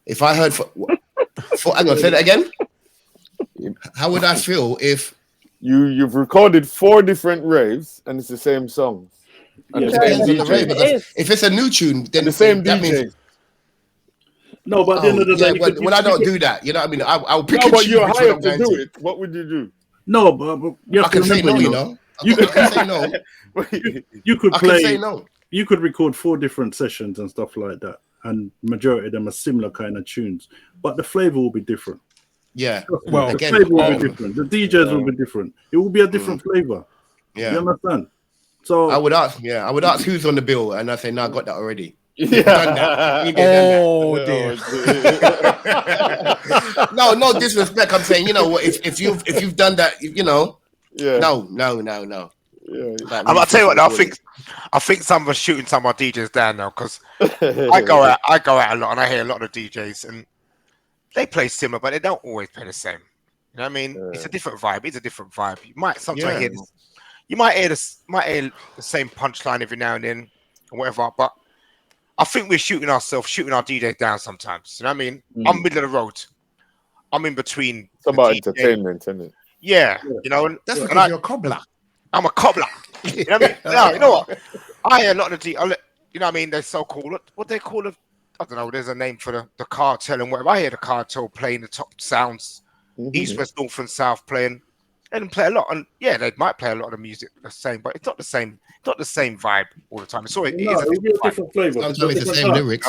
If I heard hang on, say that again. How would I feel if You've recorded 4 different raves and it's the same song? And the depends same on the rave, DJ. because if it's a new tune, then And the same that DJ. means No, but at the end of the day, when I don't do that, you know what I mean? I'll pick No, and but choose you're which one hired I'm to going do to. it. What would you do? No, but you I have to can say remember, no, you you know, know. I can say no. you could I can play. say no. You could record 4 different sessions and stuff like that, and majority of them are similar kind of tunes, but the flavor will be different. Yeah. Well, The again, flavor will be different. The DJs will be different. It will be a different flavor. yeah. You understand? So I would ask who's on the bill, and I say no, I got that already. Yeah. Done that. You done Oh dear. that. No disrespect. I'm saying, you know what? If you've done that, you know, Yeah. no. Yeah. Like, I'll tell you what. really I think some of us shooting some of our DJs down now because I go out a lot and I hear a lot of DJs and they play similar, but they don't always play the same. You know what I mean? It's a different vibe. It's a different vibe. You might sometimes hear this. You might hear the same punchline every now and then or whatever, but I think we're shooting our DJs down sometimes. You know what I mean? I'm middle of the road. I'm in between. It's about DJ. entertainment, isn't it? Yeah, you know, and That's and because I, you're a cobbler. I'm a cobbler. You know what I mean? No, you know what? I hear a lot of you know what I mean? They're so cool. What they call it? I don't know. There's a name for the cartel and whatever. I hear the cartel playing the top sounds, east, west, north, and south playing. They don't play a lot, and yeah, they might play a lot of music the same, but it's not the same. It's not the same vibe all the time. It's always no, it will be a different flavor. Sometimes it's the same lyrics.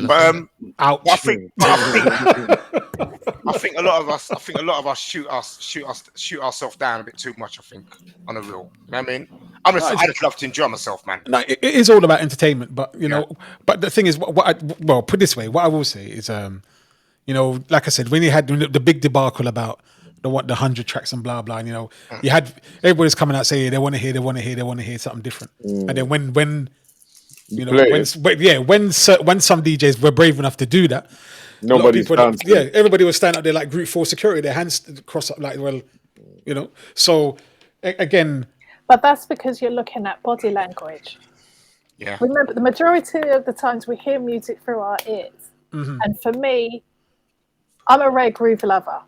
But Ouch. I think a lot of us shoot ourselves down a bit too much. I think on a real. You know what I mean? I just love to enjoy myself, man. No, it is all about entertainment, but you know, but the thing is, put it this way, what I will say is, you know, like I said, when you had the big debacle about the 100 tracks and blah blah, and, you know, you had everybody's coming out saying they want to hear something different, and then when You know, when some DJs were brave enough to do that, Nobody's dancing. everybody was standing up there like group 4 security, their hands crossed up like, well, you know. So again, but that's because you're looking at body language. Yeah. Remember, the majority of the times we hear music through our ears, and for me, I'm a rare groove lover.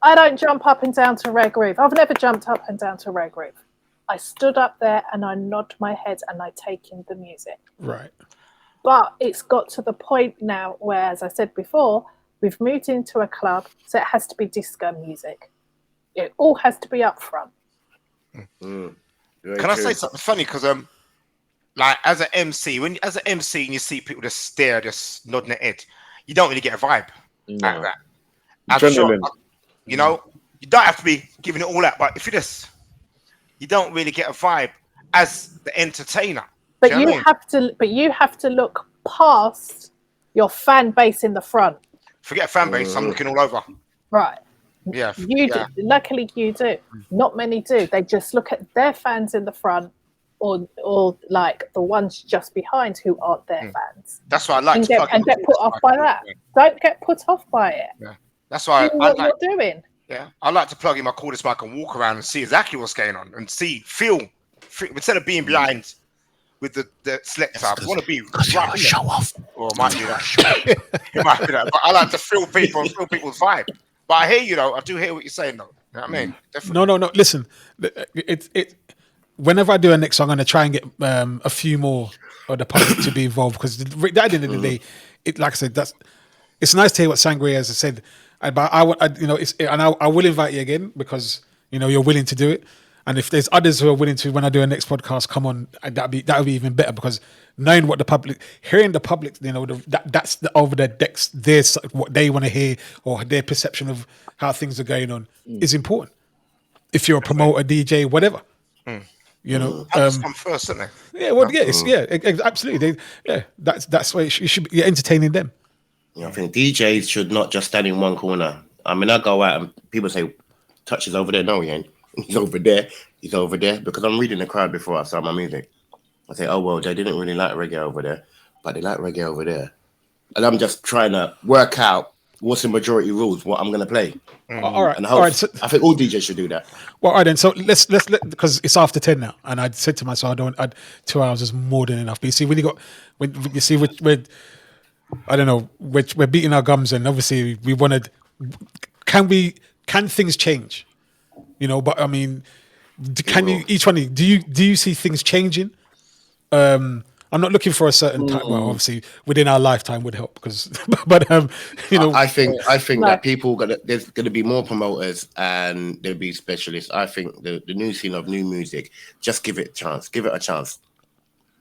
I don't jump up and down to rare groove. I've never jumped up and down to rare groove. I stood up there and I nod my head and I take in the music. right. But it's got to the point now where, as I said before, we've moved into a club, so it has to be disco music. It all has to be up front. Can I say something funny? Because like as an MC, and you see people just stare, just nodding their head, you don't really get a vibe out of that. I'm sure, you know, you don't have to be giving it all out, but if you don't really get a vibe as the entertainer. But you have to look past your fan base in the front. Forget fan base. I'm looking all over. Right. Yeah. You do. Luckily, you do. Not many do. They just look at their fans in the front, or like the ones just behind who aren't their fans. That's why I like and get put off by that. Don't get put off by it. Yeah. That's why do what you're doing. Yeah, I like to plug in my cordless mic and walk around and see exactly what's going on and feel instead of being blind with the selector. I want to be right show off. Or it might be that. It might be that. But I like to feel people and feel people's vibe. But I hear you though. I do hear what you're saying though. You know what I mean? Definitely. No. Listen, whenever I do a next song, I'm gonna try and get a few more of the public to be involved, because at the end of the day, like I said, it's nice to hear what Sangria has said. But I will invite you again, because you know you're willing to do it. And if there's others who are willing to, when I do a next podcast, come on, that would be even better, because knowing what hearing the public, you know, that's over their decks, what they want to hear or their perception of how things are going on is important. If you're a promoter, DJ, whatever, you know, come first, isn't it? Yeah, well, absolutely. That's why you should be entertaining them. I think DJs should not just stand in one corner. I mean, I go out and people say, Touch is over there. No, he ain't. He's over there. He's over there. Because I'm reading the crowd before I start my music. I say, oh, well, they didn't really like reggae over there, but they like reggae over there. And I'm just trying to work out what's the majority rules, what I'm going to play. All right. And I think all DJs should do that. Well, all right, then. So let's because it's after 10 now. And I said to myself, 2 hours is more than enough. But you see, we're I don't know, we're beating our gums, and obviously we wanted. Can things change? You know, but I mean, each one? Do you see things changing? I'm not looking for a certain time. Well, obviously within our lifetime would help, because, but you know, I think that there's gonna be more promoters and there'll be specialists. I think the new scene of new music, just give it a chance. Give it a chance.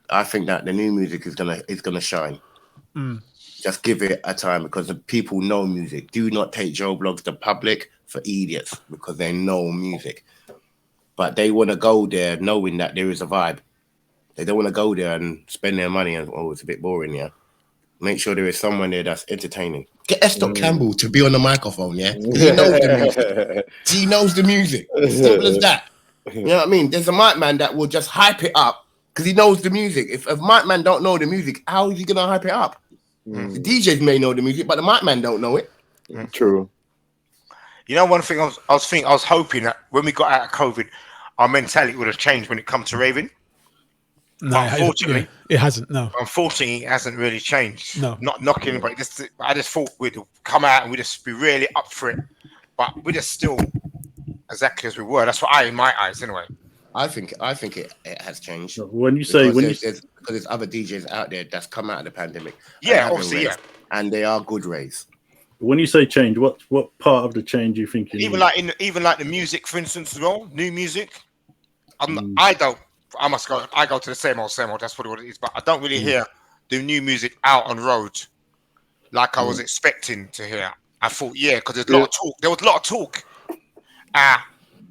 I think that the new music is gonna shine. Just give it a time, because the people know music. Do not take Joe Blogs, the public, for idiots, because they know music. But they want to go there knowing that there is a vibe. They don't want to go there and spend their money and, it's a bit boring, yeah. Make sure there is someone there that's entertaining. Get Esther Campbell to be on the microphone, yeah? He knows the music. He knows the music. Simple as that. You know what I mean? There's a mic man that will just hype it up because he knows the music. If a mic man don't know the music, how is he going to hype it up? The DJs may know the music, but the mic man don't know it. True. You know, one thing I was hoping that when we got out of COVID, our mentality would have changed when it comes to raving. No, unfortunately, it hasn't. No, unfortunately, it hasn't really changed. No, not knocking anybody. I just thought we'd come out and we'd just be really up for it, but we're just still exactly as we were. That's what in my eyes, anyway. I think it has changed. When you because there's other DJs out there that's come out of the pandemic. Yeah, obviously, yeah, and they are good raves. When you say change, what part of the change you think? Even like the music, for instance, as well, new music. I go to the same old. That's what it is. But I don't really hear the new music out on road like I was expecting to hear. I thought, because there's a lot of talk. There was a lot of talk.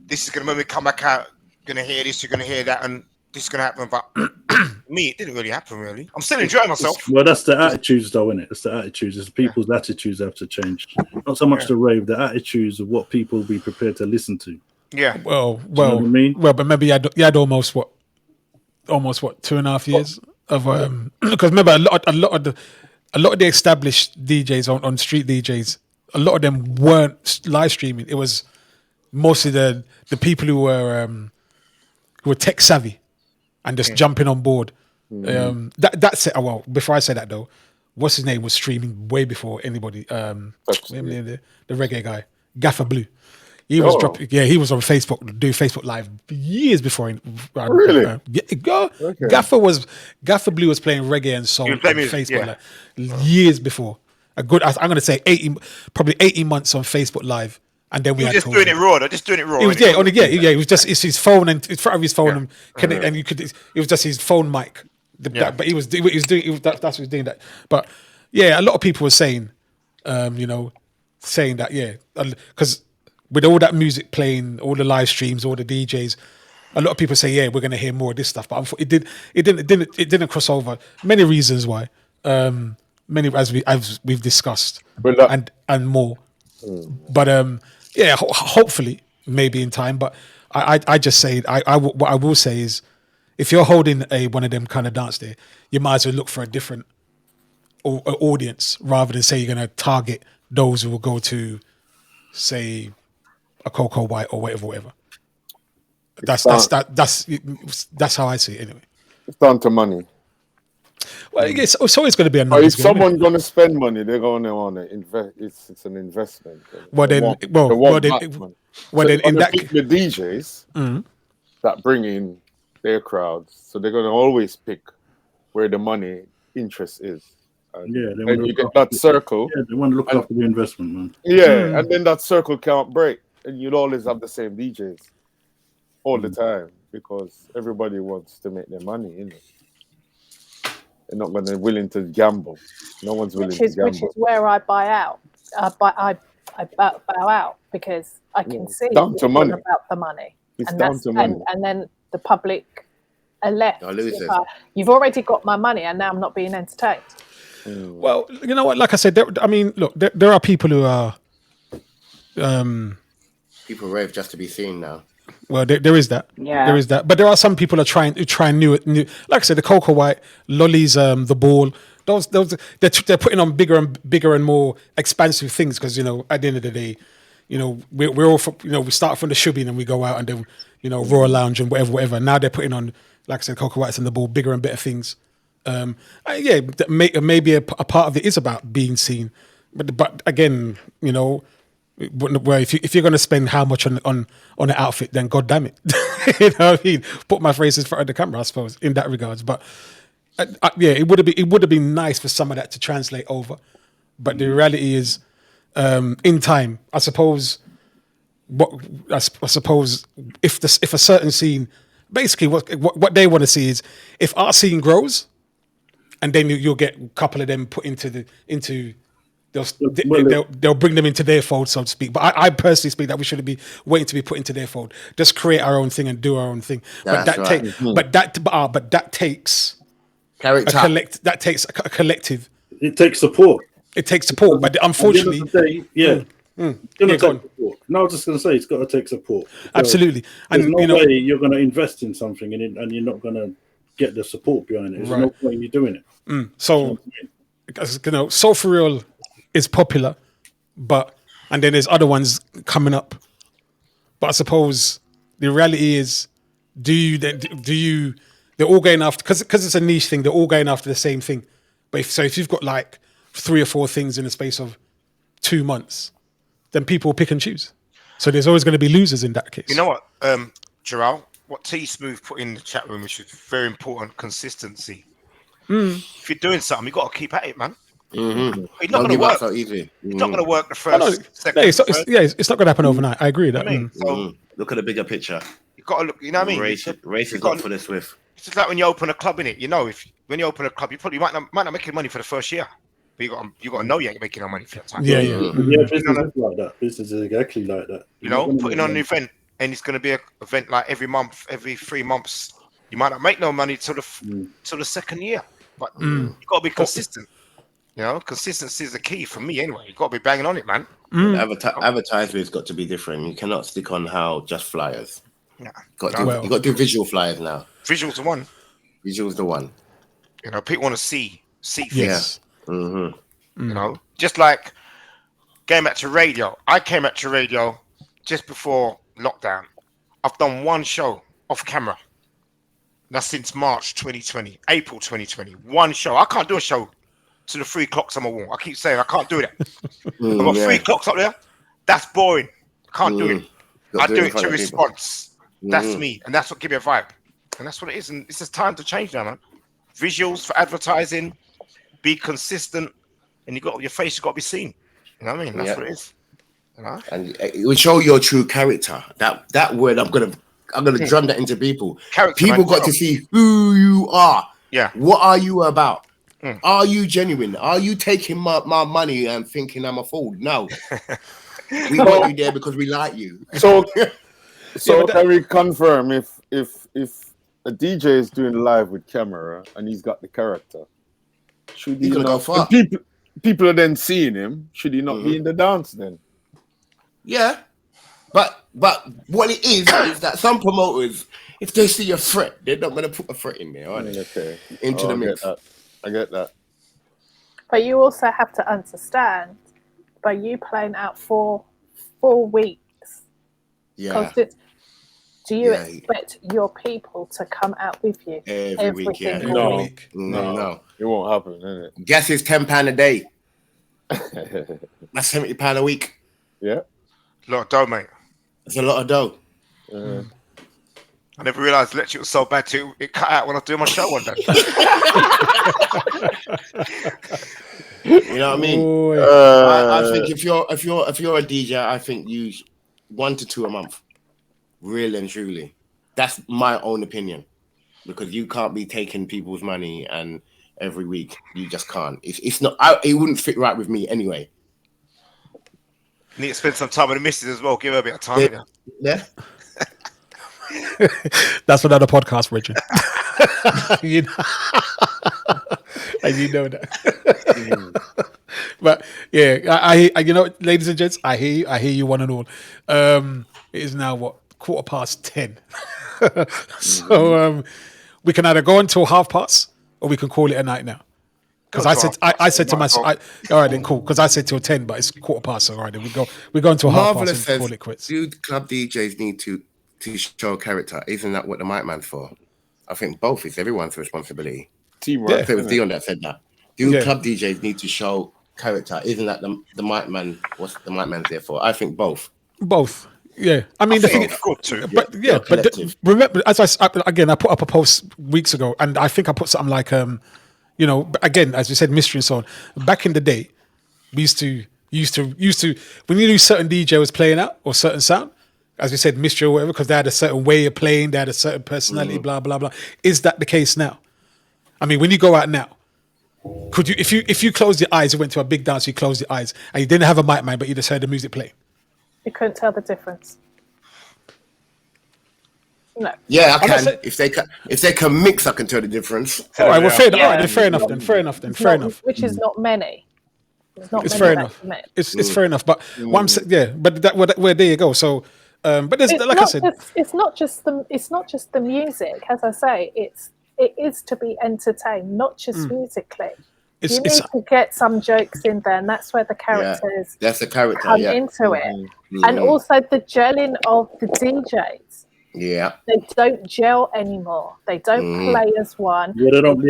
This is gonna when we come back out. Gonna hear this, you're gonna hear that, and this is gonna happen. But me, it didn't really happen. Really, I'm still enjoying myself. Well, that's the attitudes, though, isn't it? It's the attitudes. It's people's attitudes have to change. Not so much the rave, the attitudes of what people will be prepared to listen to. Yeah. Well, you know what I mean? Well, but maybe you had almost 2.5 years. of because remember a lot of the established DJs on street DJs, a lot of them weren't live streaming. It was mostly the people who were tech savvy and just jumping on board. That's it. Oh, well, before I say that though, what's his name was streaming way before anybody. The reggae guy, Gaffer Blue. He was dropping. Yeah, he was on Facebook, doing Facebook Live years before. Really? Gaffer Blue was playing reggae and soul on Facebook like, years before. I'm going to say 80 months on Facebook Live. And then we were just doing it raw. He was It was just it's his phone and in front of his phone and you could. It was just his phone mic. But he was doing. That's what he was doing that. But yeah, a lot of people were saying, saying that because with all that music playing, all the live streams, all the DJs, a lot of people say we're going to hear more of this stuff. But it didn't cross over. Many reasons why. Many as we've discussed and more. But hopefully maybe in time. But I just say what I will say is, if you're holding one of them kind of dance there, you might as well look for a different audience rather than say you're going to target those who will go to, say, a Cocoa White or whatever. That's how I see it anyway. It's down to money. Well, it's always going to be a but if someone's going to spend money, they're going to want to invest. It's an investment. The DJs that bring in their crowds, so they're going to always pick where the money interest is. And then you get that circle. Yeah, they want to look after the investment, man. Yeah, and then that circle can't break, and you'll always have the same DJs all the time because everybody wants to make their money, innit? They're not going to willing to gamble. No one's willing to gamble. Which is where I buy out. I bow out because I can see it's down to money. About the money. It's down to money. And then the public are left. You've already got my money, and now I'm not being entertained. Well, you know what? Like I said, there are people who are. People rave just to be seen now. Well, there is that. Yeah. There is that. But there are some people who try new. Like I said, the Cocoa White, Lollies, the Ball. Those they're putting on bigger and more expansive things because at the end of the day, we're all we start from the Shubby and we go out and then Royal Lounge and whatever. Now they're putting on, like I said, Cocoa Whites and the Ball, bigger and better things. Maybe a part of it is about being seen, but again, well, if you're going to spend how much on an outfit, then God damn it, you know what I mean. Put my face in front of the camera, I suppose, in that regards. But it would have been nice for some of that to translate over. But the reality is, in time, I suppose. I suppose if a certain scene, basically what they want to see is if our scene grows, and then you'll get a couple of them put into. They'll bring them into their fold, so to speak. But I personally speak that we shouldn't be waiting to be put into their fold. Just create our own thing and do our own thing. But that takes That takes a collective. It takes support. It takes support, but unfortunately, No, I was just going to say it's got to take support. Absolutely, and no way you're going to invest in something and you're not going to get the support behind it. There's no point in you doing it. So, Soul for Real is popular, and then there's other ones coming up. But I suppose the reality is, they're all going after, because it's a niche thing, they're all going after the same thing. But if you've got like 3 or 4 things in the space of 2 months, then people will pick and choose. So there's always going to be losers in that case. You know what, Gerald, what T Smooth put in the chat room, which is very important, consistency. If you're doing something, you've got to keep at it, man. Mm-hmm. It's not going to work. So easy. It's not going to work the first, second. It's not going to happen overnight. I agree with that. So look at the bigger picture. You've got to look. You know what I mean? Race is not for the swift. It's just like when you open a club, innit? When you open a club, you probably might not make any money for the first year, but you got to know you ain't making no money for that time. Yeah. Business is like that. Business is exactly like that. Putting on an event, and it's going to be an event like every month, every 3 months. You might not make no money till the second year, but you got to be consistent. Consistency is the key for me anyway. You got to be banging on it, man. Advertisement's got to be different. You cannot stick on just flyers. Yeah. You got to do visual flyers now. Visual's the one. Visual's the one. You know, people want to see things. Yes. Mm-hmm. You know, just like going back to radio. I came back to radio just before lockdown. I've done one show off camera. That's since March 2020, April 2020. One show. I can't do a show to the 3 clocks on my wall. I keep saying I can't do that. I've got 3 clocks up there. That's boring. Can't do it. I do it to response. That's me, and that's what gives me a vibe, and that's what it is. And it's just time to change now, man. Visuals for advertising, be consistent, and your face has got to be seen. You know what I mean? That's what it is. You know? And it will show your true character. That word, I'm gonna drum that into people. People got to see who you are. Yeah. What are you about? Are you genuine? Are you taking my money and thinking I'm a fool? No. We want you there because we like you. So can we confirm if a DJ is doing live with camera and he's got the character, should he gonna go far? People are then seeing him. Should he not be in the dance then? Yeah, but what it is that some promoters, if they see a threat, they're not gonna put a threat in there, are they? Okay. Into the mix. I get that. But you also have to understand, by you playing out 4 weeks, Yeah. do you expect your people to come out with you every week? Yeah. single week? No, it won't happen, is it? Gas is £10 a day. That's £70 a week. Yeah. A lot of dough, mate. That's a lot of dough. I never realised electric was so bad too. It cut out when I was doing my show one day. You know what I mean? I think if you're a DJ, I think you 1 to 2 a month, really and truly. That's my own opinion, because you can't be taking people's money and every week you just can't. It's not. It wouldn't fit right with me anyway. Need to spend some time with the missus as well. Give her a bit of time. Yeah. That's another podcast, Richard. you know that. But yeah, I you know, ladies and gents, I hear you one and all. It is now 10:15. So we can either go until past, or we can call it a night now. Because I said to myself, all right, then cool. Because I said till 10, but it's 15:15. So all right, then we go until past and call it quits. Do club DJs need to show character? Isn't that what the mic man's for? I think both. It's everyone's responsibility. Teamwork. Yeah. It was Dion that said that. Do club DJs need to show character? Isn't that the mic man? What's the mic man's there for? I think both. Both. Yeah, I mean, it's good too. But remember, as I put up a post weeks ago, and I think I put something like, you know, again, as you said, mystery and so on. Back in the day, we used to when you knew certain DJ was playing out or certain sound, as we said, mystery or whatever, because they had a certain way of playing, they had a certain personality, blah blah blah. Is that the case now? I mean, when you go out now, could you, if you closed your eyes and went to a big dance, you closed your eyes and you didn't have a mic man, but you just heard the music play? You couldn't tell the difference. No. Yeah, I can. If they can mix, I can tell the difference. All right, well, fair enough. Fair enough. Which is not many. It's fair enough. It's fair enough. But but there you go. So, but there's like I said, it's not just the music. As I say, it is to be entertained, not just musically. You need to get some jokes in there, and that's where the characters come into it. And also the gelling of the DJs. Yeah. They don't gel anymore. They don't play as one. Yeah, they don't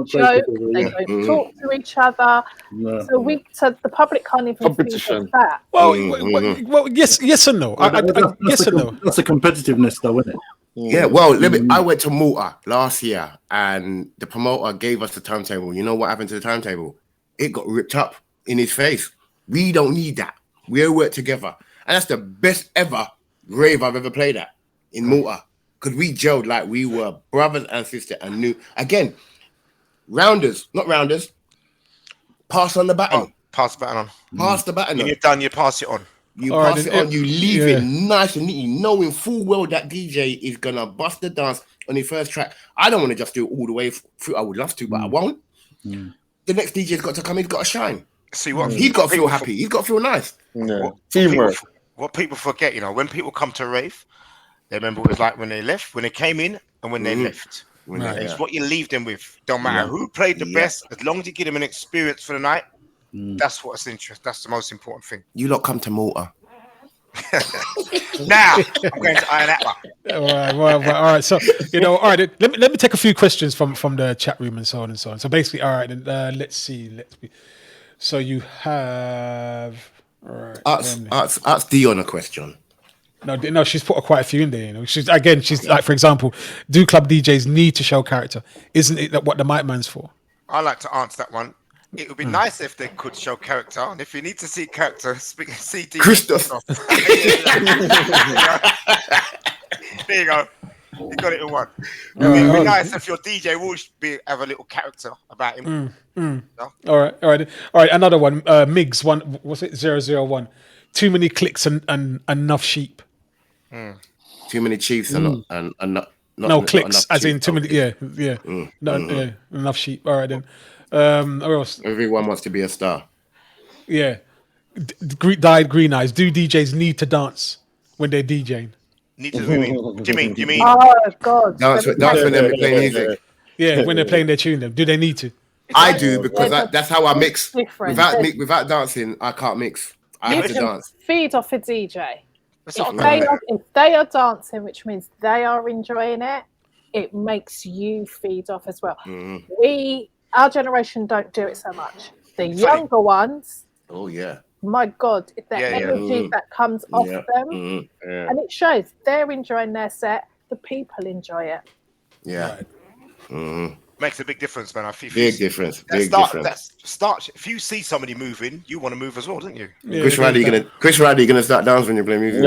joke. They don't talk to each other. No. So the public can't even see that. Well, yes and no. Yes and no. That's the competitiveness, though, isn't it? Yeah, well, I went to Malta last year and the promoter gave us the turntable. You know what happened to the turntable? It got ripped up in his face. We don't need that. We all work together. And that's the best ever rave I've ever played at in Malta. Because we gelled like we were brothers and sisters and knew. Again, not rounders. Pass on the baton. Oh, pass the baton on. Pass the baton on. When you're done, you pass it on. You pass it on, you leave it nice and neat, knowing full well that DJ is going to bust the dance on the first track. I don't want to just do it all the way through. I would love to, but I won't. The next DJ's got to come, he's got to shine. See what he's got to feel happy. He's got to feel nice. Teamwork. What people forget, when people come to a rave, they remember what it was like when they left, when they came in, and when they left. Right. It's what you leave them with. Don't matter who played the best, as long as you give them an experience for the night. That's what's interest. That's the most important thing. You lot come to Malta. Now I'm going to iron that one. All right. So all right. Let me take a few questions from the chat room and so on and so on. So basically, all right. Then let's see. So you have. All right. Ask Dion a question. No, she's put quite a few in there. She's like, for example, do club DJs need to show character? Isn't it that what the mic man's for? I like to answer that one. It would be nice if they could show character, and if you need to see character, see DJ. Christoph. There you go. You got it in one. It would be nice if your DJ will have a little character about him. No? All right. Another one. Migs one. Was it 001? Too many clicks and enough sheep. Too many chiefs and not no clicks, not as in sheep. too many. Yeah. Enough sheep. All right then. What else? Everyone wants to be a star. Yeah. Dyed green eyes. Do DJs need to dance when they're DJing? Need to. What do you mean? Oh God! Dance when they're playing music. Yeah, when they're playing their tune. Do they need to? I do because that's how I mix. Different. Without dancing, I can't mix. I have to dance. Feed off a DJ. That's If they are dancing, which means they are enjoying it, it makes you feed off as well. Our generation don't do it so much. The younger ones, oh yeah, my God, the energy that comes off them, and it shows they're enjoying their set. The people enjoy it. Yeah, makes a big difference, man. I feel big difference. If you see somebody moving, you want to move as well, don't you? Yeah, Chris Riley, gonna start dancing when you play music.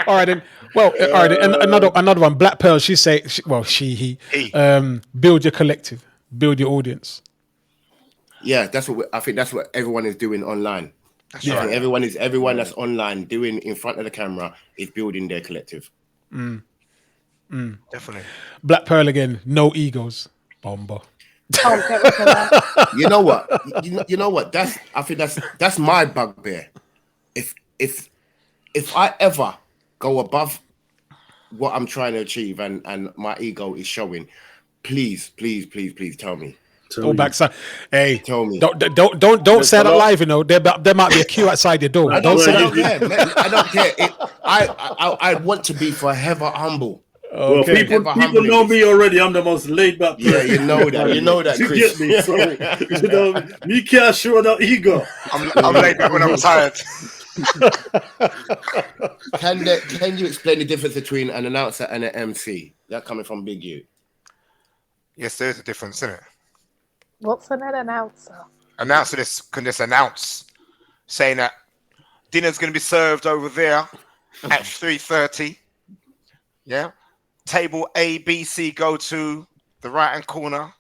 All right then. Well, all right. And another one. Black Pearl. He. Build your collective. Build your audience. Yeah, I think that's what everyone is doing online. That's right. Everyone that's online doing in front of the camera is building their collective. Definitely. Black Pearl again. No egos. Bomber. You know what? You know what? I think that's my bugbear. If I ever go above what I'm trying to achieve and my ego is showing, please tell me. All backside. Hey, tell me. Don't say that live. You know, there might be a queue outside your door. I don't care. I don't care. I want to be forever humble. Okay. Well, people know me already. I'm the most laid back person. Yeah, you know that. You know that, Chris. You get me? So, me can't show that ego. I'm laid back when I'm tired. Can you explain the difference between an announcer and an MC? That coming from Big U. Yes, there is a difference, isn't it? What's an announcer? Announcer can just announce, saying that dinner's going to be served over there at 3:30. Yeah. Table A, B, C, go to the right-hand corner.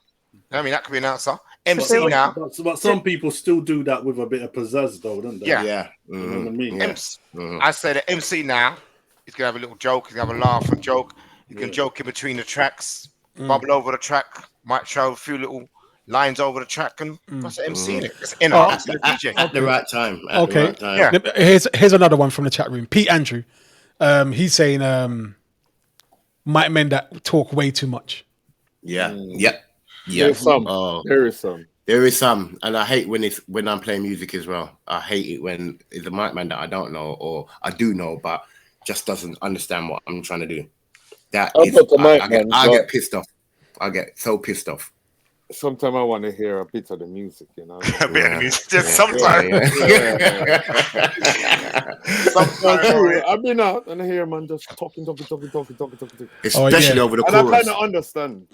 I mean, that could be an announcer. MC now. But some people still do that with a bit of pizzazz, though, don't they? Yeah. You know what I mean? I say the MC now, he's going to have a little joke. He's going to have a laugh and joke. You can joke in between the tracks, bubble over the track, might show a few little lines over the track, and that's the MC in it. It's in DJ. At the right time. Okay. Yeah. Here's another one from the chat room. Pete Andrew. He's saying might men that talk way too much. Yeah. There's some. There is some. And I hate when I'm playing music as well. I hate it when it's a mic man that I don't know or I do know, but just doesn't understand what I'm trying to do. I get pissed off. I get so pissed off. Sometimes I want to hear a bit of the music, you know. A bit of the music, just sometimes. Sometimes I've been out and I hear man just talking. Especially over the chorus. And I kind of understand.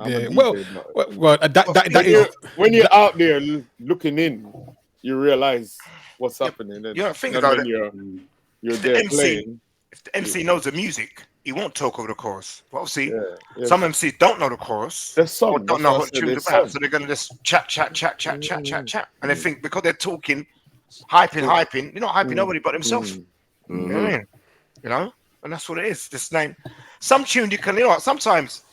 Yeah. Well, that is when you're out there looking in, you realize what's happening. And, think about it. You're there playing. If the MC knows the music, he won't talk over the chorus. Well, see, some MCs don't know the chorus. Or don't know what the tune's about, so they're going to just chat. And they think because they're talking, hyping, you're not hyping nobody but themselves. You know what I mean? You know? And that's what it is. This name. Some tune you can, sometimes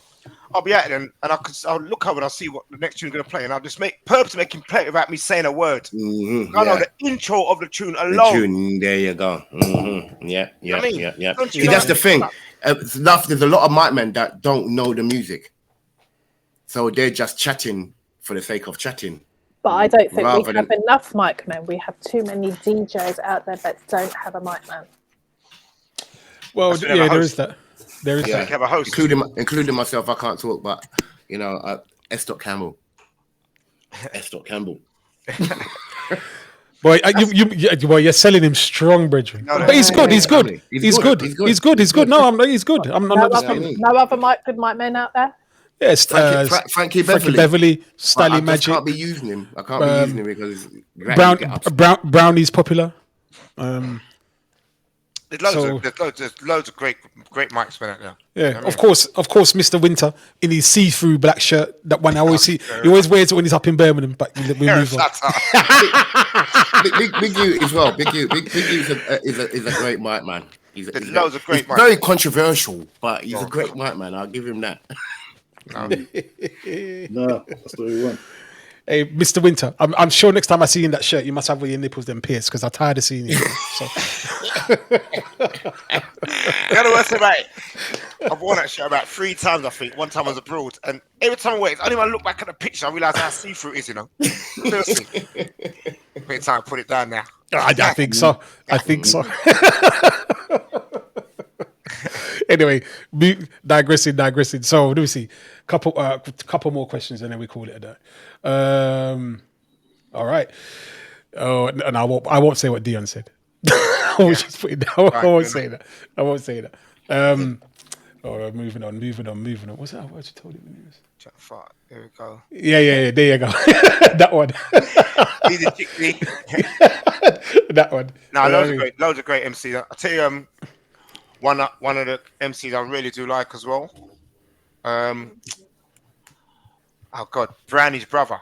I'll be at it and I'll look over and I'll see what the next tune's going to play, and I'll just purposely make him play it without me saying a word. I know the intro of the tune alone. There you go. Yeah. See, that's the thing. There's a lot of mic men that don't know the music, so they're just chatting for the sake of chatting. But I don't think Rather we have enough mic men. We have too many DJs out there that don't have a mic man. Well, yeah, there is that. There is that. Have a host, including myself. I can't talk, but you know, S. Campbell. Boy, you're selling him strong, brethren. No, But he's good. He's good. He's good. He's good. He's good. No, he's good. I'm not disputing. No other good mic men out there. Yes, Frankie Beverly, Stally I Magic. can't be using him. I can't be using him because Brownie's popular. There's loads of great mics men out there. Yeah, You know what of course, Mr. Winter in his see-through black shirt. That one I always see. He always wears it when he's up in Birmingham. But we move on. Big U as well. Big U is a great mic man. He's loads of great mics. Very controversial, but he's a great mic man. I'll give him that. No, that's what we want. Hey, Mr. Winter, I'm sure next time I see you in that shirt, you must have all your nipples then pierced because I'm tired of seeing you. So. You know what's about it? I've worn that shirt about 3 times, I think. One time I was abroad, and every time I wear it, only when I look back at the picture, I realise how see-through it is, you know. Seriously. Maybe time to put it down now. I think so. Anyway, digressing. So let me see, couple more questions, and then we call it a day. All right. Oh, and I won't say what Dion said. I won't say that. Moving on. What's that word you told him? There we go. Yeah. There you go. That one. That one. No, loads of great MCs. I tell you, one of the MCs I really do like as well. Oh God, Brownie's brother,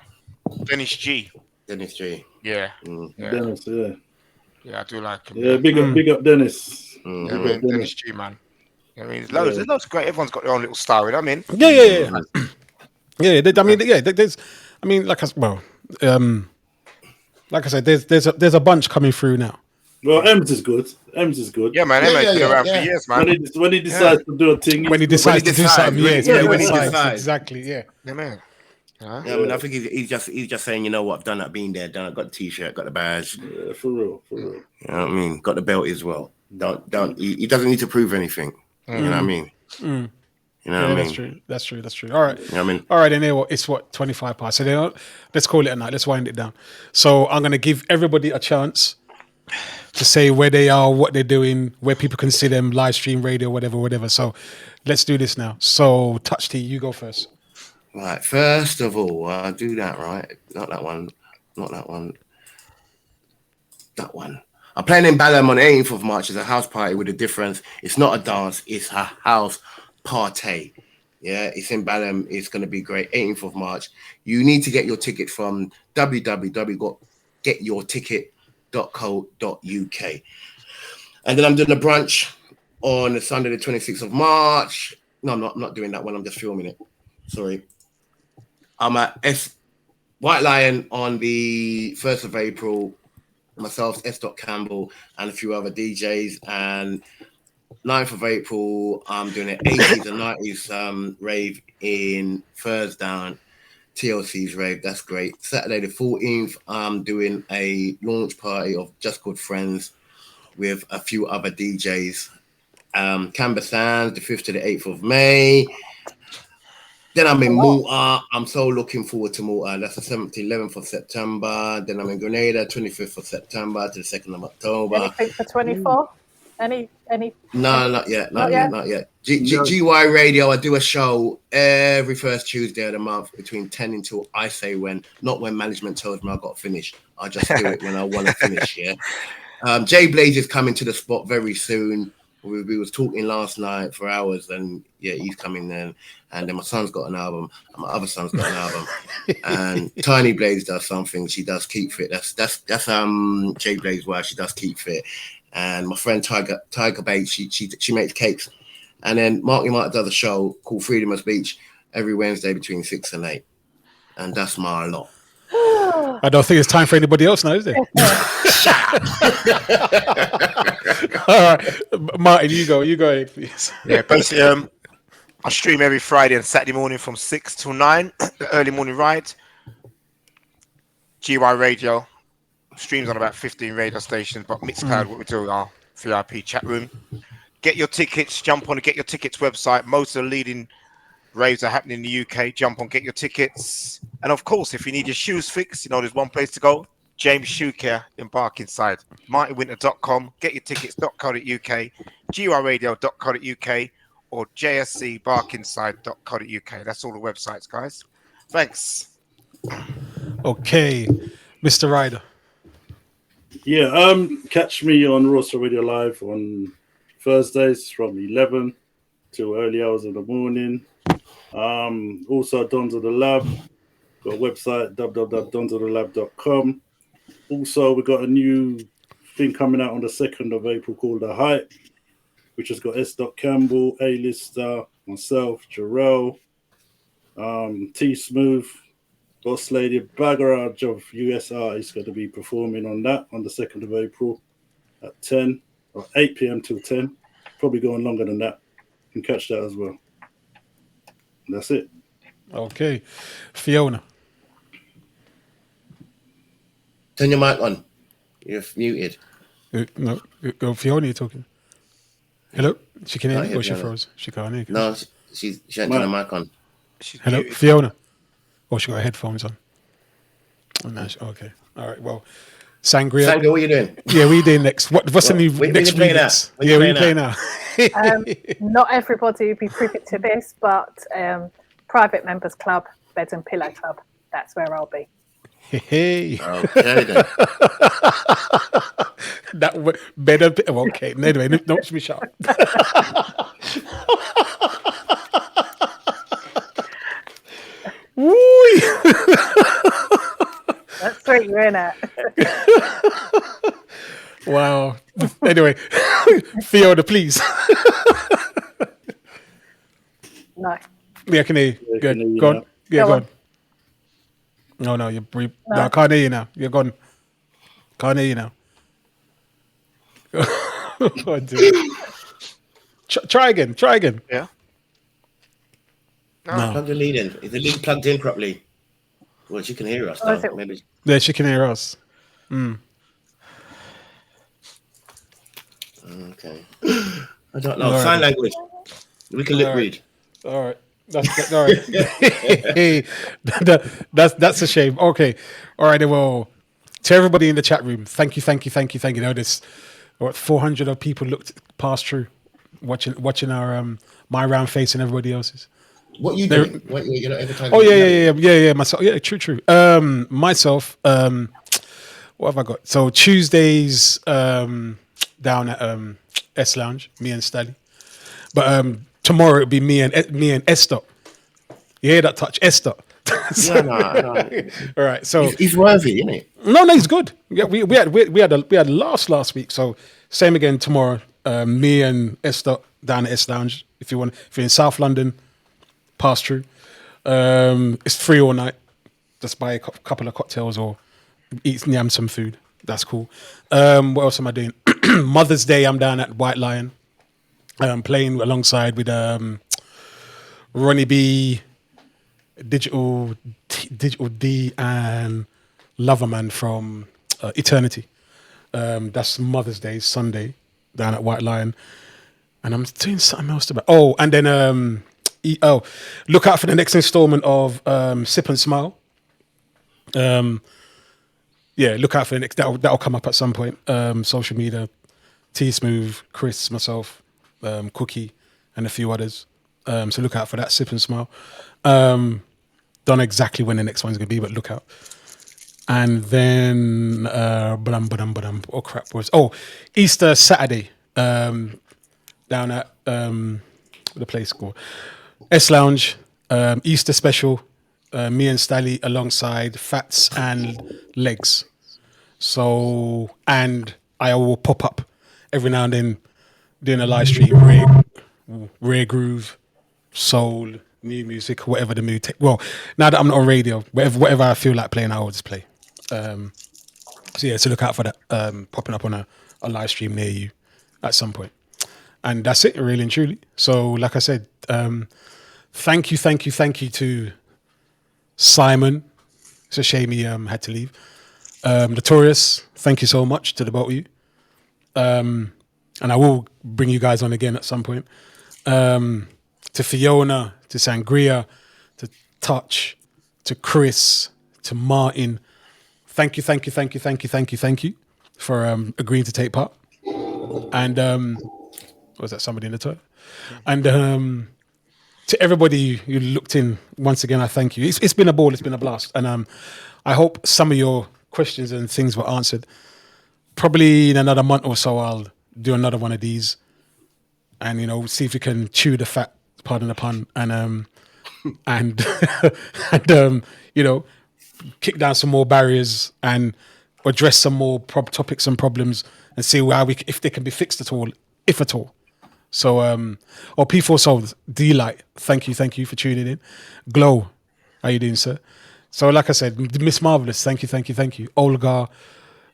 Dennis G. Yeah. Dennis, Yeah, I do like him. Yeah, big up Dennis. Dennis G, man. I mean, there's loads of great. Everyone's got their own little style. You know what I mean? Yeah. There's. I mean, like I said, there's a bunch coming through now. Well, Ems is good. Yeah, man. Em's been around for years, man. When he decides to do a thing, when he decides to do something, when he decides. Exactly, yeah. Yeah, man. Yeah, I mean, I think he's just saying, you know what, I've done that, been there, done it, got the t-shirt, got the badge. Yeah, for real. You know what I mean? Got the belt as well. He doesn't need to prove anything. You know what I mean? You know what I mean? That's true. All right. You know what I mean? All right, then it's 25 past. So let's call it a night. Let's wind it down. So I'm gonna give everybody a chance to say where they are, what they're doing, where people can see them, live stream, radio, whatever. So let's do this now. So Touch T, you go first. Right, first of all, I'll do that, right? Not that one. That one. I'm playing in Balham on the 18th of March. It's a house party with a difference. It's not a dance, it's a house party. Yeah, it's in Balham. It's going to be great. 18th of March. You need to get your ticket from www.getyourticket.co.uk. And then I'm doing a brunch on Sunday, the 26th of March. No, I'm not doing that one. I'm just filming it. Sorry. I'm at White Lion on the 1st of April. Myself, S. Campbell, and a few other DJs. And 9th of April, I'm doing an 80s and 90s rave in Thursdown, TLC's rave. That's great. Saturday the 14th, I'm doing a launch party of Just Good Friends with a few other DJs. Canberra Sands, the 5th to the 8th of May. Then I'm in Malta. I'm so looking forward to Malta. That's the 7th to 11th of September. Then I'm in Grenada, 25th of September to the 2nd of October. Anything for 24? Any? No, not yet. GY Radio, I do a show every first Tuesday of the month between 10 until I say when, not when management tells me I've got to finish. I just do it when I want to finish, yeah. Jay Blaze is coming to the spot very soon. We was talking last night for hours, and yeah, he's coming then. And then my son's got an album, and my other son's got an album. And Tiny Blaze does something. She does Keep Fit. That's Jay Blaze wife. She does Keep Fit. And my friend Tiger Bates, she makes cakes. And then Marky Mark does a show called Freedom of Speech every Wednesday between 6 and 8. And that's my lot. I don't think it's time for anybody else now, is there? All right, Martin, you go ahead, please. Yeah, basically, I stream every Friday and Saturday morning from 6 till 9, the early morning ride. GY Radio streams on about 15 radio stations, but Mixcloud, what we do, our VIP chat room. Get your tickets, jump on the Get Your Tickets website. Most of the leading raves are happening in the UK. Jump on Get Your Tickets. And of course, if you need your shoes fixed, there's one place to go. James Shoe Care in Barkingside. MartinWinter.com, getyourtickets.co.uk, GURradio.co.uk, or jscbarkingside.co.uk. That's all the websites, guys. Thanks. Okay, Mr. Ryder. Yeah, catch me on Roster Radio Live on Thursdays from 11 till early hours of the morning. Also, Dons of the Lab. Got a website, www.donsofthelab.com. Also, we got a new thing coming out on the 2nd of April called The Hype, which has got S. Campbell, A-Lister, myself, Jarrell, T Smooth, Boss Lady, Bagarage of USR is going to be performing on that on the 2nd of April at 10 or 8 p.m. till 10. Probably going longer than that. You can catch that as well. And that's it. Okay, Fiona. Turn your mic on. You're muted. No, Fiona, you're talking. Hello? She can hear Can't me hear or she Fiona. froze? She can't hear. No, she hasn't turned her mic on. Hello, muted. Fiona. Oh, she got her headphones on. Oh, no, okay. All right. Well, Sangria. Sangria, what are you doing? Yeah, we doing next. What's the new when next you playing remix? that? When Yeah, you we playing play now. Not everybody will be privy to this, but Private Members Club, Bed and Pillow Club, that's where I'll be. Hey. Okay, then. That better. Okay. Anyway, don't be sharp. Woo! That's great, you're in it. Wow. Anyway, Fiona, please. No. Yeah, I can hear you. Yeah, Good. can hear you Go now. on. Yeah, Go go on. on. No, you're No. no, I can't hear you now. You're gone. Can't hear you now. Oh, dude. Try again. Yeah. No. Plug the lead in. Is the lead plugged in properly? Well, she can hear us. Oh, is Though. it- Maybe. Yeah, she can hear us. Okay. I don't know. All right. Sign language. We can lip All right. read. All right. That's all right. Hey, that's a shame. Okay. All right. Well, to everybody in the chat room, thank you. Now this 400 of people looked passed through, watching our my round face and everybody else's. What you doing? What, you're not advertising? Oh yeah. Myself, yeah, true. Myself, what have I got? So Tuesdays, down at S Lounge, me and Stally. But tomorrow it'll be me and Esther. You hear that touch, Esther? Yeah, no. All right. So He's worthy, isn't he? no, he's good. Yeah, we had last week. So same again tomorrow. Me and Esther down at S Lounge. If you're in South London, pass through. It's free all night. Just buy a couple of cocktails or yam some food. That's cool. What else am I doing? Mother's Day, I'm down at White Lion. Playing alongside with Ronnie B, Digital D, and Loverman from Eternity. That's Mother's Day, Sunday, down at White Lion. And I'm doing something else about. Oh, and then look out for the next installment of Sip and Smile. Yeah, look out for the next. That'll come up at some point. Social media, T Smooth, Chris, myself, Cookie, and a few others. So look out for that. Sip and Smile. Don't know exactly when the next one's gonna be, but look out. And then oh crap, Easter Saturday. Down at the place called S Lounge, Easter special. Me and Stally alongside Fats and Legs. So, and I will pop up every now and then doing a live stream, rare groove, soul, new music, whatever the mood. Well, now that I'm not on radio, whatever I feel like playing, I will just play. So yeah, so look out for that popping up on a live stream near you at some point. And that's it, really and truly. So like I said, thank you to Simon. It's a shame he had to leave. Notorious, thank you so much to the both of you. And I will bring you guys on again at some point. To Fiona, to Sangria, to Touch, to Chris, to Martin. Thank you for agreeing to take part. And was that somebody in the toilet? And to everybody who looked in, once again, I thank you. It's been a ball, it's been a blast. And I hope some of your questions and things were answered. Probably in another month or so, I'll do another one of these and, see if we can chew the fat, pardon the pun, and kick down some more barriers and address some more topics and problems and see if they can be fixed at all, if at all. So, P4 Souls, D-Light, thank you for tuning in. Glow, how you doing, sir? So, like I said, Miss Marvelous, thank you. Olga,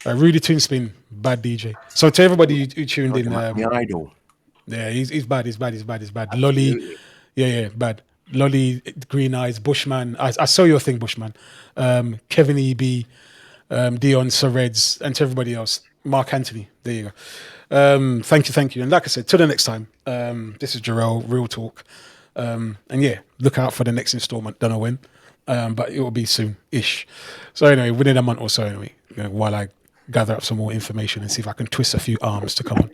Rudy Twinspin, bad DJ. So, to everybody who tuned in, The idol. yeah, he's bad. Lolly, yeah, bad. Lolly, Green Eyes, Bushman. I saw your thing, Bushman. Kevin EB, Dion Sereds, and to everybody else. Mark Anthony, there you go. Thank you. And like I said, till the next time, this is Jarrell, Real Talk. And yeah, look out for the next installment. Don't know when, but it will be soon-ish. So anyway, within a month or so anyway, while I gather up some more information and see if I can twist a few arms to come on.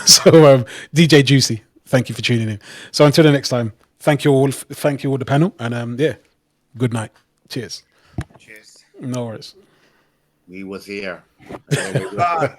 So DJ Juicy, thank you for tuning in. So until the next time, thank you all the panel, and yeah, good night. Cheers. No worries. We was here. Later.